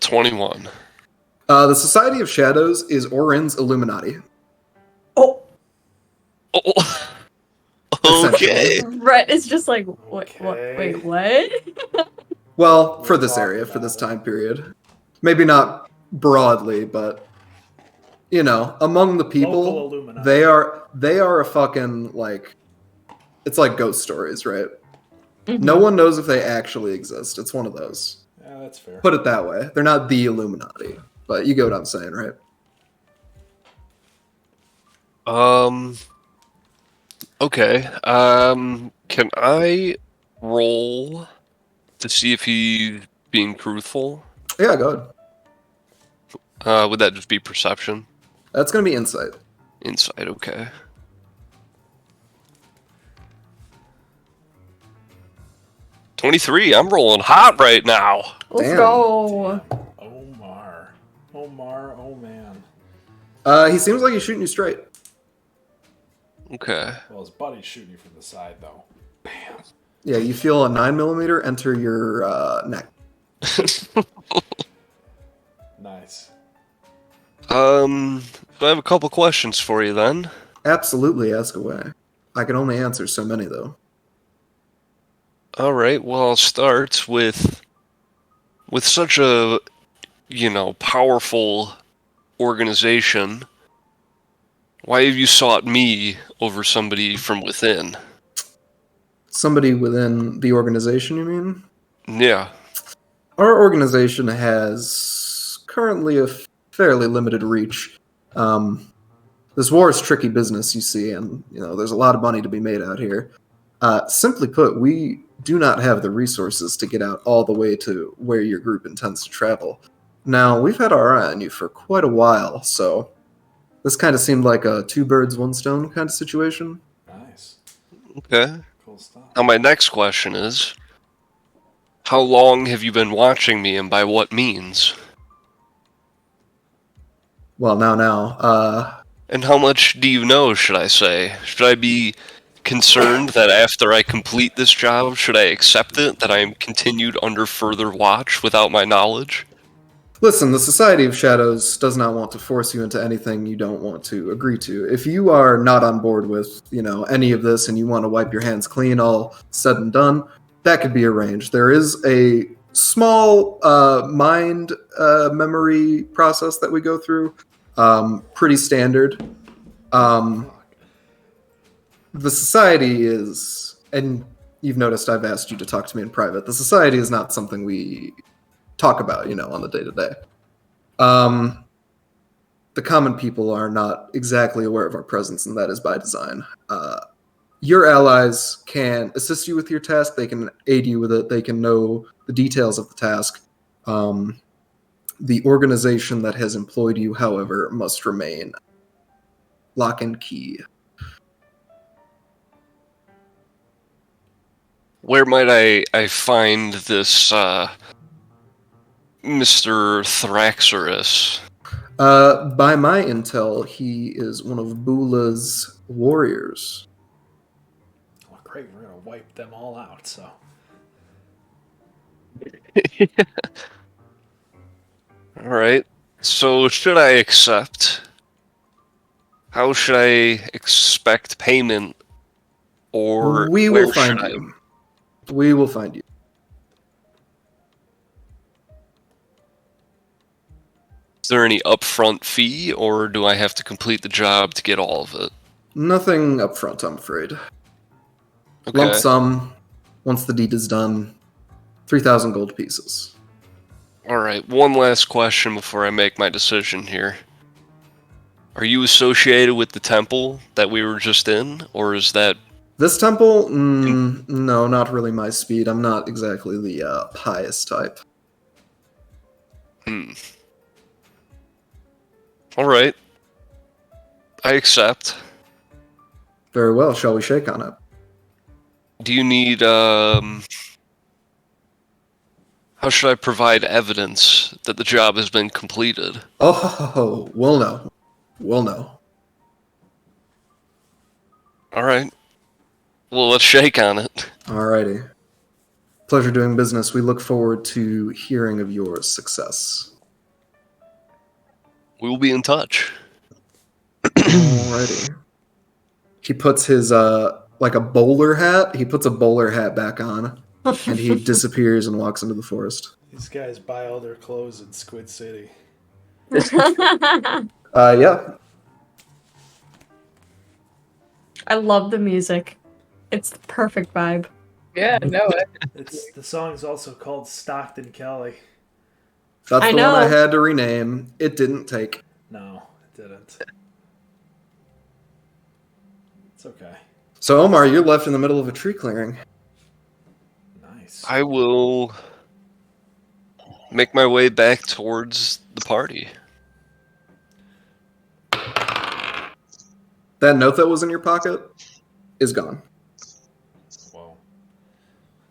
Speaker 6: $21.
Speaker 1: The Society of Shadows is Orin's Illuminati.
Speaker 5: Oh,
Speaker 6: Oh.
Speaker 1: Essentially.
Speaker 6: Okay.
Speaker 4: Brett is just like, what?
Speaker 3: Okay.
Speaker 4: Wait, what?
Speaker 1: Well, for
Speaker 3: We'll
Speaker 1: this
Speaker 3: talk
Speaker 1: area, for
Speaker 3: about
Speaker 1: this
Speaker 3: it.
Speaker 1: time period. Maybe not broadly, but you know, among the
Speaker 3: Local
Speaker 1: people,
Speaker 3: Illuminati.
Speaker 1: they are a fucking like it's like ghost stories, right?
Speaker 4: Mm-hmm.
Speaker 1: No one knows if they actually exist. It's one of those.
Speaker 3: Yeah, that's fair.
Speaker 1: Put it that way. They're not the Illuminati, but you get what I'm saying, right?
Speaker 6: Okay. Can I roll to see if he's being truthful?
Speaker 1: Yeah, go ahead.
Speaker 6: Would that just be perception?
Speaker 1: That's gonna be insight.
Speaker 6: Insight, okay. $23. I'm rolling hot right now.
Speaker 4: Let's
Speaker 1: Damn.
Speaker 4: go.
Speaker 3: Omar, oh man.
Speaker 1: He seems like he's shooting you straight.
Speaker 6: Okay.
Speaker 3: Well, his buddy's shooting you from the side, though. Bam.
Speaker 1: Yeah, you feel a 9mm enter your neck.
Speaker 3: Nice.
Speaker 6: So I have a couple questions for you then.
Speaker 1: Absolutely, ask away. I can only answer so many though.
Speaker 6: All right. Well, I'll start with such a, powerful organization. Why have you sought me over somebody from within?
Speaker 1: Somebody within the organization, you mean?
Speaker 6: Yeah.
Speaker 1: Our organization has currently a fairly limited reach. This war is tricky business, you see, and there's a lot of money to be made out here. Simply put, we do not have the resources to get out all the way to where your group intends to travel. Now, we've had our eye on you for quite a while, so this kind of seemed like a two birds, one stone kind of situation.
Speaker 3: Nice.
Speaker 6: Okay.
Speaker 3: Cool stuff.
Speaker 6: Now my next question is, how long have you been watching me, and by what means?
Speaker 1: Well, now,
Speaker 6: And how much do you know, should I say? Should I be concerned that after I complete this job, should I accept it, that I am continued under further watch without my knowledge?
Speaker 1: listen, the Society of Shadows does not want to force you into anything you don't want to agree to. If you are not on board with, any of this and you want to wipe your hands clean, all said and done, that could be arranged. There is a small mind memory process that we go through. Pretty standard. The Society is, and you've noticed I've asked you to talk to me in private, the Society is not something we talk about, on the day-to-day. The common people are not exactly aware of our presence, and that is by design. Your allies can assist you with your task. They can aid you with it. They can know the details of the task. The organization that has employed you, however, must remain lock and key.
Speaker 6: Where might I find this Mr. Thraxorus?
Speaker 1: By my intel, he is one of Bula's warriors.
Speaker 3: Well, great, we're gonna wipe them all out. So
Speaker 6: All right. So should I accept? How should I expect payment? Or
Speaker 1: We
Speaker 6: where
Speaker 1: will find
Speaker 6: should
Speaker 1: you. We will find you.
Speaker 6: Is there any upfront fee, or do I have to complete the job to get all of it?
Speaker 1: Nothing up front, I'm afraid.
Speaker 6: Okay.
Speaker 1: Lump sum, once the deed is done, 3,000 gold pieces.
Speaker 6: All right. One last question before I make my decision here. Are you associated with the temple that we were just in, or is that?
Speaker 1: This temple? No, not really my speed. I'm not exactly the pious type.
Speaker 6: All right. I accept.
Speaker 1: Very well, shall we shake on it?
Speaker 6: Do you need how should I provide evidence that the job has been completed?
Speaker 1: Oh, we'll know. We'll know.
Speaker 6: All right. Well, let's shake on it.
Speaker 1: Alrighty. Pleasure doing business. We look forward to hearing of your success.
Speaker 6: We will be in touch.
Speaker 1: Alrighty. He puts his like a bowler hat. He puts a bowler hat back on, and he disappears and walks into the forest.
Speaker 3: these guys buy all their clothes in Squid City.
Speaker 1: Yeah.
Speaker 4: I love the music. It's the perfect vibe.
Speaker 5: Yeah, I know it.
Speaker 3: It's the song's also called Stockton Kelly.
Speaker 1: That's
Speaker 4: I
Speaker 1: the one I
Speaker 4: know.
Speaker 1: had to rename. It didn't take.
Speaker 3: No, it didn't. It's okay.
Speaker 1: So Omar, you're left in the middle of a tree clearing.
Speaker 3: Nice.
Speaker 6: I will make my way back towards the party.
Speaker 1: That note that was in your pocket is gone.
Speaker 3: Whoa.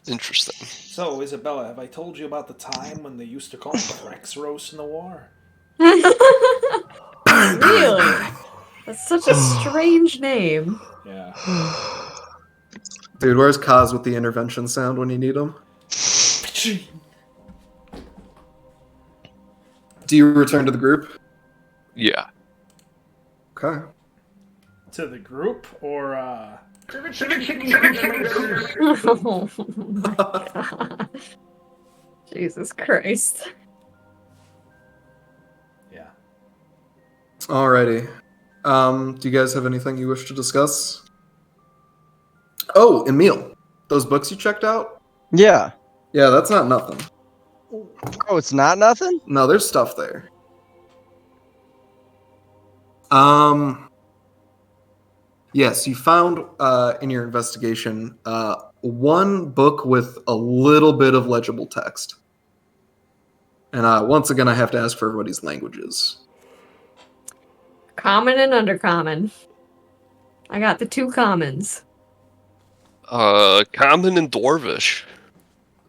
Speaker 6: Interesting.
Speaker 3: So, Isabella, have I told you about the time when they used to call me Rexros in the war?
Speaker 4: Really? That's such a strange name.
Speaker 3: Yeah.
Speaker 1: Dude, where's Kaz with the intervention sound when you need him? Do you return to the group?
Speaker 6: Yeah.
Speaker 1: Okay.
Speaker 3: To the group, or
Speaker 4: Oh my god. Jesus Christ.
Speaker 3: yeah.
Speaker 1: Alrighty. Do you guys have anything you wish to discuss? Oh, Emil, those books you checked out?
Speaker 2: Yeah.
Speaker 1: Yeah, that's not nothing.
Speaker 2: Oh, it's not nothing?
Speaker 1: No, there's stuff there. Yes, you found in your investigation one book with a little bit of legible text. And once again, I have to ask for everybody's languages.
Speaker 4: Common and undercommon. I got the two commons.
Speaker 6: Common and Dwarvish.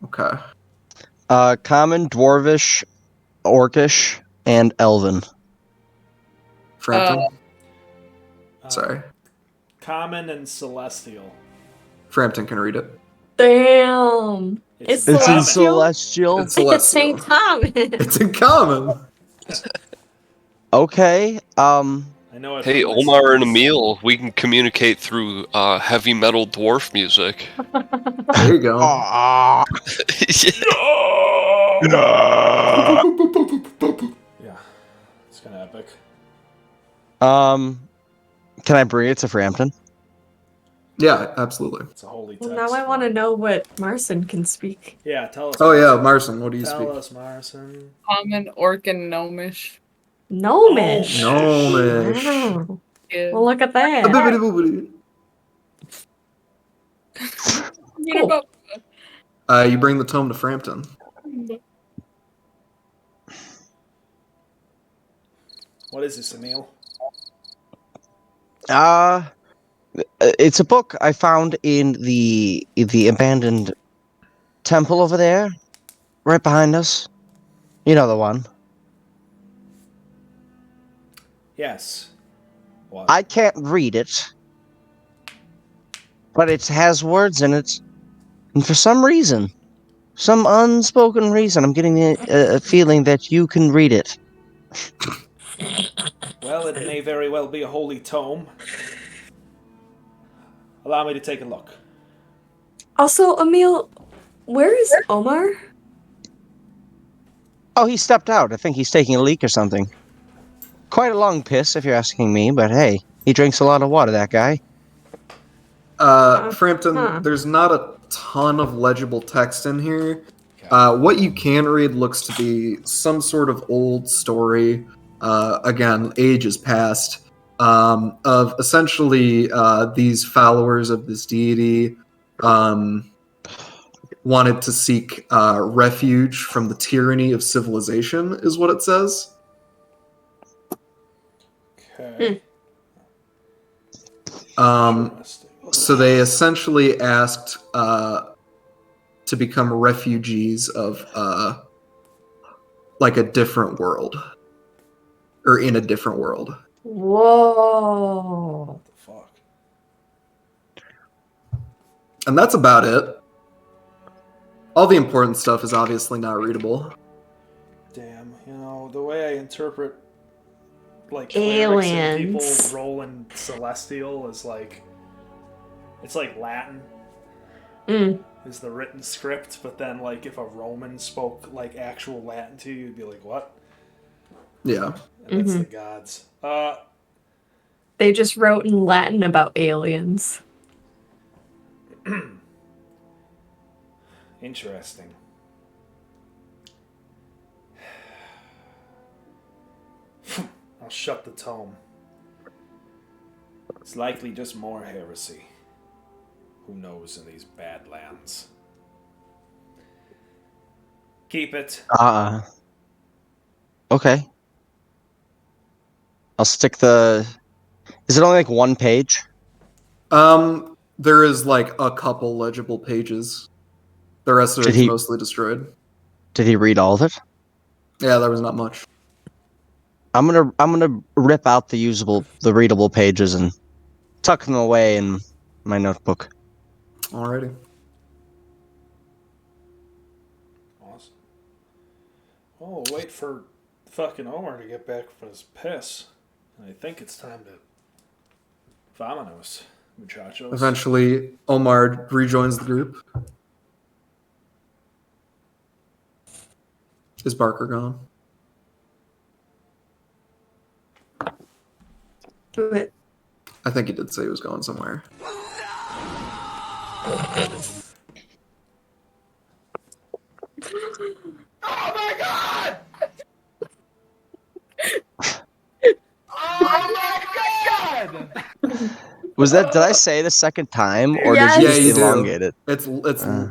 Speaker 1: Okay.
Speaker 2: Common, Dwarvish, Orcish, and Elven.
Speaker 1: Frampton?
Speaker 3: Uh,
Speaker 1: Sorry.
Speaker 3: Common and Celestial.
Speaker 1: Frampton can read it.
Speaker 4: Damn. It's
Speaker 2: It's in
Speaker 4: Celestial?
Speaker 2: Celestial.
Speaker 1: It's
Speaker 4: It's
Speaker 1: celestial.
Speaker 4: St. Thomas.
Speaker 1: It's in common.
Speaker 2: Okay.
Speaker 3: I know it.
Speaker 6: Hey,
Speaker 3: from my
Speaker 6: Omar and
Speaker 3: studies.
Speaker 6: Emil, we can communicate through heavy metal dwarf music.
Speaker 1: There you go.
Speaker 2: Ah.
Speaker 3: Yeah. It's kind of epic.
Speaker 2: Can I bring it to Frampton?
Speaker 1: Yeah, absolutely.
Speaker 3: It's a holy
Speaker 4: Well,
Speaker 3: text.
Speaker 4: now I want to know what Marcin can speak.
Speaker 3: Yeah, tell us.
Speaker 1: Oh yeah, Marson, what do you
Speaker 3: Tell
Speaker 1: speak?
Speaker 3: us, Marson.
Speaker 5: Common, Orc, and Gnomish.
Speaker 4: Gnomish.
Speaker 1: Gnomish.
Speaker 4: Wow.
Speaker 5: Yeah.
Speaker 4: Well, look at that.
Speaker 1: Bibbidi-boobidi.
Speaker 5: You know,
Speaker 1: You bring the tome to Frampton.
Speaker 3: What is this, Emil?
Speaker 2: It's a book I found in the abandoned temple over there, right behind us. You know the one.
Speaker 3: Yes. What?
Speaker 2: I can't read it, but it has words in it, and for some reason, some unspoken reason, I'm getting a feeling that you can read it.
Speaker 3: Well, it may very well be a holy tome. Allow me to take a look.
Speaker 4: Also, Emil, where is Omar?
Speaker 2: Oh, he stepped out. I think he's taking a leak or something. Quite a long piss, if you're asking me, but hey, he drinks a lot of water, that guy.
Speaker 1: Frampton, there's not a ton of legible text in here. What you can read looks to be some sort of old story, again, ages past, of essentially these followers of this deity wanted to seek refuge from the tyranny of civilization, is what it says.
Speaker 3: Okay. Interesting.
Speaker 1: So they essentially asked to become refugees of like a different world, or in a different world.
Speaker 4: Whoa.
Speaker 3: What the fuck?
Speaker 1: And that's about it. All the important stuff is obviously not readable.
Speaker 3: Damn, the way I interpret like
Speaker 4: Aliens.
Speaker 3: clerics and people rolling celestial is like it's like Latin is the written script, but then like if a Roman spoke like actual Latin to you, you'd be like, what?
Speaker 1: Yeah.
Speaker 3: And that's the gods.
Speaker 4: They just wrote in Latin about aliens.
Speaker 3: Interesting. I'll shut the tome. It's likely just more heresy. Who knows in these bad lands? Keep it.
Speaker 2: Okay. I'll stick the... Is it only like one page?
Speaker 1: There is like a couple legible pages. The rest of it is mostly destroyed.
Speaker 2: Did he read all of it?
Speaker 1: Yeah, there was not much.
Speaker 2: I'm gonna rip out the readable pages and tuck them away in my notebook.
Speaker 1: Alrighty.
Speaker 3: Awesome. Oh, wait for fucking Omar to get back from his piss. And I think it's time to vamonos, muchachos.
Speaker 1: Eventually, Omar rejoins the group. Is Barker gone?
Speaker 4: But
Speaker 1: I think he did say he was going somewhere.
Speaker 7: Oh my god!
Speaker 2: Was that? Did I say the second time, or
Speaker 4: Yes.
Speaker 2: did you
Speaker 1: Yeah,
Speaker 2: just
Speaker 1: you do.
Speaker 2: elongate it?
Speaker 1: It's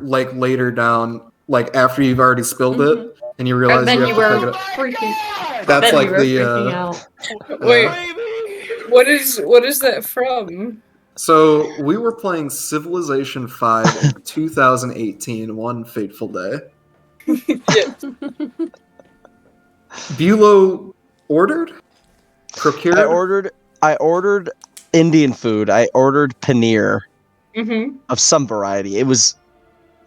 Speaker 1: like later down, like after you've already spilled it, and you realize
Speaker 4: and then
Speaker 1: you
Speaker 4: you
Speaker 1: have to
Speaker 4: were
Speaker 1: pick it up.
Speaker 4: freaking.
Speaker 1: That's
Speaker 4: then
Speaker 1: like
Speaker 4: you were
Speaker 1: the.
Speaker 4: freaking out.
Speaker 5: Wait, what is that from?
Speaker 1: So we were playing Civilization 5 in 2018, one fateful day.
Speaker 5: Yeah.
Speaker 1: Bulow ordered? Procured?
Speaker 2: I ordered Indian food. I ordered paneer
Speaker 5: Mm-hmm.
Speaker 2: of some variety. It was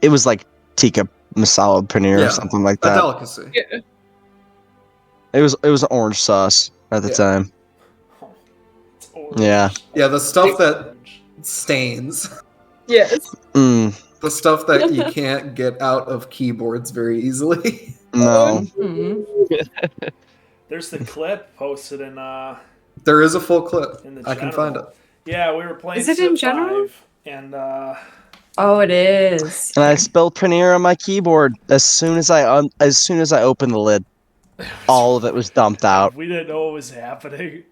Speaker 2: like tikka masala paneer
Speaker 1: Yeah,
Speaker 2: or something like
Speaker 1: a
Speaker 2: that.
Speaker 1: delicacy.
Speaker 5: Yeah.
Speaker 2: It was orange sauce at the
Speaker 1: Yeah.
Speaker 2: time.
Speaker 3: Oh, it's orange.
Speaker 2: Yeah.
Speaker 1: Yeah, the stuff that stains.
Speaker 5: Yes.
Speaker 1: The stuff that you can't get out of keyboards very easily.
Speaker 2: No.
Speaker 4: Mhm.
Speaker 3: There's the clip posted in
Speaker 1: There is a full clip.
Speaker 3: in the
Speaker 1: I can find it.
Speaker 3: general. Yeah, we were playing
Speaker 4: Is it in
Speaker 3: Civ
Speaker 4: general?
Speaker 3: 5, and
Speaker 4: Oh, it is.
Speaker 2: And I spilled paneer on my keyboard as soon as I opened the lid. All of it was dumped out,
Speaker 3: we didn't know what was happening.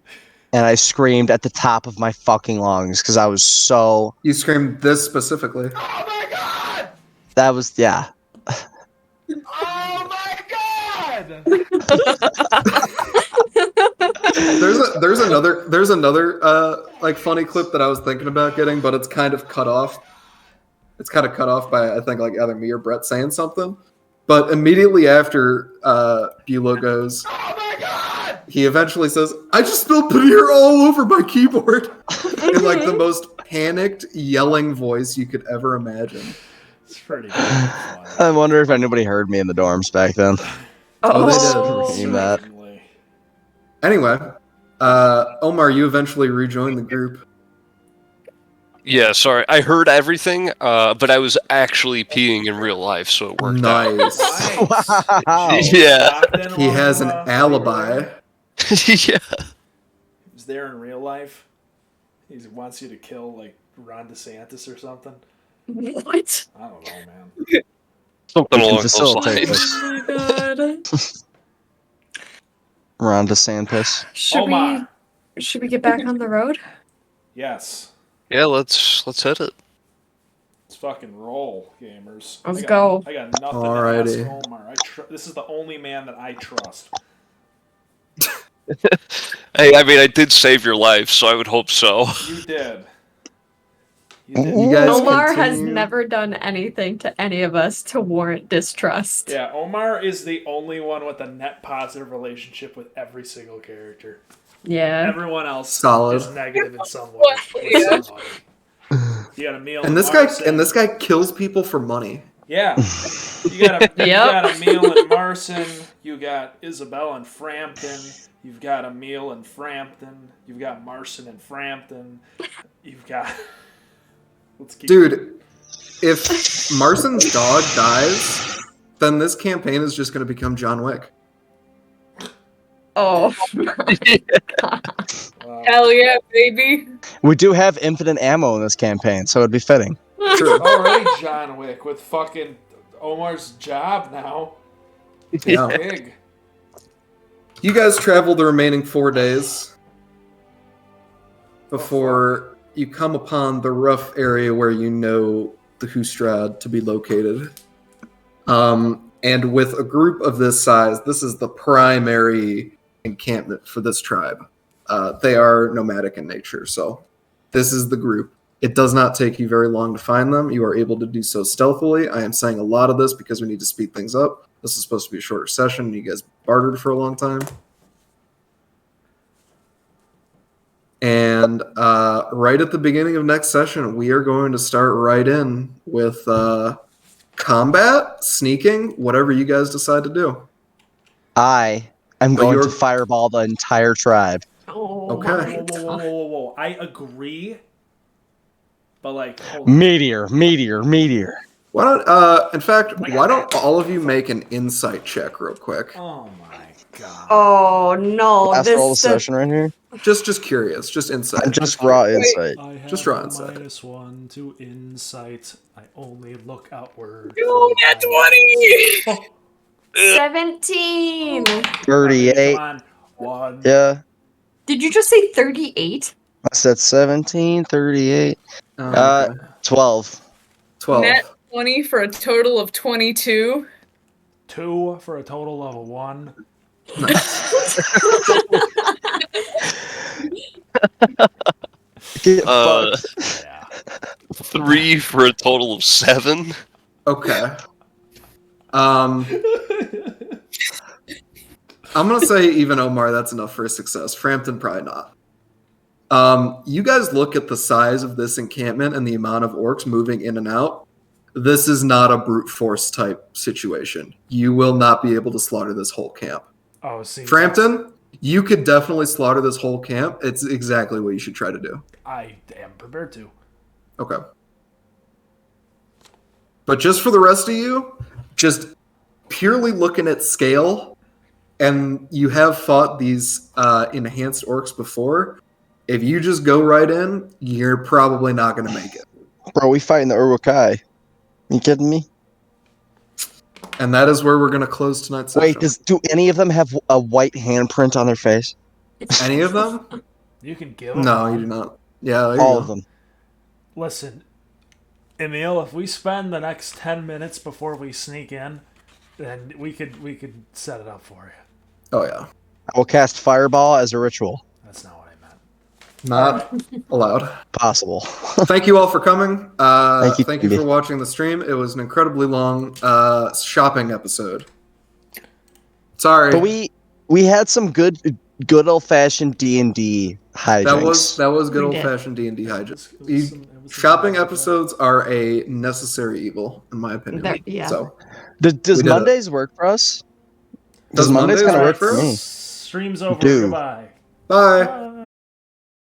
Speaker 2: and I screamed at the top of my fucking lungs because I was so.
Speaker 1: You screamed this specifically.
Speaker 7: Oh my god!
Speaker 2: That was yeah.
Speaker 7: Oh my god!
Speaker 1: another like funny clip that I was thinking about getting, but it's kind of cut off. It's kind of cut off by I think like either me or Brett saying something. But immediately after Bulow goes,
Speaker 7: Oh my god!
Speaker 1: he eventually says, "I just spilled paneer all over my keyboard," in like the most panicked, yelling voice you could ever imagine.
Speaker 3: It's pretty funny.
Speaker 2: I wonder if anybody heard me in the dorms back then.
Speaker 1: Oh, they did.
Speaker 2: Seen that.
Speaker 3: Certainly.
Speaker 1: Anyway, Omar, you eventually rejoined the group.
Speaker 6: Yeah, sorry. I heard everything, but I was actually peeing in real life, so it worked out.
Speaker 1: Nice.
Speaker 2: Wow.
Speaker 6: Yeah.
Speaker 3: Locked in
Speaker 1: He
Speaker 3: while
Speaker 1: has
Speaker 3: you,
Speaker 1: an
Speaker 3: while you
Speaker 1: alibi.
Speaker 3: were-
Speaker 6: Yeah.
Speaker 3: He's there in real life. He wants you to kill like Ron DeSantis or something.
Speaker 4: What?
Speaker 3: I don't know, man.
Speaker 6: Something
Speaker 2: We can
Speaker 6: along those
Speaker 2: facilitate
Speaker 6: lines.
Speaker 2: this.
Speaker 4: Oh my god.
Speaker 2: Ron DeSantis.
Speaker 3: Omar.
Speaker 4: Should we get back on the road?
Speaker 3: Yes.
Speaker 6: Yeah, let's hit it.
Speaker 3: Let's fucking roll, gamers.
Speaker 4: Let's go.
Speaker 3: I got nothing
Speaker 1: Alrighty.
Speaker 3: to ask Omar. This is the only man that I trust.
Speaker 6: Hey, I mean, I did save your life, so I would hope so.
Speaker 3: You did. You
Speaker 2: Ooh.
Speaker 3: did.
Speaker 1: You guys
Speaker 4: Omar has
Speaker 1: continue.
Speaker 4: never done anything to any of us to warrant distrust.
Speaker 3: Yeah, Omar is the only one with a net positive relationship with every single character.
Speaker 4: Yeah.
Speaker 3: Everyone else
Speaker 1: Solid.
Speaker 3: is negative in some way.
Speaker 5: Yeah.
Speaker 3: with somebody. You got a meal.
Speaker 1: And
Speaker 3: in
Speaker 1: this guy kills people for money.
Speaker 3: Yeah. You got a
Speaker 4: Yep.
Speaker 3: meal in Marson. You got Isabel in Frampton. You've got a meal in Frampton. You've got Marson in Frampton. You've got. Let's keep.
Speaker 1: Dude, if Marson's dog dies, then this campaign is just going to become John Wick.
Speaker 4: Oh.
Speaker 3: Wow.
Speaker 5: Hell yeah, baby.
Speaker 2: We do have infinite ammo in this campaign, so it'd be fitting.
Speaker 1: True.
Speaker 3: Already John Wick with fucking Omar's job now.
Speaker 1: Yeah.
Speaker 3: Big.
Speaker 1: You guys travel the remaining 4 days before you come upon the rough area where you know the Hustrad to be located. And with a group of this size, this is the primary encampment for this tribe. They are nomadic in nature, so this is the group. It does not take you very long to find them. You are able to do so stealthily. I am saying a lot of this because we need to speed things up. This is supposed to be a shorter session. You guys bartered for a long time. And right at the beginning of next session, we are going to start right in with combat, sneaking, whatever you guys decide to do.
Speaker 2: I am
Speaker 1: But
Speaker 2: going
Speaker 1: you're-
Speaker 2: to fireball the entire tribe.
Speaker 4: Oh
Speaker 1: Okay.
Speaker 4: my
Speaker 3: Whoa, whoa, whoa,
Speaker 4: god.
Speaker 3: whoa, whoa, whoa. I agree. But like, hold on.
Speaker 2: Meteor, meteor, meteor.
Speaker 1: Why don't, in fact, why don't all of you make an insight check real quick?
Speaker 3: Oh my god.
Speaker 4: Oh no.
Speaker 2: Last roll of
Speaker 4: This
Speaker 2: session right here.
Speaker 1: Just curious, just insight.
Speaker 2: I'm just raw insight.
Speaker 3: I have
Speaker 1: Just draw
Speaker 3: a
Speaker 1: insight.
Speaker 3: -1 to insight. I only look outward.
Speaker 5: Yo, nat 20!
Speaker 4: 17.
Speaker 2: 38.
Speaker 3: Come on. 1.
Speaker 2: Yeah.
Speaker 4: Did you just say 38?
Speaker 2: I said 17, 38,
Speaker 1: Okay.
Speaker 2: 12.
Speaker 1: 12.
Speaker 5: Nat 20 for a total of 22.
Speaker 3: 2 for a total of a 1.
Speaker 2: Get
Speaker 6: Uh,
Speaker 2: fucked.
Speaker 3: Yeah.
Speaker 6: 3 for a total of 7.
Speaker 1: Okay. I'm gonna say even Omar, that's enough for a success. Frampton, probably not. You guys look at the size of this encampment and the amount of orcs moving in and out. This is not a brute force type situation. You will not be able to slaughter this whole camp.
Speaker 3: Oh, see.
Speaker 1: Frampton, you could definitely slaughter this whole camp. It's exactly what you should try to do.
Speaker 3: I am prepared to.
Speaker 1: Okay. But just for the rest of you, just purely looking at scale, and you have fought these enhanced orcs before, if you just go right in, you're probably not going to make it.
Speaker 2: Bro, we fighting the Urukai. You kidding me?
Speaker 1: And that is where we're going to close tonight's session.
Speaker 2: Wait, do any of them have a white handprint on their face?
Speaker 1: Any of them?
Speaker 3: You can give them.
Speaker 1: No, you do not. Yeah, there you
Speaker 2: All
Speaker 1: go.
Speaker 2: of them.
Speaker 3: Listen, Emil, if we spend the next 10 minutes before we sneak in, then we could set it up for you.
Speaker 1: Oh, yeah.
Speaker 2: I will cast Fireball as a ritual.
Speaker 3: That's not what I meant.
Speaker 1: Not allowed.
Speaker 2: Possible.
Speaker 1: Thank you all for coming.
Speaker 2: Thank you,
Speaker 1: Thank you
Speaker 2: Timmy.
Speaker 1: for watching the stream. It was an incredibly long shopping episode. Sorry.
Speaker 2: But we had some good old fashioned D&D hijinks.
Speaker 1: That was good
Speaker 4: We
Speaker 1: old
Speaker 4: did.
Speaker 1: fashioned D&D hijinks.
Speaker 3: It was some
Speaker 1: Shopping
Speaker 3: hijinks.
Speaker 1: episodes are a necessary evil, in my opinion.
Speaker 4: Yeah.
Speaker 1: So
Speaker 2: Does
Speaker 1: we did it.
Speaker 2: Mondays work for us?
Speaker 1: Does
Speaker 2: Mondays
Speaker 1: Mondays
Speaker 2: kind of
Speaker 1: work
Speaker 2: work for
Speaker 1: for
Speaker 2: me.
Speaker 1: us?
Speaker 3: Stream's over.
Speaker 2: Dude.
Speaker 3: Goodbye.
Speaker 1: Bye.
Speaker 3: Bye.